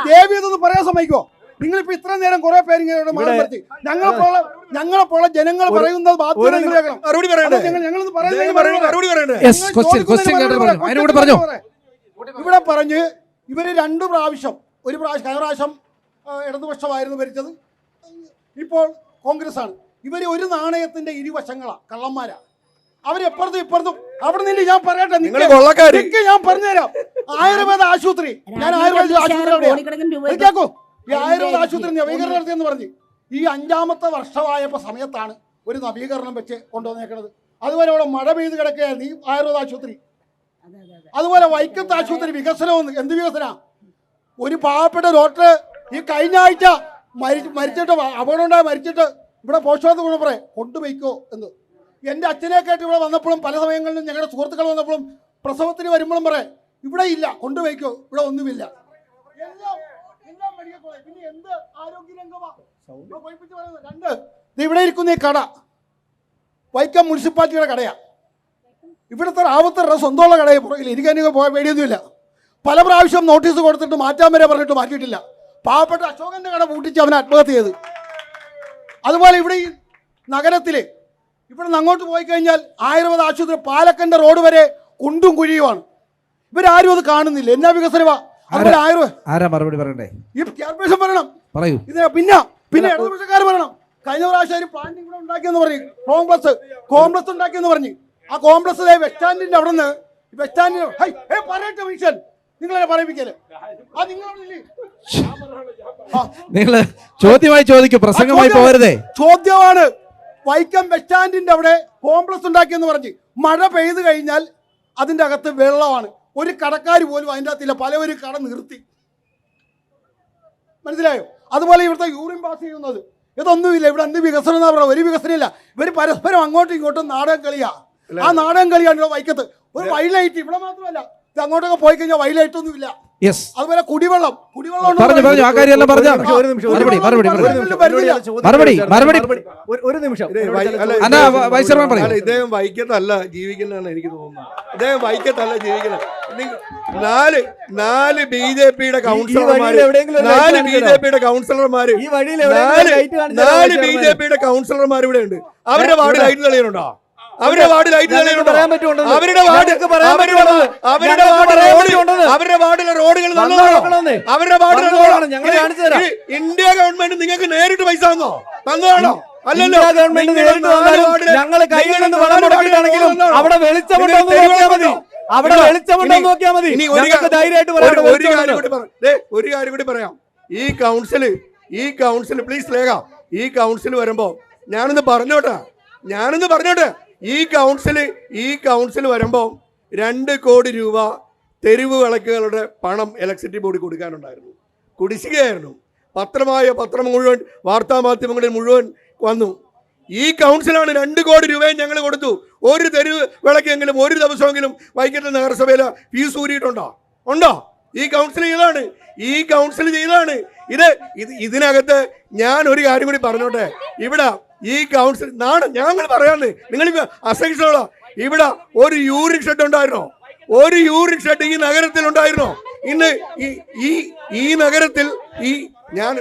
ദേവി ഇതൊന്ന് പറയാൻ സമ്മതിക്കോ? നിങ്ങളിപ്പോ ഇത്ര നേരം കുറെ പേര് ഞങ്ങളെപ്പോലുള്ള ജനങ്ങൾ പറയുന്നത് മറുപടി പറയണ്ടേ? ഞങ്ങളൊന്ന് മറുപടി പറയണ്ടേ? ഇവിടെ പറഞ്ഞ് ഇവര് 2 പ്രാവശ്യം, ഒരു പ്രാവശ്യം കഴിഞ്ഞ പ്രാവശ്യം ഇടതുപക്ഷമായിരുന്നു ഭരിച്ചത്, ഇപ്പോൾ കോൺഗ്രസ് ആണ്. ഇവര് ഒരു നാണയത്തിന്റെ ഇരുവശങ്ങളാ, കള്ളന്മാരാ. അവരെപ്പുറത്തും ഇപ്പുറത്തും. അവിടെ നിന്ന് ഞാൻ പറയട്ടെ, ഞാൻ പറഞ്ഞുതരാം. ആയുർവേദ ആശുപത്രി, ഞാൻ ആയുർവേദ ആശുപത്രി കേൾക്കൂ. ഈ ആയുർവേദ ആശുപത്രി നവീകരണം നടത്തിയെന്ന് പറഞ്ഞ് ഈ 5ാമത്തെ വർഷമായപ്പോ സമയത്താണ് ഒരു നവീകരണം വെച്ച് കൊണ്ടുവന്നേക്കുന്നത്. അതുപോലെ അവിടെ മഴ പെയ്ത് കിടക്കുകയായിരുന്നു ഈ ആയുർവേദ ആശുപത്രി. അതുപോലെ വൈക്കത്ത് ആശുപത്രി വികസനവും എന്ത് വികസന? ഒരു പാവപ്പെട്ട ഡോക്ടർ ഈ കഴിഞ്ഞ ആഴ്ച മരിച്ചിട്ട് അപകടമുണ്ടായി മരിച്ചിട്ട് ഇവിടെ പോസ്റ്റ്മോർട്ടം കൊണ്ട് പറയാം കൊണ്ടുപോയിക്കോ എന്ന്. എൻ്റെ അച്ഛനെയൊക്കെയായിട്ട് ഇവിടെ വന്നപ്പോഴും പല സമയങ്ങളിലും ഞങ്ങളുടെ സുഹൃത്തുക്കൾ വന്നപ്പോഴും പ്രസവത്തിന് വരുമ്പോഴും പറയാം ഇവിടെ ഇല്ല, കൊണ്ടുപോയിക്കോ, ഇവിടെ ഒന്നുമില്ല. പിന്നെ എന്ത് ആരോഗ്യരംഗമാ പറയുന്നത്? 2 ഇവിടെ ഇരിക്കുന്ന ഈ കട വൈക്കം മുനിസിപ്പാലിറ്റിയുടെ കടയാ. ഇവിടുത്തെ റാവത്തറുടെ സ്വന്തമുള്ള കടയെ പുറകിൽ എനിക്കതിന് പോയ പേടിയൊന്നുമില്ല. പല പ്രാവശ്യം നോട്ടീസ് കൊടുത്തിട്ട് മാറ്റാൻ വരെ പറഞ്ഞിട്ട് മാറ്റിയിട്ടില്ല. പാവപ്പെട്ട അശോകന്റെ കട പൂട്ടിച്ച് അവനെ ആത്മഹത്യ ചെയ്ത്. അതുപോലെ ഇവിടെ ഈ നഗരത്തില് ഇവിടെ നിന്ന് അങ്ങോട്ട് പോയി കഴിഞ്ഞാൽ ആയുർവേദ ആശുപത്രി പാലക്കന്റെ റോഡ് വരെ കുണ്ടും കുഴിയുമാണ്. ഇവരാരും അത് കാണുന്നില്ല. എന്നാ വികസനമാ? അതുപോലെ ആരാ മറുപടി പറയണ്ടേ? ഈ ചെയർപേഴ്സൺ പറയണം. പറയൂ. ഇതിന് പിന്നെ ഇടതുപക്ഷക്കാർ പറയണം. കഴിഞ്ഞ പ്രാവശ്യം ഒരു പ്ലാന്റിംഗ് കൂടെ ഉണ്ടാക്കിയെന്ന് പറഞ്ഞു, കോംപ്ലക്സ് ഉണ്ടാക്കിയെന്ന് പറഞ്ഞു. ആ കോംപ്ലക്സിലെ ബസ് സ്റ്റാൻഡിന്റെ അവിടെ നിന്ന് ബസ് സ്റ്റാൻഡിന് പറയട്ടെ മനുഷ്യൻ, നിങ്ങളെ പറയിപ്പിക്കല്. നിങ്ങൾ ചോദ്യമായി ചോദിക്കും, പ്രസംഗമായി പോകരുതേ. ചോദ്യമാണ്. വൈക്കം ബസ് സ്റ്റാൻഡിന്റെ അവിടെ കോംപ്ലക്സ് ഉണ്ടാക്കിയെന്ന് പറഞ്ഞ് മഴ പെയ്ത് കഴിഞ്ഞാൽ അതിന്റെ അകത്ത് വെള്ളമാണ്. ഒരു കടക്കാർ പോലും അതിൻ്റെ അകത്തില്ല. പലവരും കട നിർത്തി. മനസ്സിലായോ? അതുപോലെ ഇവിടുത്തെ യൂറിൻ പാസ് ചെയ്യുന്നത് ഇതൊന്നുമില്ല. ഇവിടെ എന്ത് വികസനം എന്നാ പറയുക? ഒരു വികസനമില്ല. ഇവർ പരസ്പരം അങ്ങോട്ടും ഇങ്ങോട്ടും നാടകം കളിയാ. ആ നാടകം കളിയാണ് വൈക്കത്ത്. ഒരു വൈലൈറ്റ് ഇവിടെ മാത്രമല്ല, ഇത് അങ്ങോട്ടൊക്കെ പോയി കഴിഞ്ഞാൽ വൈലൈറ്റ് ഒന്നും ഇല്ല. അതുപോലെ കുടിവെള്ളം ഇദ്ദേഹം വൈക്കത്തല്ല ജീവിക്കുന്നതാണ് എനിക്ക് തോന്നുന്നത്. ഇദ്ദേഹം വൈക്കത്തല്ല ജീവിക്കുന്നത്. 4 BJP-യുടെ കൗൺസിലർമാര് 4 BJP-യുടെ കൗൺസിലർമാർ ഇവിടെ ഉണ്ട്. അവരുടെ വാർഡ് ലൈറ്റ് തെളിയുന്നുണ്ടോ? അവരുടെ വാർഡിൽ റോഡുകൾ ഇന്ത്യ ഗവൺമെന്റ് നിങ്ങൾക്ക് നേരിട്ട് പൈസ തന്നതാണോ? അല്ലല്ലോ. ഞങ്ങൾ കൈകളിൽ നിന്ന് വളം മുടക്കിയിട്ടാണെങ്കിലും അവിടെ വെളിച്ചമുണ്ടോ നോക്കിയാൽ മതി. ഒരു കാര്യം കൂടി പറയാം. ഈ കൗൺസിൽ പ്ലീസ് ലേഖ, ഈ കൗൺസിൽ വരുമ്പോ ഞാനൊന്ന് പറഞ്ഞോട്ടെ. ഈ കൗൺസിൽ വരുമ്പോൾ 2 കോടി രൂപ തെരുവ് വിളക്കുകളുടെ പണം ഇലക്ട്രിസിറ്റി ബോർഡ് കൊടുക്കാനുണ്ടായിരുന്നു. കുടിശ്ശികയായിരുന്നു. പത്രം മുഴുവൻ, വാർത്താമാധ്യമങ്ങളിൽ മുഴുവൻ വന്നു. ഈ കൗൺസിലാണ് 2 കോടി രൂപയും ഞങ്ങൾ കൊടുത്തു. ഒരു തെരുവ് വിളക്കെങ്കിലും ഒരു ദിവസമെങ്കിലും വൈക്കത്ത് നഗരസഭയിൽ ഫീസ് ഊരിയിട്ടുണ്ടോ? ഈ കൗൺസിൽ ചെയ്താണ്. ഇതിനകത്ത് ഞാൻ ഒരു കാര്യം കൂടി പറഞ്ഞോട്ടെ. ഇവിടെ ഈ കൗൺസിൽ ഞങ്ങൾ പറയാന്ന്, നിങ്ങൾ അസഹിഷ്ണുള്ള. ഇവിടെ ഒരു യൂറിൻ ഷെഡ് ഉണ്ടായിരുന്നോ? ഈ നഗരത്തിൽ ഉണ്ടായിരുന്നോ? ഇന്ന് ഈ നഗരത്തിൽ ഞാൻ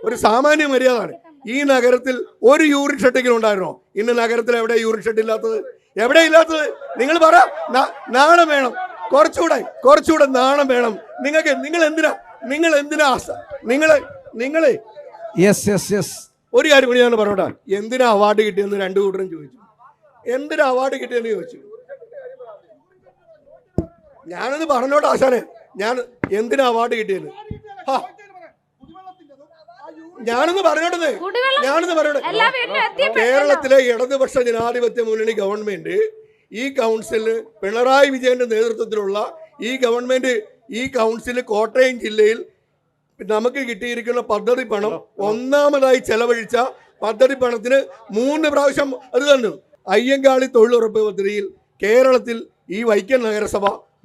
ഒരു സാമാന്യ മര്യാദയാണ്. ഈ നഗരത്തിൽ ഒരു യൂറിൻ ഷെഡെങ്കിലും ഉണ്ടായിരുന്നോ? ഇന്ന് നഗരത്തിൽ എവിടെ യൂറിൻ ഷെഡ് ഇല്ലാത്തത്? എവിടെ ഇല്ലാത്തത്? നിങ്ങൾ പറ. നാണം വേണം, കുറച്ചുകൂടെ നാണം വേണം നിങ്ങൾക്ക്. നിങ്ങൾ എന്തിനാ ഒരു കാര്യം കൂടി ഞാൻ പറഞ്ഞോട്ടെ. എന്തിനാ അവാർഡ് കിട്ടിയെന്ന് 2 കൂട്ടരും ചോദിച്ചു. എന്തിനാ അവാർഡ് കിട്ടിയെന്ന് ചോദിച്ചു. ഞാനൊന്ന് പറഞ്ഞോട്ടെ ആശാനെ, ഞാൻ എന്തിനാ അവാർഡ് കിട്ടിയെന്ന് ഞാനൊന്ന് പറഞ്ഞോട്ടെ. കേരളത്തിലെ ഇടതുപക്ഷ ജനാധിപത്യ മുന്നണി ഗവൺമെന്റ് ഈ കൗൺസിലിന് പിണറായി വിജയന്റെ നേതൃത്വത്തിലുള്ള ഈ കൗൺസിൽ കോട്ടയം ജില്ലയിൽ നമുക്ക് കിട്ടിയിരിക്കുന്ന പദ്ധതി പണം ഒന്നാമതായി ചെലവഴിച്ച പദ്ധതി പണത്തിന് 3 പ്രാവശ്യം അത് തന്നു. അയ്യങ്കാളി തൊഴിലുറപ്പ് പദ്ധതിയിൽ കേരളത്തിൽ ഈ വൈക്കം നഗരസഭ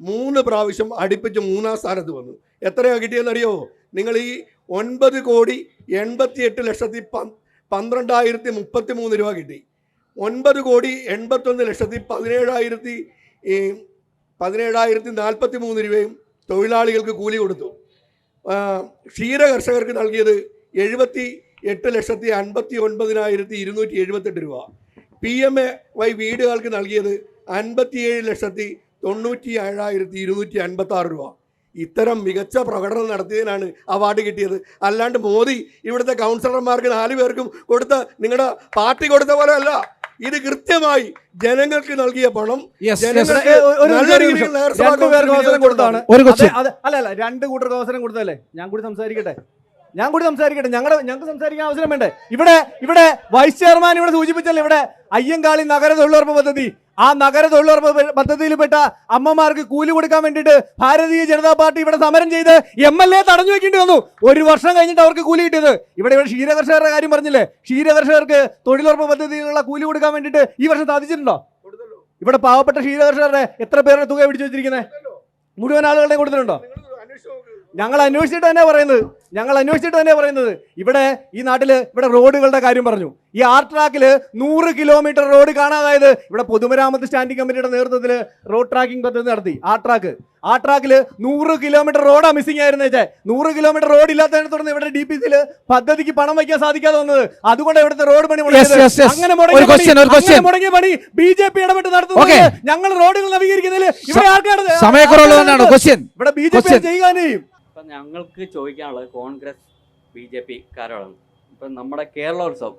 3 പ്രാവശ്യം അടുപ്പിച്ച് 3ാം സ്ഥാനത്ത് വന്നു. എത്രയാണ് കിട്ടിയെന്നറിയോ? നിങ്ങൾ ഈ 9,88,12,033 രൂപ കിട്ടി. 9,81,17,017 ഈ 17,043 രൂപയും തൊഴിലാളികൾക്ക് കൂലി കൊടുത്തു. ക്ഷീര കർഷകർക്ക് നൽകിയത് 78,59,278 രൂപ. PMAY വീടുകൾക്ക് നൽകിയത് 57,97,256 രൂപ. ഇത്തരം മികച്ച പ്രകടനം നടത്തിയതിനാണ് അവാർഡ് കിട്ടിയത്. അല്ലാണ്ട് മോദി ഇവിടുത്തെ കൗൺസിലർമാർക്ക് 4 പേർക്കും കൊടുത്ത നിങ്ങളുടെ പാർട്ടി കൊടുത്ത പോലെ അല്ല. ഇത് കൃത്യമായി ജനങ്ങൾക്ക് നൽകിയ പണം കൊടുത്താണ്. അല്ല 2 കൂട്ടർക്ക് അവസരം കൊടുത്തല്ലേ? ഞാൻ കൂടി സംസാരിക്കട്ടെ. ഞങ്ങൾക്ക് സംസാരിക്കാൻ അവസരം വേണ്ടേ? ഇവിടെ വൈസ് ചെയർമാൻ ഇവിടെ സൂചിപ്പിച്ചല്ലേ, ഇവിടെ അയ്യങ്കാളി നഗര തൊഴിലുറപ്പ് പദ്ധതി, ആ നഗര തൊഴിലുറപ്പ് പദ്ധതിയിൽപ്പെട്ട അമ്മമാർക്ക് കൂലി കൊടുക്കാൻ വേണ്ടിയിട്ട് ഭാരതീയ ജനതാ പാർട്ടി ഇവിടെ സമരം ചെയ്ത് MLA തടഞ്ഞു വെക്കേണ്ടി വന്നു. 1 വർഷം കഴിഞ്ഞിട്ട് അവർക്ക് കൂലി കിട്ടിയത്. ഇവിടെ ക്ഷീരകർഷകരുടെ കാര്യം പറഞ്ഞില്ലേ, ക്ഷീരകർഷകർക്ക് തൊഴിലുറപ്പ് പദ്ധതിയിലുള്ള കൂലി കൊടുക്കാൻ വേണ്ടിയിട്ട് ഈ വർഷം സാധിച്ചിട്ടുണ്ടോ? ഇവിടെ പാവപ്പെട്ട ക്ഷീരകർഷകരുടെ എത്ര പേരുടെ തുക പിടിച്ചു വെച്ചിരിക്കുന്നത്? മുഴുവൻ ആളുകളുടെയും കൊടുത്തിട്ടുണ്ടോ? ഞങ്ങൾ അന്വേഷിച്ചിട്ട് തന്നെ പറയുന്നത് ഇവിടെ ഈ നാട്ടിൽ ഇവിടെ റോഡുകളുടെ കാര്യം പറഞ്ഞു. ഈ ആർട്രാക്കിൽ 100 കിലോമീറ്റർ റോഡ് കാണാതായത് ഇവിടെ പൊതുമരാമത്ത് സ്റ്റാൻഡിംഗ് കമ്മിറ്റിയുടെ നേതൃത്വത്തിൽ റോഡ് ട്രാക്കിംഗ് പദ്ധതി നടത്തി. ആ ട്രാക്കിൽ 100 കിലോമീറ്റർ റോഡാണ് മിസ്സിംഗ് ആയിരുന്നേ. 100 കിലോമീറ്റർ റോഡ് ഇല്ലാത്തതിനെ തുടർന്ന് ഇവിടെ DPCയിൽ പദ്ധതിക്ക് പണം വയ്ക്കാൻ സാധിക്കാതെ വന്നത്. അതുകൊണ്ട് ഇവിടുത്തെ റോഡ് പണി അങ്ങനെ മുടങ്ങിയ പണി BJP ഇടപെട്ട് നടത്തുന്നത്. ഞങ്ങൾ റോഡുകൾ നവീകരിക്കുന്നതിൽ ഇവിടെ ആർക്കാണ് ഇവിടെ BJP ചെയ്യാനേ? ഇപ്പം ഞങ്ങൾക്ക് ചോദിക്കാനുള്ളത് കോൺഗ്രസ് BJP കാരോടാണ്. ഇപ്പം നമ്മുടെ കേരളോത്സവം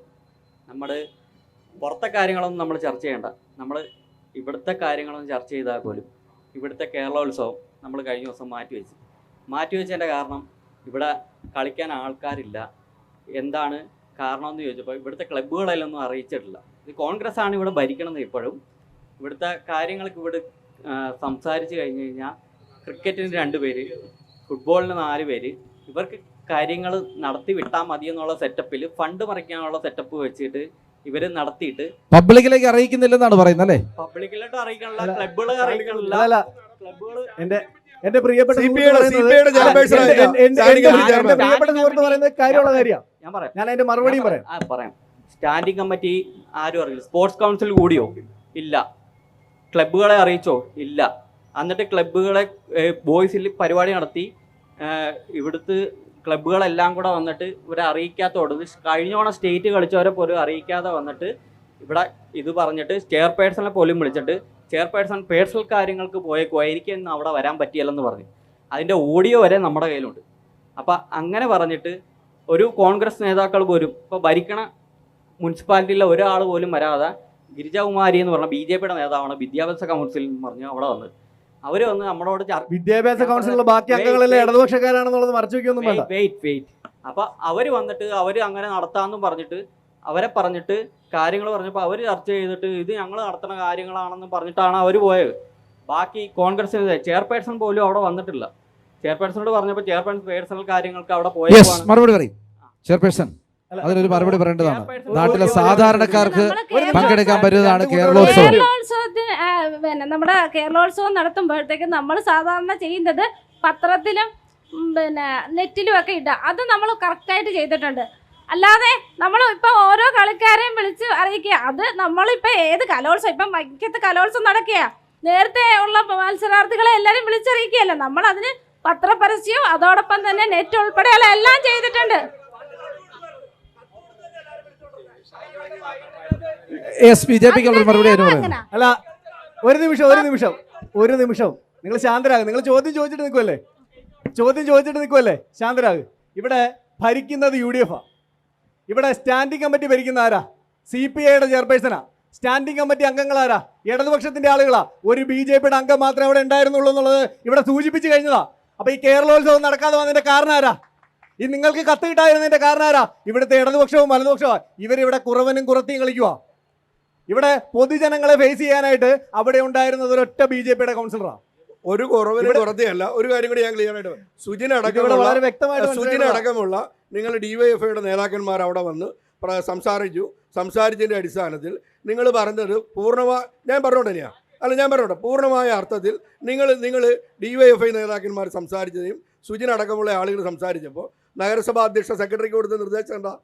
നമ്മൾ പുറത്തെ കാര്യങ്ങളൊന്നും നമ്മൾ ചർച്ച ചെയ്യേണ്ട, നമ്മൾ ഇവിടുത്തെ കാര്യങ്ങളൊന്നും ചർച്ച ചെയ്താൽ പോലും ഇവിടുത്തെ കേരളോത്സവം നമ്മൾ കഴിഞ്ഞ ദിവസം മാറ്റിവെച്ചതിൻ്റെ കാരണം ഇവിടെ കളിക്കാൻ ആൾക്കാരില്ല. എന്താണ് കാരണമെന്ന് ചോദിച്ചപ്പോൾ ഇവിടുത്തെ ക്ലബ്ബുകളെല്ലൊന്നും അറിയിച്ചിട്ടില്ല. ഇത് കോൺഗ്രസ് ആണ് ഇവിടെ ഭരിക്കണമെന്ന് ഇപ്പോഴും. ഇവിടുത്തെ കാര്യങ്ങൾക്ക് ഇവിടെ സംസാരിച്ച് കഴിഞ്ഞ് കഴിഞ്ഞാൽ ക്രിക്കറ്റിന് 2 പേര്, ഫുട്ബോളിന് 4 പേര്, ഇവർക്ക് കാര്യങ്ങൾ നടത്തി വിട്ടാൽ മതി എന്നുള്ള സെറ്റപ്പിൽ ഫണ്ട് മറിക്കാനുള്ള സെറ്റപ്പ് വെച്ചിട്ട് ഇവർ നടത്തിയിട്ട് പബ്ലിക്കിലേക്ക് അറിയിക്കുന്നില്ലെന്നാണ് പറയുന്നത് അല്ലേ? പബ്ലിക്കിലോട്ട് അറിയിക്കാനുള്ള ക്ലബ്ബുകൾ അറിയിക്കാനുള്ള ക്ലബ്ബുകൾ എന്റെ പ്രിയപ്പെട്ട ഞാൻ അതിന്റെ മറുപടിയും പറയാം. സ്റ്റാൻഡിംഗ് കമ്മിറ്റി ആരും അറിയില്ല. സ്പോർട്സ് കൗൺസിൽ കൂടിയോ? ഇല്ല. ക്ലബ്ബുകളെ അറിയിച്ചോ? ഇല്ല. എന്നിട്ട് ക്ലബ്ബുകളെ ബോയ്സിൽ പരിപാടി നടത്തി. ഇവിടുത്തെ ക്ലബ്ബുകളെല്ലാം കൂടെ വന്നിട്ട് ഇവരെ അറിയിക്കാത്തോട് കഴിഞ്ഞോണം സ്റ്റേറ്റ് കളിച്ചവരെ പോലും അറിയിക്കാതെ വന്നിട്ട് ഇവിടെ ഇത് പറഞ്ഞിട്ട് ചെയർപേഴ്സണെ പോലും വിളിച്ചിട്ട് ചെയർപേഴ്സൺ പേഴ്സണൽ കാര്യങ്ങൾക്ക് പോയേക്കോ, എനിക്കൊന്നും അവിടെ വരാൻ പറ്റിയല്ലെന്ന് പറഞ്ഞു. അതിൻ്റെ ഓഡിയോ വരെ നമ്മുടെ കയ്യിലുണ്ട്. അപ്പം അങ്ങനെ പറഞ്ഞിട്ട് ഒരു കോൺഗ്രസ് നേതാക്കൾ പോലും ഇപ്പോൾ ഭരിക്കണ മുനിസിപ്പാലിറ്റിയിലെ ഒരാൾ പോലും വരാതെ ഗിരിജാകുമാരി എന്ന് പറഞ്ഞ BJPയുടെ നേതാവാണ് വിദ്യാഭ്യാസ കൗൺസിൽ എന്ന് പറഞ്ഞു അവിടെ വന്ന് അവർ വന്ന് നമ്മളോട് വിദ്യാഭ്യാസ കൗൺസിലുള്ള ബാക്കി അംഗങ്ങളെല്ലാം ഇടതുപക്ഷക്കാരാണെന്നുള്ളത് മറച്ചു വയ്ക്കൊന്നും വേണ്ട. വെയിറ്റ് അപ്പം അവർ വന്നിട്ട് അവർ അങ്ങനെ നടത്താമെന്നും പറഞ്ഞിട്ട് അവരെ പറഞ്ഞിട്ട് കാര്യങ്ങൾ പറഞ്ഞപ്പോൾ അവർ ചർച്ച ചെയ്തിട്ട് ഇത് ഞങ്ങൾ നടത്തുന്ന കാര്യങ്ങളാണെന്ന് പറഞ്ഞിട്ടാണ് അവർ പോയത്. ബാക്കി കോൺഗ്രസിന് ചെയർപേഴ്സൺ പോലും അവിടെ വന്നിട്ടില്ല. ചെയർപേഴ്സണോട് പറഞ്ഞപ്പോൾ ചെയർപേഴ്സൺ പേഴ്സണൽ കാര്യങ്ങൾക്ക് അവിടെ പോയത്. മറുപടി പറയും ചെയർപേഴ്സൺ. അതിനൊരു മറുപടി പറയേണ്ടതാണ്. നാട്ടിലെ സാധാരണക്കാർക്ക് പങ്കെടുക്കാൻ പറ്റുന്നതാണ് കേരളോത്സവം. പിന്നെ നമ്മുടെ കേരളോത്സവം നടത്തുമ്പോഴത്തേക്കും നമ്മൾ സാധാരണ ചെയ്യുന്നത് പത്രത്തിലും നെറ്റിലും ഒക്കെ ഇടുക. അത് നമ്മൾ കറക്റ്റായിട്ട് ചെയ്തിട്ടുണ്ട്. അല്ലാതെ നമ്മൾ ഇപ്പം ഓരോ കളിക്കാരെയും വിളിച്ച് അറിയിക്കുക. അത് നമ്മളിപ്പോൾ ഏത് കലോത്സവം, ഇപ്പം വൈക്കത്ത് കലോത്സവം നടക്കുക, നേരത്തെ ഉള്ള മത്സരാർത്ഥികളെ എല്ലാവരും വിളിച്ചറിയിക്കുകയല്ല. നമ്മൾ അതിന് പത്രപരസ്യവും അതോടൊപ്പം തന്നെ നെറ്റ് ഉൾപ്പെടെയുള്ള എല്ലാം ചെയ്തിട്ടുണ്ട്. അല്ല ഒരു നിമിഷം നിങ്ങൾ ശാന്തരാകും. നിങ്ങൾ ചോദ്യം ചോദിച്ചിട്ട് നിൽക്കുമല്ലേ? ശാന്തരാകും. ഇവിടെ ഭരിക്കുന്നത് UDF. ഇവിടെ സ്റ്റാൻഡിംഗ് കമ്മിറ്റി ഭരിക്കുന്ന ആരാ? CPIയുടെ ചെയർപേഴ്സണാ. സ്റ്റാൻഡിംഗ് കമ്മിറ്റി അംഗങ്ങളാരാ? ഇടതുപക്ഷത്തിന്റെ ആളുകളാ. ഒരു BJPയുടെ അംഗം മാത്രമേ അവിടെ ഉണ്ടായിരുന്നുള്ളൂ എന്നുള്ളത് ഇവിടെ സൂചിപ്പിച്ചു കഴിഞ്ഞതാ. അപ്പൊ ഈ കേരളോത്സവം നടക്കാതെ വന്നതിന്റെ കാരണം ആരാ? ഈ നിങ്ങൾക്ക് കത്ത് കിട്ടാതിരുന്നതിന്റെ കാരണം ആരാ? ഇവിടുത്തെ ഇടതുപക്ഷവും വലതുപക്ഷവും. ഇവരിവിടെ കുറവനും കുറത്തിയും കളിക്കുക. ഇവിടെ പൊതുജനങ്ങളെ ഫേസ് ചെയ്യാനായിട്ട് അവിടെ ഉണ്ടായിരുന്നത് ഒരൊറ്റ BJPയുടെ കൗൺസിലറാണ്. ഒരു കുറവിന് കുറത്തിയല്ല. ഒരു കാര്യം കൂടി ഞാൻ ക്ലിയർ ആയിട്ട് സുജിൻ അടക്കമുള്ള നിങ്ങൾ DYFIയുടെ നേതാക്കന്മാർ അവിടെ വന്ന് സംസാരിച്ചതിൻ്റെ അടിസ്ഥാനത്തിൽ നിങ്ങൾ പറഞ്ഞത് ഞാൻ പറഞ്ഞോട്ടെ പൂർണ്ണമായ അർത്ഥത്തിൽ നിങ്ങൾ DYFI നേതാക്കന്മാർ സംസാരിച്ചதையும் സുജിൻ അടക്കമുള്ള ആളുകൾ സംസാരിച്ചപ്പോൾ നഗരസഭാ അധ്യക്ഷ സെക്രട്ടറിക്ക് കൊടുത്ത നിർദ്ദേശം എന്താ?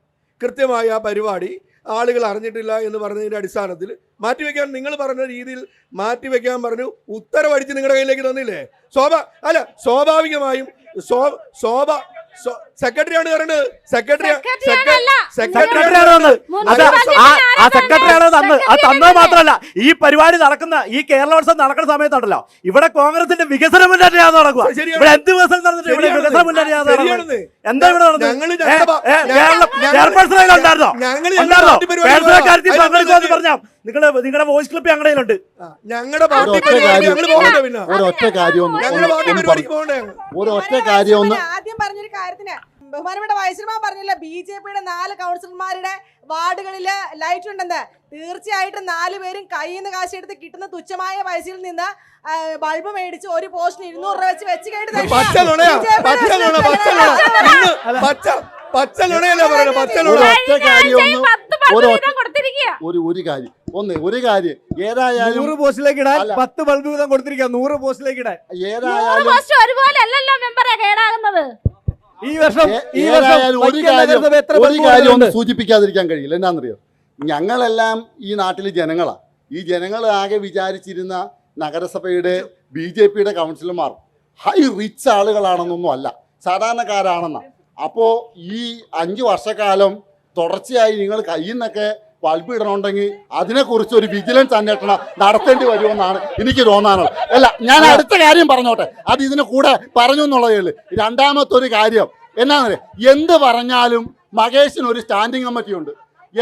കൃത്യമായ ആ പരിപാടി ആളുകൾ അറിഞ്ഞിട്ടില്ല എന്ന് പറഞ്ഞതിൻ്റെ അടിസ്ഥാനത്തിൽ മാറ്റിവെക്കാൻ നിങ്ങൾ പറഞ്ഞ രീതിയിൽ മാറ്റിവെക്കാൻ പറഞ്ഞു. ഉത്തരവടിച്ച് നിങ്ങളുടെ കയ്യിലേക്ക് തന്നില്ലേ? സ്വാഭാവികമായും സെക്രട്ടറിയാണ് പറയുന്നത്. സെക്രട്ടറിയാണ് തന്നത്. അത് തന്നത് മാത്രമല്ല, ഈ പരിപാടി നടക്കുന്ന, ഈ കേരളോത്സവം നടക്കുന്ന സമയത്തുണ്ടല്ലോ, ഇവിടെ കോൺഗ്രസിന്റെ വികസന മുന്നേറ്റം നടക്കുക. ഇവിടെ എന്ത് വികസനം നടന്നിട്ട് ഇവിടെ വികസന മുന്നേറ്റം നടക്കുന്നത്? എന്താ ഇവിടെ നടന്നത്? ചെയർപേഴ്സണായിരുന്നോ? പേഴ്സണൽ കാര്യത്തിൽ പങ്കെടുക്കുമെന്ന് പറഞ്ഞാൽ നിങ്ങളുടെ വോയിസ് ക്ലിപ്പ് ഞങ്ങളുടെയിലുണ്ട്. ഒരൊറ്റ കാര്യം ആദ്യം പറഞ്ഞൊരു കാര്യത്തിന് ബഹുമാനപ്പെട്ട വൈസ്മാൻ പറഞ്ഞില്ല, BJP-യുടെ 4 കൗൺസിലർമാരുടെ വാർഡുകളില് ലൈറ്റ് ഉണ്ടെന്ന്. തീർച്ചയായിട്ടും 4 പേരും കയ്യിൽ നിന്ന് കാശെടുത്ത് കിട്ടുന്ന തുച്ഛമായ പൈസയിൽ നിന്ന് ബൾബ് മേടിച്ച് ഒരു പോസ്റ്റിന് 200 രൂപ വെച്ച് കേട്ട് ഒരു കാര്യം ഏതായാലും 100 പോസ്റ്റിലേക്ക് ഇടാൻ 10 ബൾബ് വീതം കൊടുത്തിരിക്കുക. 100 പോസ്റ്റിലേക്ക് ഇടാൻ ഏതായാലും ഈ വർഷം ഒരു കാര്യം ഒന്ന് സൂചിപ്പിക്കാതിരിക്കാൻ കഴിയില്ല. എന്നാന്നറിയോ, ഞങ്ങളെല്ലാം ഈ നാട്ടിലെ ജനങ്ങളാണ്. ഈ ജനങ്ങൾ ആകെ വിചാരിച്ചിരുന്ന നഗരസഭയുടെ BJP-യുടെ കൗൺസിലർമാർ ഹൈ റിച്ച് ആളുകളാണെന്നൊന്നും അല്ല, സാധാരണക്കാരാണെന്നാണ്. അപ്പോൾ ഈ 5 വർഷക്കാലം തുടർച്ചയായി നിങ്ങൾ കയ്യിൽ നിന്നൊക്കെ ബൾബ് ഇടണമെങ്കിൽ അതിനെക്കുറിച്ച് ഒരു വിജിലൻസ് അന്വേഷണം നടത്തേണ്ടി വരുമെന്നാണ് എനിക്ക് തോന്നാനുള്ളത്. അല്ല, ഞാൻ അടുത്ത കാര്യം പറഞ്ഞോട്ടെ, അത് ഇതിന് കൂടെ പറഞ്ഞു എന്നുള്ളതേ ഉള്ളൂ. രണ്ടാമത്തൊരു കാര്യം എന്നാന്നറിയാം, എന്ത് പറഞ്ഞാലും മകേഷിന് ഒരു സ്റ്റാൻഡിംഗ് കമ്മിറ്റി ഉണ്ട്.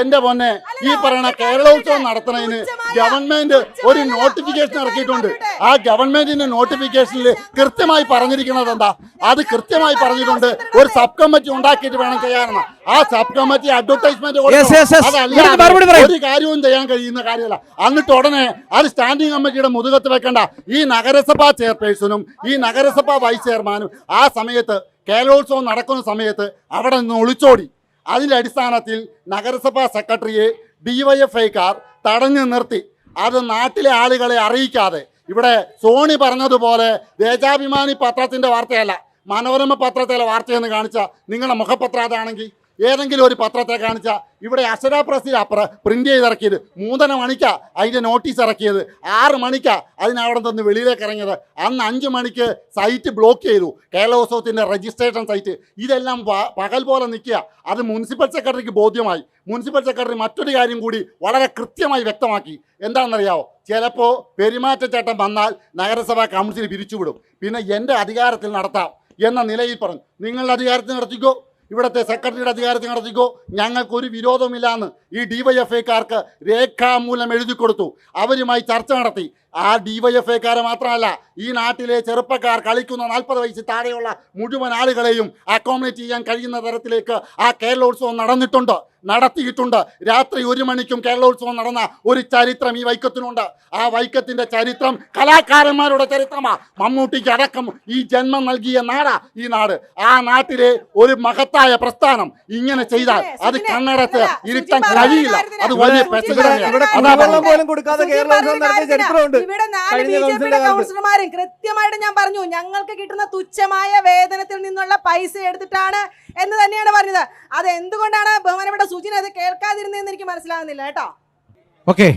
എൻ്റെ പൊന്നെ, ഈ പറയുന്ന കേരളോത്സവം നടത്തുന്നതിന് ഗവൺമെന്റ് ഒരു നോട്ടിഫിക്കേഷൻ ഇറക്കിയിട്ടുണ്ട്. ആ ഗവൺമെന്റിന്റെ നോട്ടിഫിക്കേഷനിൽ കൃത്യമായി പറഞ്ഞിരിക്കുന്നത് എന്താ? അത് കൃത്യമായി പറഞ്ഞിട്ടുണ്ട്, ഒരു സബ് കമ്മിറ്റി ഉണ്ടാക്കിയിട്ട് വേണം ചെയ്യാനെന്ന്. ആ സബ് കമ്മിറ്റി അഡ്വർടൈസ്മെന്റ് ഒരു കാര്യവും ചെയ്യാൻ കഴിയുന്ന കാര്യമല്ല. എന്നിട്ട് ഉടനെ അത് സ്റ്റാൻഡിംഗ് കമ്മിറ്റിയുടെ മുതുകത്ത് വെക്കേണ്ട. ഈ നഗരസഭാ ചെയർപേഴ്സണും ഈ നഗരസഭാ വൈസ് ചെയർമാനും ആ സമയത്ത് കേരളോത്സവം നടക്കുന്ന സമയത്ത് അവിടെ നിന്ന് ഒളിച്ചോടി. അതിൻ്റെ അടിസ്ഥാനത്തിൽ നഗരസഭാ സെക്രട്ടറിയെ DYFIക്കാർ തടഞ്ഞു നിർത്തി. അത് നാട്ടിലെ ആളുകളെ അറിയിക്കാതെ, ഇവിടെ സോണി പറഞ്ഞതുപോലെ ദേശാഭിമാനി പത്രത്തിൻ്റെ വാർത്തയല്ല, മനോരമ പത്രത്തിലെ വാർത്തയെന്ന് കാണിച്ച നിങ്ങളുടെ മുഖപത്രം അതാണെങ്കിൽ ഏതെങ്കിലും ഒരു പത്രത്തെ കാണിച്ചാൽ, ഇവിടെ അക്ഷര പ്രസ്സിൽ പ്രിന്റ് ചെയ്തിറക്കിയത് 3:30 മണിക്കാണ് അതിൻ്റെ നോട്ടീസ് ഇറക്കിയത്. 6 മണിക്കാണ് അതിനവിടെ നിന്ന് വെളിയിലേക്ക് ഇറങ്ങിയത്. അന്ന് 5 മണിക്ക് സൈറ്റ് ബ്ലോക്ക് ചെയ്തു, കേരളോത്സവത്തിൻ്റെ രജിസ്ട്രേഷൻ സൈറ്റ്. ഇതെല്ലാം പകൽ പോലെ നിൽക്കുക. അത് മുനിസിപ്പൽ സെക്രട്ടറിക്ക് ബോധ്യമായി. മുനിസിപ്പൽ സെക്രട്ടറി മറ്റൊരു കാര്യം കൂടി വളരെ കൃത്യമായി വ്യക്തമാക്കി. എന്താണെന്നറിയാവോ, ചിലപ്പോൾ പെരുമാറ്റച്ചട്ടം വന്നാൽ നഗരസഭാ കൗൺസിൽ പിരിച്ചുവിടും, പിന്നെ എൻ്റെ അധികാരത്തിൽ നടത്താം എന്ന നിലയിൽ പറഞ്ഞു. നിങ്ങളുടെ അധികാരത്തിൽ നടത്തിക്കോ, ഇവിടുത്തെ സെക്രട്ടറിയുടെ അധികാരത്തിൽ നടത്തിക്കോ, ഞങ്ങൾക്കൊരു വിരോധമില്ലാന്ന് ഈ DYFIക്കാർക്ക് രേഖാമൂലം എഴുതി കൊടുത്തു. അവരുമായി ചർച്ച നടത്തി. ആ DYFIക്കാരെ മാത്രമല്ല, ഈ നാട്ടിലെ ചെറുപ്പക്കാർ കളിക്കുന്ന 40 വയസ്സിൽ താഴെയുള്ള മുഴുവൻ ആളുകളെയും അക്കോമഡേറ്റ് ചെയ്യാൻ കഴിയുന്ന തരത്തിലേക്ക് ആ കേരളോത്സവം നടത്തിയിട്ടുണ്ട്. രാത്രി 1 മണിക്കും കേരളോത്സവം നടന്ന ഒരു ചരിത്രം ഈ വൈക്കത്തിനുണ്ട്. ആ വൈക്കത്തിൻ്റെ ചരിത്രം കലാകാരന്മാരുടെ ചരിത്രമാണ്. മമ്മൂട്ടിക്ക് അടക്കം ഈ ജന്മം നൽകിയ നാടാ ഈ നാട്. ആ നാട്ടിലെ ഒരു മഹത്തായ പ്രസ്ഥാനം ഇങ്ങനെ ചെയ്താൽ അത് കണ്ണടച്ച് ഇരുത്താൻ കഴിയില്ല. അത് വലിയ ഇവിടെ 4 BJP-യുടെ കൗൺസിലർമാരും കൃത്യമായിട്ട് ഞാൻ പറഞ്ഞു, ഞങ്ങൾക്ക് കിട്ടുന്ന തുച്ഛമായ വേതനത്തിൽ നിന്നുള്ള പൈസ എടുത്തിട്ടാണ് എന്ന് തന്നെയാണ് പറഞ്ഞത്. അത് എന്തുകൊണ്ടാണ് ബഹുമാനപ്പെട്ട സുജിൻ അത് കേൾക്കാതിരുന്നതെന്ന് എനിക്ക് മനസ്സിലാകുന്നില്ല കേട്ടോ. ഓക്കെ,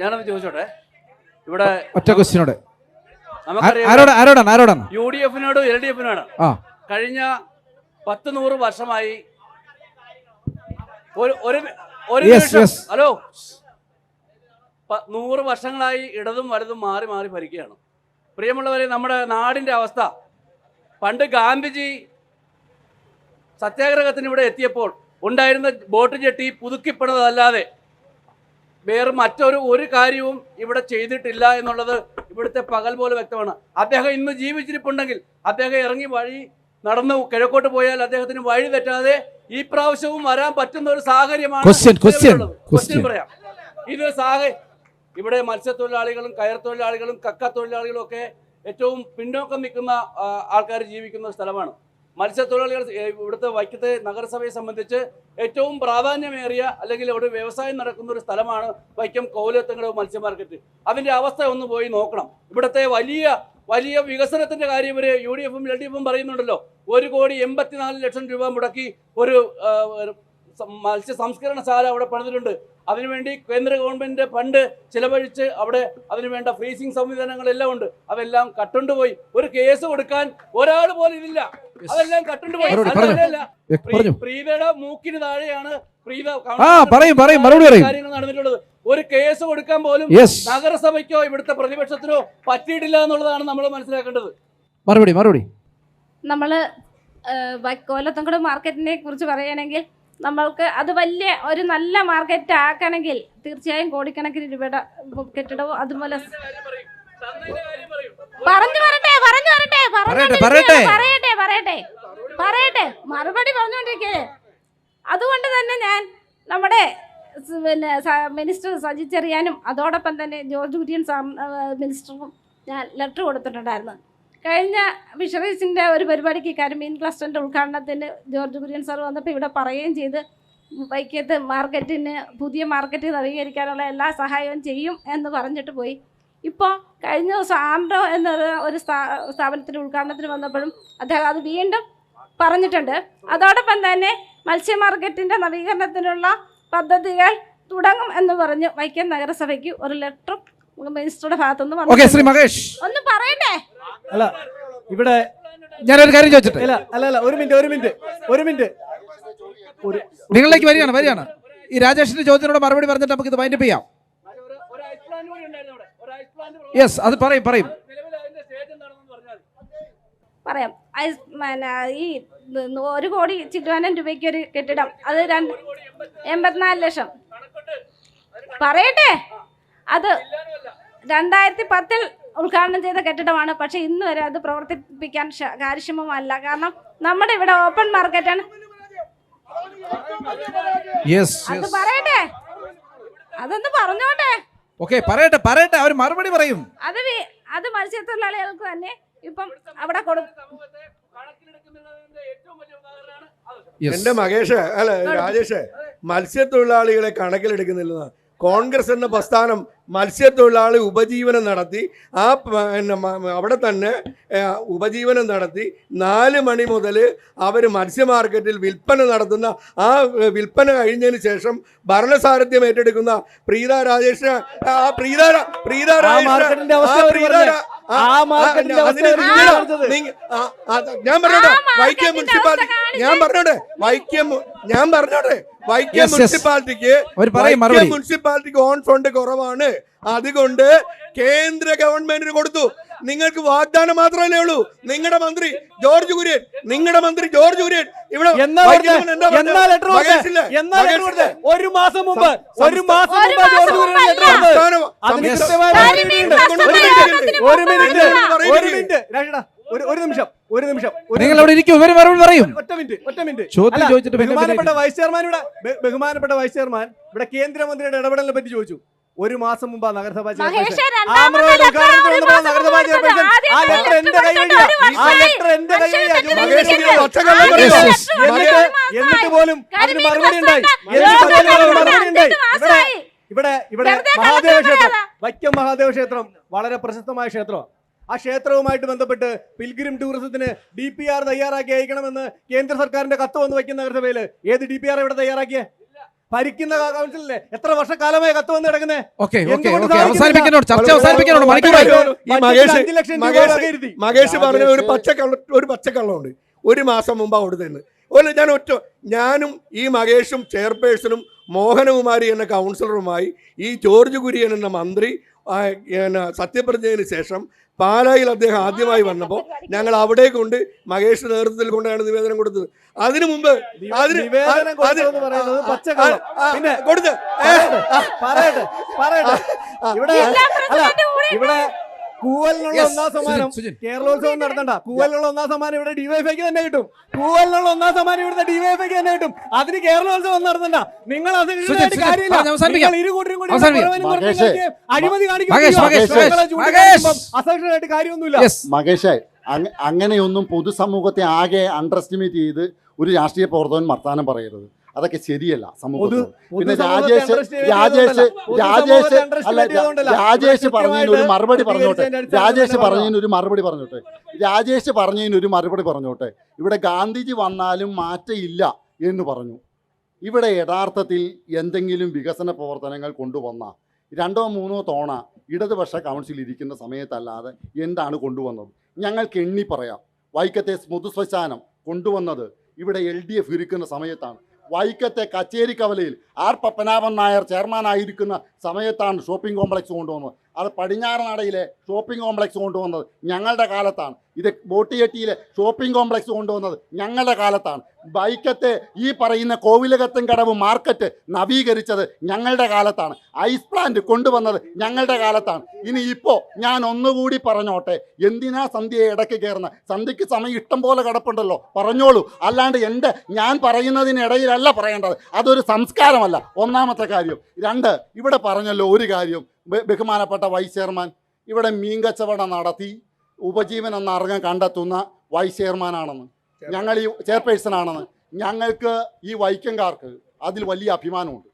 ഞാനൊന്ന് ചോദിച്ചോട്ടെ, ഇവിടെ ഒറ്റ ക്വസ്റ്റ്യനോട് ആരോടാണ്? UDF-നോടും LDF-നോട് കഴിഞ്ഞ 10-100 വർഷമായി ഹലോ 100 വർഷങ്ങളായി ഇടതും വലതും മാറി മാറി ഭരിക്കുകയാണ്. പ്രിയമുള്ളവരെ, നമ്മുടെ നാടിൻ്റെ അവസ്ഥ, പണ്ട് ഗാന്ധിജി സത്യാഗ്രഹത്തിന് ഇവിടെ എത്തിയപ്പോൾ ഉണ്ടായിരുന്ന ബോട്ട് ജെട്ടി പുതുക്കിപ്പെടുന്നതല്ലാതെ വേറെ ഒരു കാര്യവും ഇവിടെ ചെയ്തിട്ടില്ല എന്നുള്ളത് ഇവിടുത്തെ പകൽ പോലെ വ്യക്തമാണ്. അദ്ദേഹം ഇന്ന് ജീവിച്ചിരിപ്പുണ്ടെങ്കിൽ അദ്ദേഹം ഇറങ്ങി വഴി നടന്നു കിഴക്കോട്ട് പോയാൽ അദ്ദേഹത്തിന് വഴി തെറ്റാതെ ഈ പ്രാവശ്യവും വരാൻ പറ്റുന്ന ഒരു സാഹചര്യമാണ്. ക്വസ്റ്റ്യൻ പറയാം. ഇത് ഇവിടെ മത്സ്യത്തൊഴിലാളികളും കയർ തൊഴിലാളികളും കക്ക തൊഴിലാളികളും ഒക്കെ ഏറ്റവും പിന്നോക്കം നിൽക്കുന്ന ആൾക്കാർ ജീവിക്കുന്ന സ്ഥലമാണ്. മത്സ്യത്തൊഴിലാളികൾ ഇവിടുത്തെ വൈക്കത്തെ നഗരസഭയെ സംബന്ധിച്ച് ഏറ്റവും പ്രാധാന്യമേറിയ അല്ലെങ്കിൽ ഒരു വ്യവസായം നടക്കുന്ന ഒരു സ്ഥലമാണ് വൈക്കം കോവിലത്തങ്കടവ് മത്സ്യ മാർക്കറ്റ്. അതിൻ്റെ അവസ്ഥ ഒന്ന് പോയി നോക്കണം. ഇവിടുത്തെ വലിയ വികസനത്തിൻ്റെ കാര്യം ഇവർ UDF-ഉം LDF-ഉം പറയുന്നുണ്ടല്ലോ. 1,84,00,000 രൂപ മുടക്കി ഒരു മത്സ്യ സംസ്കരണശാല അവിടെ പണിതിട്ടുണ്ട്. അതിനുവേണ്ടി കേന്ദ്ര ഗവൺമെൻറ് ഫണ്ട് ചിലവഴിച്ച് അവിടെ അതിനുവേണ്ട ഫ്രീസിംഗ് സംവിധാനങ്ങളെല്ലാം ഉണ്ട്. അതെല്ലാം കട്ടുണ്ടുപോയി. ഒരു കേസ് കൊടുക്കാൻ ഒരാൾ പോലും ഇതില്ല. അതെല്ലാം കട്ടുണ്ടുപോയി. പ്രീതയുടെ മൂക്കിന് താഴെയാണ് കാര്യങ്ങൾ നടന്നിട്ടുള്ളത്. ഒരു കേസ് കൊടുക്കാൻ പോലും നഗരസഭയ്ക്കോ ഇവിടുത്തെ പ്രതിപക്ഷത്തിനോ പറ്റിയിട്ടില്ല എന്നുള്ളതാണ് നമ്മൾ മനസ്സിലാക്കേണ്ടത്. മറുപടി നമ്മൾ കോലത്തങ്കട് മാർക്കറ്റിനെ കുറിച്ച് പറയുകയാണെങ്കിൽ നമ്മൾക്ക് അത് വലിയ ഒരു നല്ല മാർക്കറ്റ് ആക്കണമെങ്കിൽ തീർച്ചയായും കോടിക്കണക്കിന് രൂപയുടെ കെട്ടിടവും അതുപോലെ പറയട്ടെ മറുപടി പറഞ്ഞുകൊണ്ടിരിക്കേ. അതുകൊണ്ട് തന്നെ ഞാൻ നമ്മുടെ മിനിസ്റ്റർ സജി ചെറിയാനും അതോടൊപ്പം തന്നെ ജോർജ് കുര്യൻ മിനിസ്റ്റർക്കും ഞാൻ ലെറ്റർ കൊടുത്തിട്ടുണ്ടായിരുന്നു. കഴിഞ്ഞ ഫിഷറീസിൻ്റെ ഒരു പരിപാടിക്ക് കരിമീൻ ക്ലസ്റ്ററിൻ്റെ ഉദ്ഘാടനത്തിന് ജോർജ് കുര്യൻ സാർ വന്നപ്പോൾ ഇവിടെ പറയുകയും ചെയ്ത് വൈക്കത്ത് മാർക്കറ്റിന് പുതിയ മാർക്കറ്റ് നവീകരിക്കാനുള്ള എല്ലാ സഹായവും ചെയ്യും എന്ന് പറഞ്ഞിട്ട് പോയി. ഇപ്പോൾ കഴിഞ്ഞ ദിവസം ആംഡോ എന്നൊരു സ്ഥാപനത്തിൻ്റെ ഉദ്ഘാടനത്തിന് വന്നപ്പോഴും അദ്ദേഹം അത് വീണ്ടും പറഞ്ഞിട്ടുണ്ട്. അതോടൊപ്പം തന്നെ മത്സ്യ മാർക്കറ്റിൻ്റെ നവീകരണത്തിനുള്ള പദ്ധതികൾ തുടങ്ങും എന്ന് പറഞ്ഞ് വൈക്കം നഗരസഭയ്ക്ക് ഒരു ലെറ്ററും മിനിസ്റ്ററുടെ ഭാഗത്തുനിന്ന് ഒന്ന് പറയട്ടെ. അല്ല ഇവിടെ ഞാനൊരു കാര്യം ചോദിച്ചിട്ട് അല്ല ഒരു മിനിറ്റ് നിങ്ങളിലേക്ക് വരികയാണ്. ഈ രാജേഷിന്റെ ചോദ്യത്തിനോട് മറുപടി പറഞ്ഞിട്ട് നമുക്ക് ഇത് വൈൻഡപ്പ് ചെയ്യാം. യെസ്, അത് പറയും പറയാം. ഈ 1 കോടി ചില്ലുവാനം രൂപയ്ക്ക് ഒരു കെട്ടിടം, അത് 84 ലക്ഷം. പറയട്ടെ, അത് 2010 ഉദ്ഘാടനം ചെയ്ത കെട്ടിടമാണ്. പക്ഷെ ഇന്ന് വരെ അത് പ്രവർത്തിപ്പിക്കാൻ കാര്യക്ഷമമല്ല. കാരണം നമ്മുടെ ഇവിടെ ഓപ്പൺ മാർക്കറ്റാണ്. അത് പറയട്ടെ, അതൊന്ന് പറഞ്ഞോട്ടെ. പറയട്ടെ, അവർ മറുപടി പറയും. അത് മത്സ്യത്തൊഴിലാളികൾക്ക് തന്നെ ഇപ്പം അവിടെ കൊടുക്കും. എന്റെ മകേഷ് രാജേഷ്, മത്സ്യത്തൊഴിലാളികളെ കണക്കിലെടുക്കുന്നില്ല. കോൺഗ്രസ് എന്ന പ്രസ്ഥാനം മത്സ്യത്തൊഴിലാളി ഉപജീവനം നടത്തി അവിടെ തന്നെ ഉപജീവനം നടത്തി 4 മണി മുതൽ അവർ മത്സ്യ മാർക്കറ്റിൽ വിൽപ്പന നടത്തുന്ന ആ വിൽപ്പന കഴിഞ്ഞതിന് ശേഷം ഭരണസാരഥ്യം ഏറ്റെടുക്കുന്ന പ്രീത രാജേഷ് ഞാൻ പറഞ്ഞോട്ടെ വൈക്കം മുനിസിപ്പാലിറ്റിക്ക് ഓൺ ഫണ്ട് കുറവാണ്. അതുകൊണ്ട് കേന്ദ്ര ഗവൺമെന്റിന് കൊടുത്തു. നിങ്ങൾക്ക് വാഗ്ദാനം മാത്രമല്ലേ ഉള്ളൂ. നിങ്ങളുടെ മന്ത്രി ജോർജ് കുര്യൻ ഇവിടെ ഒരു മാസം മുമ്പ് ഒരു നിമിഷം ഒറ്റ മിനിറ്റ്. ബഹുമാനപ്പെട്ട വൈസ് ചെയർമാൻ ഇവിടെ കേന്ദ്രമന്ത്രിയുടെ ഇടപെടലിനെ പറ്റി ചോദിച്ചു. 1 മാസം മുമ്പ് നഗരസഭാ ചെയർപേഴ്സൺ എന്നിട്ട് പോലും അതിന് മറുപടി ഉണ്ടായി. ഇവിടെ മഹാദേവ ക്ഷേത്രം, വൈക്കം മഹാദേവ ക്ഷേത്രം വളരെ പ്രശസ്തമായ ക്ഷേത്രമാണ്. ആ ക്ഷേത്രവുമായിട്ട് ബന്ധപ്പെട്ട് പിൽഗ്രിം ടൂറിസത്തിന് DPR തയ്യാറാക്കി അയക്കണമെന്ന് കേന്ദ്ര സർക്കാരിന്റെ കത്ത് വന്ന് വയ്ക്കുന്ന നഗരസഭയിൽ ഏത് DPR ഇവിടെ തയ്യാറാക്കിയേ? ഭരിക്കുന്ന കൗൺസിലിലെ എത്ര വർഷക്കാലമായി കത്ത് വന്ന് കിടക്കുന്നത്? മകേഷ് പറഞ്ഞ ഒരു പച്ചക്കള്ളമുണ്ട്. 1 മാസം മുമ്പ് അവിടുന്ന് ഞാനും ഈ മകേഷും ചെയർപേഴ്സണും മോഹനകുമാരി എന്ന കൗൺസിലറുമായി ഈ ജോർജ് കുര്യൻ എന്ന മന്ത്രി സത്യപ്രതിജ്ഞയ്ക്ക് ശേഷം പാലായിൽ അദ്ദേഹം ആദ്യമായി വന്നപ്പോൾ ഞങ്ങൾ അവിടെ കൊണ്ട് മകേഷ് നേതൃത്വത്തിൽ കൊണ്ടാണ് നിവേദനം കൊടുത്തത്. അതിനു മുമ്പ് ഇവിടെ കൂവലിനുള്ള 1ാം സമ്മാനം കേരളോത്സവം നടത്തണ്ട. കൂവലിനുള്ള 1ാം സമ്മാനം ഇവിടെ ഡിവൈഎഫ്ഐക്ക് തന്നെ കിട്ടും. കൂവലിനുള്ള 1ാം സമ്മാനം ഇവിടുത്തെ ഡിവൈഎഫ്ഐക്ക് തന്നെ കിട്ടും. അതിന് കേരളോത്സവം നടത്തണ്ട. നിങ്ങൾ കാര്യമില്ല. അഴിമതി കാണിക്കാനായിട്ട് കാര്യമൊന്നുമില്ല. മകേഷേ, അങ്ങനെയൊന്നും പൊതുസമൂഹത്തെ ആകെ അണ്ടർ എസ്റ്റിമേറ്റ് ചെയ്ത് ഒരു രാഷ്ട്രീയ പ്രവർത്തകൻ വർത്താനം പറയരുത്. അതൊക്കെ ശരിയല്ല സമൂഹത്തിൽ. പിന്നെ രാജേഷ് പറഞ്ഞതിന് ഒരു മറുപടി പറഞ്ഞോട്ടെ. ഇവിടെ ഗാന്ധിജി വന്നാലും മാറ്റമില്ല എന്ന് പറഞ്ഞു. ഇവിടെ യഥാർത്ഥത്തിൽ എന്തെങ്കിലും വികസന പ്രവർത്തനങ്ങൾ കൊണ്ടുവന്ന 2 or 3 തവണ ഇടതുപക്ഷ കൗൺസിൽ ഇരിക്കുന്ന സമയത്തല്ലാതെ എന്താണ് കൊണ്ടുവന്നത്? ഞങ്ങൾക്ക് എണ്ണി പറയാം. വൈക്കത്തെ സ്മൃതി ശ്മശാനം കൊണ്ടുവന്നത് ഇവിടെ LDF ഇരിക്കുന്ന സമയത്താണ്. വൈക്കത്തെ കച്ചേരിക്കവലയിൽ ആർ പപ്പനാഭൻ നായർ ചെയർമാനായിരിക്കുന്ന സമയത്താണ് ഷോപ്പിംഗ് കോംപ്ലക്സ് കൊണ്ടുവന്നത്. അത് പടിഞ്ഞാറനടയിലെ ഷോപ്പിംഗ് കോംപ്ലക്സ് കൊണ്ടുവന്നത് ഞങ്ങളുടെ കാലത്താണ്. ഇത് ബോട്ടിയെട്ടിയിലെ ഷോപ്പിംഗ് കോംപ്ലക്സ് കൊണ്ടുവന്നത് ഞങ്ങളുടെ കാലത്താണ്. വൈക്കത്തെ ഈ പറയുന്ന കോവിലകത്തും കടവ് മാർക്കറ്റ് നവീകരിച്ചത് ഞങ്ങളുടെ കാലത്താണ്. ഐസ് പ്ലാന്റ് കൊണ്ടുവന്നത് ഞങ്ങളുടെ കാലത്താണ്. ഇനി ഇപ്പോൾ ഞാൻ ഒന്നുകൂടി പറഞ്ഞോട്ടെ, എന്തിനാ സന്ധ്യയെ ഇടയ്ക്ക് കയറുന്നത്? സന്ധ്യയ്ക്ക് സമയം ഇഷ്ടം പോലെ കിടപ്പുണ്ടല്ലോ, പറഞ്ഞോളൂ. അല്ലാണ്ട് ഞാൻ പറയുന്നതിനിടയിലല്ല പറയേണ്ടത്. അതൊരു സംസ്കാരമല്ല. ഒന്നാമത്തെ കാര്യം. 2, ഇവിടെ പറഞ്ഞല്ലോ ഒരു കാര്യം, ബഹുമാനപ്പെട്ട വൈസ് ചെയർമാൻ ഇവിടെ മീൻ കച്ചവടം നടത്തി ഉപജീവനം മാർഗം കണ്ടെത്തുന്ന വൈസ് ചെയർമാനാണെന്ന്, ഞങ്ങൾ ഈ ചെയർപേഴ്സൺ ആണെന്ന്. ഞങ്ങൾക്ക് ഈ വൈക്കംകാർക്ക് അതിൽ വലിയ അഭിമാനമുണ്ട്,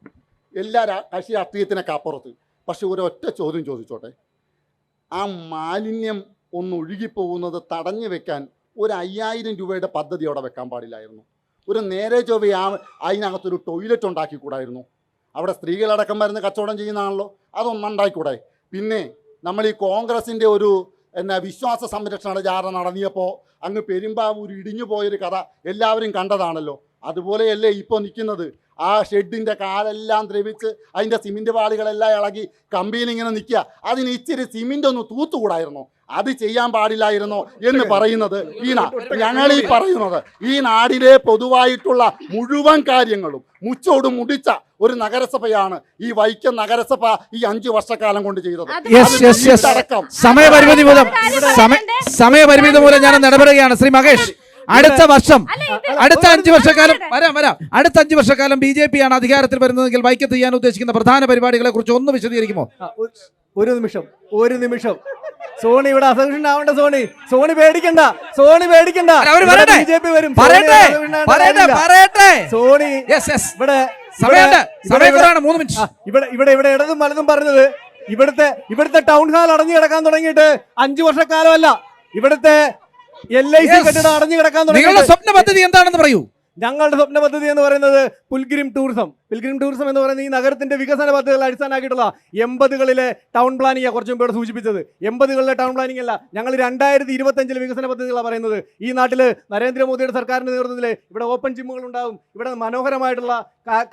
എല്ലാ കക്ഷി രാഷ്ട്രീയത്തിനൊക്കെ അപ്പുറത്ത്. പക്ഷെ ഒരൊറ്റ ചോദ്യം ചോദിച്ചോട്ടെ, ആ മാലിന്യം ഒന്ന് ഒഴുകിപ്പോകുന്നത് തടഞ്ഞു വെക്കാൻ ഒരു 5000 രൂപയുടെ പദ്ധതി അവിടെ വെക്കാൻ പാടില്ലായിരുന്നു? ഒരു നേരെ ചൊവ്വ അതിനകത്തൊരു ടോയ്ലറ്റ് ഉണ്ടാക്കിക്കൂടായിരുന്നു? അവിടെ സ്ത്രീകളടക്കം വരുന്ന കച്ചവടം ചെയ്യുന്നതാണല്ലോ, അതൊന്നുണ്ടായിക്കൂടെ? പിന്നെ നമ്മൾ ഈ കോൺഗ്രസിൻ്റെ ഒരു വിശ്വാസ സംരക്ഷണ ജാഥ നടത്തിയപ്പോൾ അങ്ങ് പെരുമ്പാവൂർ ഇടിഞ്ഞു പോയൊരു കഥ എല്ലാവരും കണ്ടതാണല്ലോ. അതുപോലെയല്ലേ ഇപ്പോൾ നിൽക്കുന്നത്? ആ ഷെഡിൻ്റെ കാലെല്ലാം ദ്രവിച്ച് അതിൻ്റെ സിമെൻറ്റ് പാളികളെല്ലാം ഇളകി കമ്പിയിൽ ഇങ്ങനെ നിൽക്കുക. അതിന് ഇച്ചിരി സിമെൻ്റ് ഒന്ന് തൂത്തുകൂടായിരുന്നോ? അത് ചെയ്യാൻ പാടില്ലായിരുന്നോ എന്ന് പറയുന്നത് ഞങ്ങളീ പറയുന്നത് ഈ നാടിലെ പൊതുവായിട്ടുള്ള മുഴുവൻ കാര്യങ്ങളും മുച്ചോട് മുടിച്ച ഒരു നഗരസഭയാണ് ഈ വൈക്കം നഗരസഭ ഈ 5 വർഷക്കാലം കൊണ്ട് ചെയ്തത്. സമയപരിമിതി മൂലം ഞാൻ ഇടപെടുകയാണ്. ശ്രീ മഹേഷ്, അടുത്ത 5 വർഷക്കാലം അടുത്ത 5 വർഷക്കാലം BJP ആണ് അധികാരത്തിൽ വരുന്നതെങ്കിൽ വൈക്കത്ത് ചെയ്യാൻ ഉദ്ദേശിക്കുന്ന പ്രധാന പരിപാടികളെ കുറിച്ച് ഒന്ന് വിശദീകരിക്കുമോ? ഒരു നിമിഷം സോണി ഇവിടെ അസംഷൻ ആവേണ്ട. സോണി പേടിക്കണ്ട. BJP വരും. സോണി ഇവിടെ ഇടതും വലതും പറഞ്ഞത് ഇവിടുത്തെ ടൗൺ ഹാൾ അടഞ്ഞു കിടക്കാൻ തുടങ്ങിയിട്ട് 5 വർഷക്കാലമല്ല. ഇവിടുത്തെ LIC കെട്ടിടം അടഞ്ഞു കിടക്കാൻ തുടങ്ങി. സ്വപ്ന പദ്ധതി എന്താണെന്ന് പറയൂ. ഞങ്ങളുടെ സ്വപ്ന പദ്ധതി എന്ന് പറയുന്നത് പിൽഗ്രിം ടൂറിസം എന്ന് പറയുന്നത് ഈ നഗരത്തിന്റെ വികസന പദ്ധതികൾ അടിസ്ഥാനമാക്കിയിട്ടുള്ള 80കളിലെ ടൗൺ പ്ലാനിംഗ് കുറച്ചും ഇവിടെ സൂചിപ്പിച്ചത്. 80കളിലെ ടൗൺ പ്ലാനിംഗ് അല്ല, ഞങ്ങൾ 2025 വികസന പദ്ധതികളാണ് പറയുന്നത്. ഈ നാട്ടിൽ നരേന്ദ്രമോദിയുടെ സർക്കാരിന്റെ നേതൃത്വത്തിൽ ഇവിടെ ഓപ്പൺ ജിമ്മുകൾ ഉണ്ടാവും. ഇവിടെ മനോഹരമായിട്ടുള്ള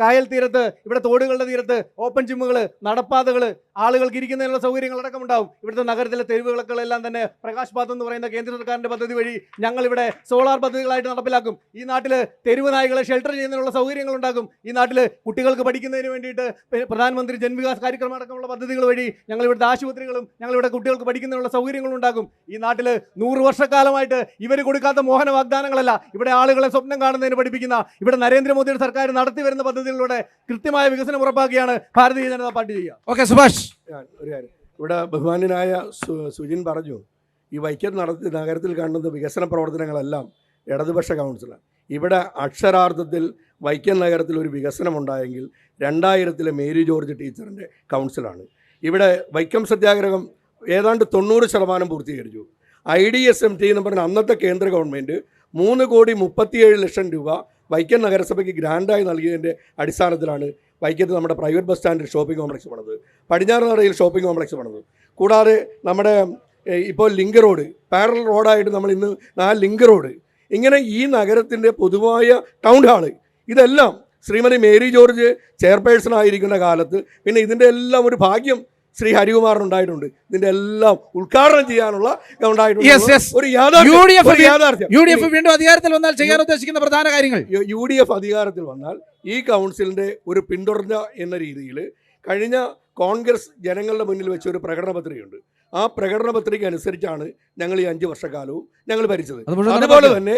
കായൽ തീരത്ത്, ഇവിടെ തോടുകളുടെ തീരത്ത് ഓപ്പൺ ജിമ്മുകൾ, നടപ്പാതകൾ, ആളുകൾക്ക് ഇരിക്കുന്നതിനുള്ള സൗകര്യങ്ങളടക്കം ഉണ്ടാവും. ഇവിടുത്തെ നഗരത്തിലെ തെരുവുകളെല്ലാം തന്നെ പ്രകാശ് പാത്ത് എന്ന് പറയുന്ന കേന്ദ്ര സർക്കാരിന്റെ പദ്ധതി വഴി ഞങ്ങൾ ഇവിടെ സോളാർ പദ്ധതികളായിട്ട് നടപ്പിലാക്കും. ഈ നാട്ടിൽ തെരുവ് നായ്കളെ ഷെൽട്ടർ ചെയ്യുന്നതിനുള്ള സൗകര്യങ്ങൾ ഉണ്ടാക്കും. ഈ നാട്ടിൽ കുട്ടികൾക്ക് പഠിക്കുന്നതിന് വേണ്ടിയിട്ട് പ്രധാനമന്ത്രി ജൻവികാസ് കാര്യക്രമം അടക്കമുള്ള പദ്ധതികൾ വഴി ഞങ്ങൾ ഇവിടുത്തെ ആശുപത്രികളും ഞങ്ങളിവിടെ കുട്ടികൾക്ക് പഠിക്കുന്നതിനുള്ള സൗകര്യങ്ങളും ഉണ്ടാക്കും. ഈ നാട്ടിൽ 100 വർഷക്കാലമായിട്ട് ഇവർ കൊടുക്കാത്ത മോഹന വാഗ്ദാനങ്ങളല്ല, ഇവിടെ ആളുകളെ സ്വപ്നം കാണുന്നതിന് പഠിപ്പിക്കുന്ന, ഇവിടെ നരേന്ദ്രമോദിയുടെ സർക്കാർ നടത്തി വരുന്ന പദ്ധതികളിലൂടെ കൃത്യമായ വികസനം ഉറപ്പാക്കിയാണ് ഭാരതീയ ജനതാ പാർട്ടി ചെയ്യുക. ഓക്കെ സുഭാഷ്, ഒരു കാര്യം ഇവിടെ ബഹുമാന്യനായ സുജിൻ പറഞ്ഞു, ഈ വൈക്കം നഗരത്തിൽ കാണുന്ന വികസന പ്രവർത്തനങ്ങളെല്ലാം ഇടതുപക്ഷ കൗൺസിലാണ്. ഇവിടെ അക്ഷരാർത്ഥത്തിൽ വൈക്കം നഗരത്തിൽ ഒരു വികസനം ഉണ്ടായെങ്കിൽ 2000 മേരി ജോർജ് ടീച്ചറിൻ്റെ കൗൺസിലാണ്. ഇവിടെ വൈക്കം സത്യാഗ്രഹം ഏതാണ്ട് 90% പൂർത്തീകരിച്ചു. IDSMT എന്ന് പറഞ്ഞ അന്നത്തെ കേന്ദ്ര ഗവൺമെൻറ് 3,37,00,000 രൂപ വൈക്കം നഗരസഭയ്ക്ക് ഗ്രാൻഡായി നൽകിയതിൻ്റെ അടിസ്ഥാനത്തിലാണ് വൈക്കത്ത് നമ്മുടെ പ്രൈവറ്റ് ബസ് സ്റ്റാൻഡിൽ ഷോപ്പിംഗ് കോംപ്ലക്സ് പണിത്, പടിഞ്ഞാറ് നടയിൽ ഷോപ്പിംഗ് കോംപ്ലക്സ് പണിത്. കൂടാതെ നമ്മുടെ ഇപ്പോൾ ലിങ്ക് റോഡ്, പാരലൽ റോഡായിട്ട് നമ്മൾ ഇന്ന് 4 ലിങ്ക് റോഡ്, ഇങ്ങനെ ഈ നഗരത്തിൻ്റെ പൊതുവായ ടൗൺ ഹാള്, ഇതെല്ലാം ശ്രീമതി മേരി ജോർജ് ചെയർപേഴ്സൺ ആയിരിക്കുന്ന കാലത്ത്, പിന്നെ ഇതിൻ്റെ എല്ലാം ഒരു ഭാഗ്യം ശ്രീ ഹരികുമാറിനുണ്ടായിട്ടുണ്ട്. ഇതിന്റെ എല്ലാം ഉദ്ഘാടനം ചെയ്യാനുള്ള ഒരു യാഥാർത്ഥ്യം. വീണ്ടും അധികാരത്തിൽ വന്നാൽ ചെയ്യാൻ ഉദ്ദേശിക്കുന്ന പ്രധാന കാര്യങ്ങൾ, UDF അധികാരത്തിൽ വന്നാൽ ഈ കൗൺസിലിന്റെ ഒരു പിന്തുടർച്ച എന്ന രീതിയിൽ കഴിഞ്ഞ കോൺഗ്രസ് ജനങ്ങളുടെ മുന്നിൽ വെച്ച ഒരു പ്രകടന പത്രികയുണ്ട്. ആ പ്രകടന പത്രിക അനുസരിച്ചാണ് ഞങ്ങൾ ഈ 5 വർഷക്കാലവും ഞങ്ങൾ ഭരിച്ചത്. അതുപോലെ തന്നെ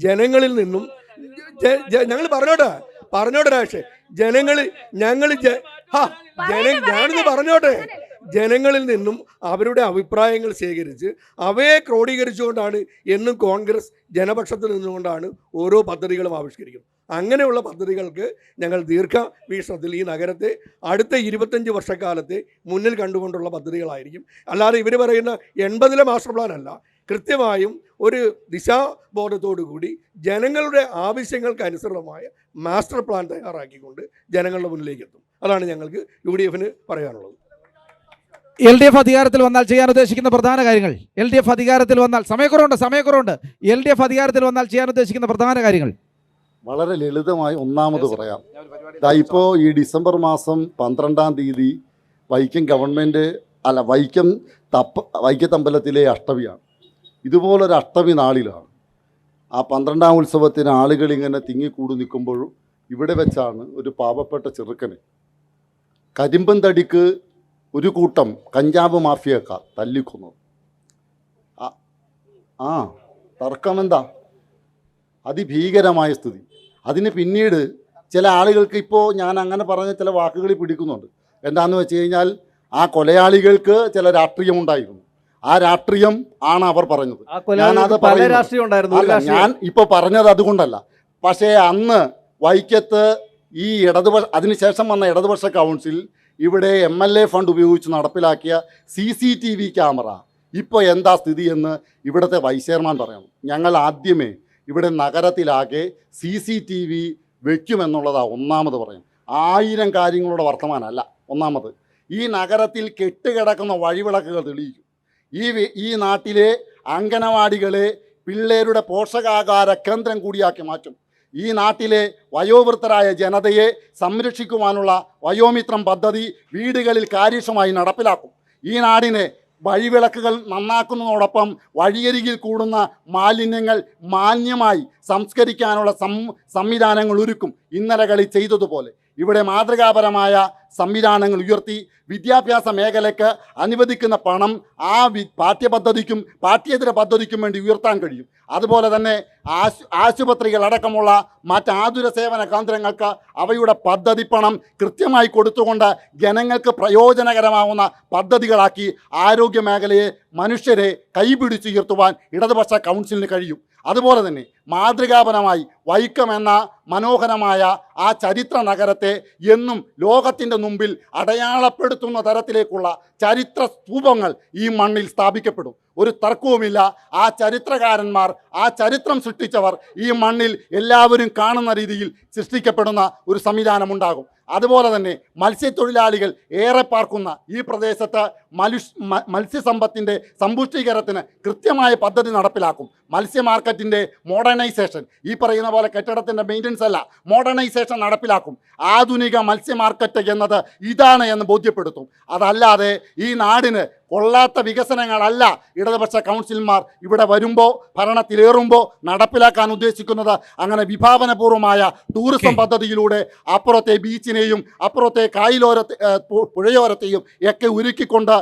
ജനങ്ങളിൽ നിന്നും ഞങ്ങൾ പറഞ്ഞോട്ടെ രാഷേ, ഞാനിത് പറഞ്ഞോട്ടെ, ജനങ്ങളിൽ നിന്നും അവരുടെ അഭിപ്രായങ്ങൾ ശേഖരിച്ച് അവയെ ക്രോഡീകരിച്ചുകൊണ്ടാണ് എന്നും കോൺഗ്രസ് ജനപക്ഷത്തിൽ നിന്നുകൊണ്ടാണ് ഓരോ പദ്ധതികളും ആവിഷ്കരിക്കുന്നത്. അങ്ങനെയുള്ള പദ്ധതികൾക്ക് ഞങ്ങൾ ദീർഘവീക്ഷണത്തിൽ ഈ നഗരത്തെ അടുത്ത 25 വർഷക്കാലത്തെ മുന്നിൽ കണ്ടുകൊണ്ടുള്ള പദ്ധതികളായിരിക്കും. അല്ലാതെ ഇവർ പറയുന്ന 80ലെ മാസ്റ്റർ പ്ലാൻ അല്ല, കൃത്യമായും ഒരു ദിശാബോധത്തോടു കൂടി ജനങ്ങളുടെ ആവശ്യങ്ങൾക്ക് അനുസൃതമായ മാസ്റ്റർ പ്ലാൻ തയ്യാറാക്കിക്കൊണ്ട് ജനങ്ങളുടെ മുന്നിലേക്ക് എത്തും. അതാണ് ഞങ്ങൾക്ക് UDF പറയാനുള്ളത്. LDF അധികാരത്തിൽ വന്നാൽ ചെയ്യാൻ ഉദ്ദേശിക്കുന്ന പ്രധാന കാര്യങ്ങൾ, LDF അധികാരത്തിൽ വന്നാൽ സമയക്കുറവുണ്ട് LDF അധികാരത്തിൽ വന്നാൽ ചെയ്യാൻ ഉദ്ദേശിക്കുന്ന പ്രധാന കാര്യങ്ങൾ വളരെ ലളിതമായി ഒന്നാമത് പറയാം. ഇപ്പോൾ ഈ ഡിസംബർ മാസം 12-ാം തീയതി വൈക്കം ഗവൺമെൻറ് വൈക്കത്തമ്പലത്തിലെ അഷ്ടമിയാണ്. ഇതുപോലൊരു അഷ്ടമി നാളിലാണ് ആ 12-ാം ഉത്സവത്തിന് ആളുകൾ ഇങ്ങനെ തിങ്ങിക്കൂടി നിൽക്കുമ്പോഴും ഇവിടെ വെച്ചാണ് ഒരു പാവപ്പെട്ട ചെറുക്കനെ കരിമ്പൻ തടിക്ക് ഒരു കൂട്ടം കഞ്ചാവ് മാഫിയക്കാർ തല്ലിക്കൊന്നത്. തർക്കമെന്താ? അതിഭീകരമായ സ്ഥിതി. അതിന് പിന്നീട് ചില ആളുകൾക്ക് ഇപ്പോൾ ഞാൻ അങ്ങനെ പറഞ്ഞ ചില വാക്കുകൾ പിടിക്കുന്നുണ്ട്. എന്താണെന്ന് വെച്ച് കഴിഞ്ഞാൽ ആ കൊലയാളികൾക്ക് ചില രാഷ്ട്രീയമുണ്ടായിരുന്നു. ആ രാഷ്ട്രീയം ആണ് അവർ പറഞ്ഞത്. ഞാൻ ഇപ്പോൾ പറഞ്ഞത് അതുകൊണ്ടല്ല. പക്ഷേ അന്ന് വൈക്കത്ത് ഈ അതിനുശേഷം വന്ന ഇടതുപക്ഷ കൗൺസിൽ ഇവിടെ MLA ഫണ്ട് ഉപയോഗിച്ച് നടപ്പിലാക്കിയ CCTV ക്യാമറ ഇപ്പോൾ എന്താ സ്ഥിതി എന്ന് ഇവിടുത്തെ വൈസ് ചെയർമാൻ പറയണം. ഞങ്ങൾ ആദ്യമേ ഇവിടെ നഗരത്തിലാകെ CCTV വയ്ക്കുമെന്നുള്ളതാണ് ഒന്നാമത് പറയും. 1000 കാര്യങ്ങളുടെ വർത്തമാനമല്ല. ഒന്നാമത് ഈ നഗരത്തിൽ കെട്ടുകിടക്കുന്ന വഴിവിളക്കുകൾ തെളിയിക്കും. ഈ നാട്ടിലെ അംഗനവാടികളെ പിള്ളേരുടെ പോഷകാഹാര കേന്ദ്രം കൂടിയാക്കി മാറ്റും. ഈ നാട്ടിലെ വയോവൃദ്ധരായ ജനതയെ സംരക്ഷിക്കുവാനുള്ള വയോമിത്രം പദ്ധതി വീടുകളിൽ കാര്യക്ഷമമായി നടപ്പിലാക്കും. ഈ നാടിനെ വഴിവിളക്കുകൾ നന്നാക്കുന്നതോടൊപ്പം വഴിയരികിൽ കൂടുന്ന മാലിന്യങ്ങൾ മാന്യമായി സംസ്കരിക്കാനുള്ള സംവിധാനങ്ങൾ ഒരുക്കും. ഇന്നലകളിൽ ചെയ്തതുപോലെ ഇവിടെ മാതൃകാപരമായ സംവിധാനങ്ങൾ ഉയർത്തി വിദ്യാഭ്യാസ മേഖലയ്ക്ക് അനുവദിക്കുന്ന പണം ആ പാഠ്യപദ്ധതിക്കും പാഠ്യേതര പദ്ധതിക്കും വേണ്ടി ഉയർത്താൻ കഴിയും. അതുപോലെ തന്നെ ആശുപത്രികളടക്കമുള്ള മറ്റ് ആതുര സേവന കേന്ദ്രങ്ങൾക്ക് അവയുടെ പദ്ധതി പണം കൃത്യമായി കൊടുത്തുകൊണ്ട് ജനങ്ങൾക്ക് പ്രയോജനകരമാവുന്ന പദ്ധതികളാക്കി ആരോഗ്യ മേഖലയെ മനുഷ്യരെ കൈപിടിച്ചുയർത്തുവാൻ ഇടതുപക്ഷ കൗൺസിലിന് കഴിയും. അതുപോലെ തന്നെ മാതൃകാപരമായി വൈക്കം എന്ന മനോഹരമായ ആ ചരിത്ര നഗരത്തെ എന്നും ലോകത്തിൻ്റെ മുമ്പിൽ അടയാളപ്പെടുത്തുന്ന തരത്തിലേക്കുള്ള ചരിത്ര സ്തൂപങ്ങൾ ഈ മണ്ണിൽ സ്ഥാപിക്കപ്പെടും. ഒരു തർക്കവുമില്ല. ആ ചരിത്രകാരന്മാർ, ആ ചരിത്രം സൃഷ്ടിച്ചവർ ഈ മണ്ണിൽ എല്ലാവരും കാണുന്ന രീതിയിൽ സൃഷ്ടിക്കപ്പെടുന്ന ഒരു സംവിധാനമുണ്ടാകും. അതുപോലെ തന്നെ മത്സ്യത്തൊഴിലാളികൾ ഏറെ പാർക്കുന്ന ഈ പ്രദേശത്ത് മത്സ്യസമ്പത്തിൻ്റെ സമ്പുഷ്ടീകരണത്തിന് കൃത്യമായ പദ്ധതി നടപ്പിലാക്കും. മത്സ്യ മാർക്കറ്റിൻ്റെ മോഡേണൈസേഷൻ, ഈ പറയുന്ന പോലെ കെട്ടിടത്തിൻ്റെ മെയിൻ്റനൻസ് അല്ല, മോഡേണൈസേഷൻ നടപ്പിലാക്കും. ആധുനിക മത്സ്യ മാർക്കറ്റ് എന്നത് ഇതാണ് എന്ന് ബോധ്യപ്പെടുത്തും. അതല്ലാതെ ഈ നാടിന് കൊള്ളാത്ത വികസനങ്ങളല്ല ഇടതുപക്ഷ കൗൺസിലർമാർ ഇവിടെ വരുമ്പോൾ ഭരണത്തിലേറുമ്പോൾ നടപ്പിലാക്കാൻ ഉദ്ദേശിക്കുന്നത്. അങ്ങനെ വിഭാവനപൂർവമായ ടൂറിസം പദ്ധതിയിലൂടെ അപ്പുറത്തെ ബീച്ചിനെയും അപ്പുറത്തെ പുഴയോരത്തെയും ഒക്കെ ഒരുക്കിക്കൊണ്ട്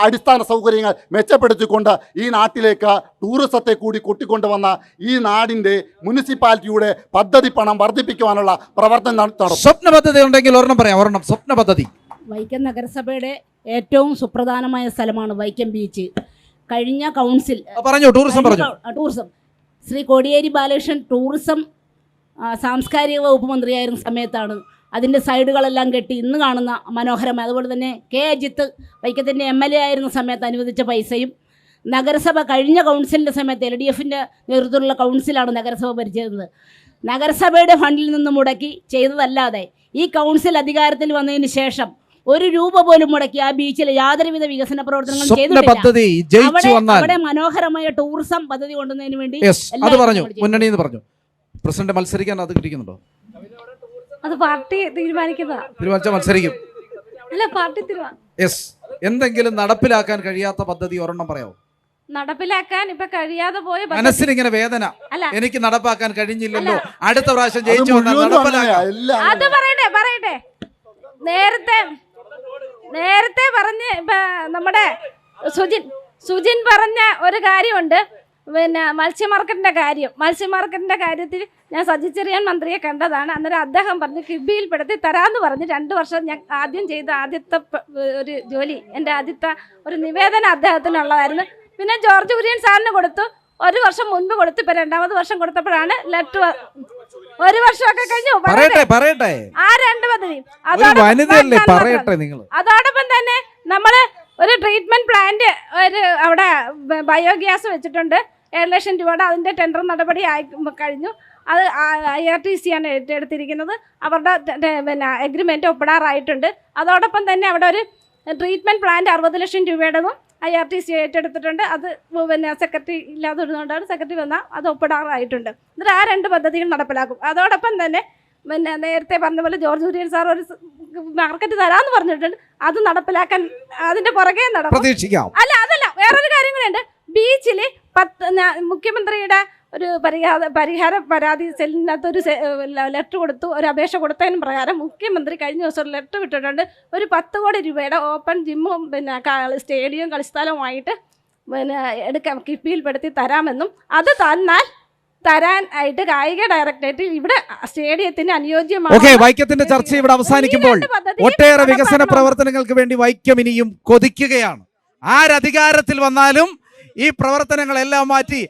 അടിസ്ഥാന സൗകര്യങ്ങൾ മെച്ചപ്പെടുത്തിക്കൊണ്ട് ഈ നാട്ടിലേക്ക് ടൂറിസത്തെ കൂടി കൂട്ടിക്കൊണ്ടുവന്ന ഈ നാടിൻ്റെ മുനിസിപ്പാലിറ്റിയുടെ പദ്ധതി പണം വർദ്ധിപ്പിക്കുവാനുള്ള പ്രവർത്തനം നടത്തും. സ്വപ്ന പദ്ധതി ഉണ്ടെങ്കിൽ ഒരെണ്ണം പറയാം. സ്വപ്ന പദ്ധതി വൈക്കം നഗരസഭയുടെ ഏറ്റവും സുപ്രധാനമായ സ്ഥലമാണ് വൈക്കം ബീച്ച്. കഴിഞ്ഞ council tourism Shri Kodiyeri Balakrishnan tourism സാംസ്കാരിക വകുപ്പ് മന്ത്രിയായിരുന്ന സമയത്താണ് അതിൻ്റെ സൈഡുകളെല്ലാം കെട്ടി ഇന്ന് കാണുന്ന മനോഹരമായ, അതുപോലെ തന്നെ K. അജിത്ത് വൈക്കത്തിൻ്റെ MLA ആയിരുന്ന സമയത്ത് അനുവദിച്ച പൈസയും നഗരസഭ കഴിഞ്ഞ കൗൺസിലിൻ്റെ സമയത്ത് LDFൻ്റെ നേതൃത്വത്തിലുള്ള കൗൺസിലാണ് നഗരസഭ ഭരിച്ചിരുന്നത്. നഗരസഭയുടെ ഫണ്ടിൽ നിന്ന് മുടക്കി ചെയ്തതല്ലാതെ ഈ കൗൺസിൽ അധികാരത്തിൽ വന്നതിന് ശേഷം ഒരു രൂപ പോലും മുടക്കി ആ ബീച്ചിൽ യാതൊരുവിധ വികസന പ്രവർത്തനങ്ങളും ചെയ്തിട്ടില്ല. അവിടെ മനോഹരമായ ടൂറിസം പദ്ധതി കൊണ്ടുവന്നതിന് വേണ്ടി അത് പറഞ്ഞു മുന്നണി എന്ന് പറഞ്ഞു. പ്രസിഡന്റ് മത്സരിക്കാൻ അത് കിട്ടിക്കുന്നുണ്ടോ? അത് പാർട്ടി തീരുമാനിച്ചാൽ മത്സരിക്കും. അല്ല, പാർട്ടി എന്തെങ്കിലും നടപ്പിലാക്കാൻ കഴിയാത്ത പദ്ധതി ഒരെണ്ണം പറയാമോ? നടപ്പിലാക്കാൻ ഇപ്പൊ കഴിയാതെ പോയ മനസ്സിനിങ്ങനെ വേദന, എനിക്ക് നടപ്പാക്കാൻ കഴിഞ്ഞില്ലല്ലോ, അടുത്ത പ്രാവശ്യം ജയിച്ചു വന്നാൽ അത് പറയട്ടെ. നേരത്തെ പറഞ്ഞ് ഇപ്പൊ നമ്മുടെ സുജിൻ പറഞ്ഞ ഒരു കാര്യമുണ്ട്. പിന്നെ മത്സ്യ മാർക്കറ്റിന്റെ കാര്യത്തിൽ ഞാൻ സജി ചെറിയാൻ മന്ത്രിയെ കണ്ടതാണ്. അന്നേരം അദ്ദേഹം പറഞ്ഞ് കിബിയിൽപ്പെടുത്തി തരാമെന്ന് പറഞ്ഞ് 2 വർഷം ഞാൻ ആദ്യം ചെയ്ത ആദ്യത്തെ ഒരു ജോലി, എൻ്റെ ആദ്യത്തെ ഒരു നിവേദനം അദ്ദേഹത്തിനുള്ളതായിരുന്നു. പിന്നെ ജോർജ് കുര്യൻ സാറിന് കൊടുത്തു, 1 വർഷം മുൻപ് കൊടുത്തു. ഇപ്പൊ 2ാമത് വർഷം കൊടുത്തപ്പോഴാണ് ലെറ്റർ 1 വർഷമൊക്കെ കഴിഞ്ഞു. ആ 2 പദ്ധതി അതോടൊപ്പം തന്നെ നമ്മള് ഒരു ട്രീറ്റ്മെൻറ്റ് പ്ലാന്റ് ഒരു അവിടെ ബയോഗ്യാസ് വെച്ചിട്ടുണ്ട്. 7 ലക്ഷം രൂപയുടെ അതിൻ്റെ ടെൻഡർ നടപടി കഴിഞ്ഞു. അത് IRTC ആണ് ഏറ്റെടുത്തിരിക്കുന്നത്. അവരുടെ പിന്നെ എഗ്രിമെൻറ്റ് ഒപ്പിടാറായിട്ടുണ്ട്. അതോടൊപ്പം തന്നെ അവിടെ ഒരു ട്രീറ്റ്മെൻറ്റ് പ്ലാന്റ് 60 ലക്ഷം രൂപയുടേതും IRTC ഏറ്റെടുത്തിട്ടുണ്ട്. അത് പിന്നെ സെക്രട്ടറി ഇല്ലാത്തതുകൊണ്ടാണ് സെക്രട്ടറി വന്നാൽ അത് ഒപ്പിടാറായിട്ടുണ്ട്. എന്നിട്ട് ആ 2 പദ്ധതികൾ നടപ്പിലാക്കും. അതോടൊപ്പം തന്നെ പിന്നെ നേരത്തെ പറഞ്ഞ പോലെ ജോർജ് കുര്യൻ സാർ ഒരു മാർക്കറ്റ് തരാമെന്ന് പറഞ്ഞിട്ടുണ്ട്. അത് നടപ്പിലാക്കാൻ അതിൻ്റെ പുറകെ പ്രതീക്ഷിക്കാം. അതല്ല വേറൊരു കാര്യം കൂടെയുണ്ട്. ബീച്ചിൽ മുഖ്യമന്ത്രിയുടെ ഒരു പരിഹാര പരാതി സെല്ലിനകത്ത് ഒരു ലെറ്റർ കൊടുത്തു. ഒരു അപേക്ഷ കൊടുത്തതിന് പ്രകാരം മുഖ്യമന്ത്രി കഴിഞ്ഞ ദിവസം ഒരു ലെറ്റർ വിട്ടിട്ടുണ്ട്. ഒരു 10 കോടി രൂപയുടെ ഓപ്പൺ ജിമ്മും പിന്നെ സ്റ്റേഡിയവും കളിസ്ഥലവുമായിട്ട് പിന്നെ കിഫ്ബിയിൽപ്പെടുത്തി തരാമെന്നും അത് തരാനായിട്ട് കായിക ഡയറക്ടറേറ്റ് ഇവിടെ സ്റ്റേഡിയത്തിന് അനുയോജ്യമാണ്. വൈക്കത്തിന്റെ ചർച്ച ഇവിടെ അവസാനിക്കുമ്പോൾ ഒട്ടേറെ വികസന പ്രവർത്തനങ്ങൾക്ക് വേണ്ടി വൈക്കം ഇനിയും കൊതിക്കുകയാണ്. ആരധികാരത്തിൽ വന്നാലും ഈ പ്രവർത്തനങ്ങളെല്ലാം മാറ്റി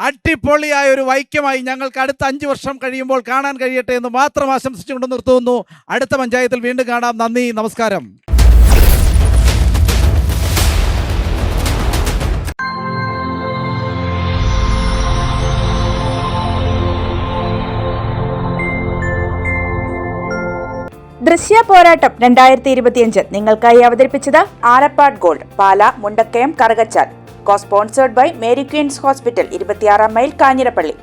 അടിപൊളിയായ ഒരു വൈക്കമായി ഞങ്ങൾക്ക് അടുത്ത 5 വർഷം കഴിയുമ്പോൾ കാണാൻ കഴിയട്ടെ എന്ന് മാത്രം ആശംസിച്ചുകൊണ്ട് നിർത്തുന്നു. അടുത്ത പഞ്ചായത്തിൽ വീണ്ടും കാണാം. നന്ദി, നമസ്കാരം. ദൃശ്യ പോരാട്ടം 2025 നിങ്ങൾക്കായി അവതരിപ്പിച്ചത് Alappad gold, Pala, Mundakkayam, Karukachal. Co sponsored by Mary Queens hospital, 26 mile, Kanjirappally.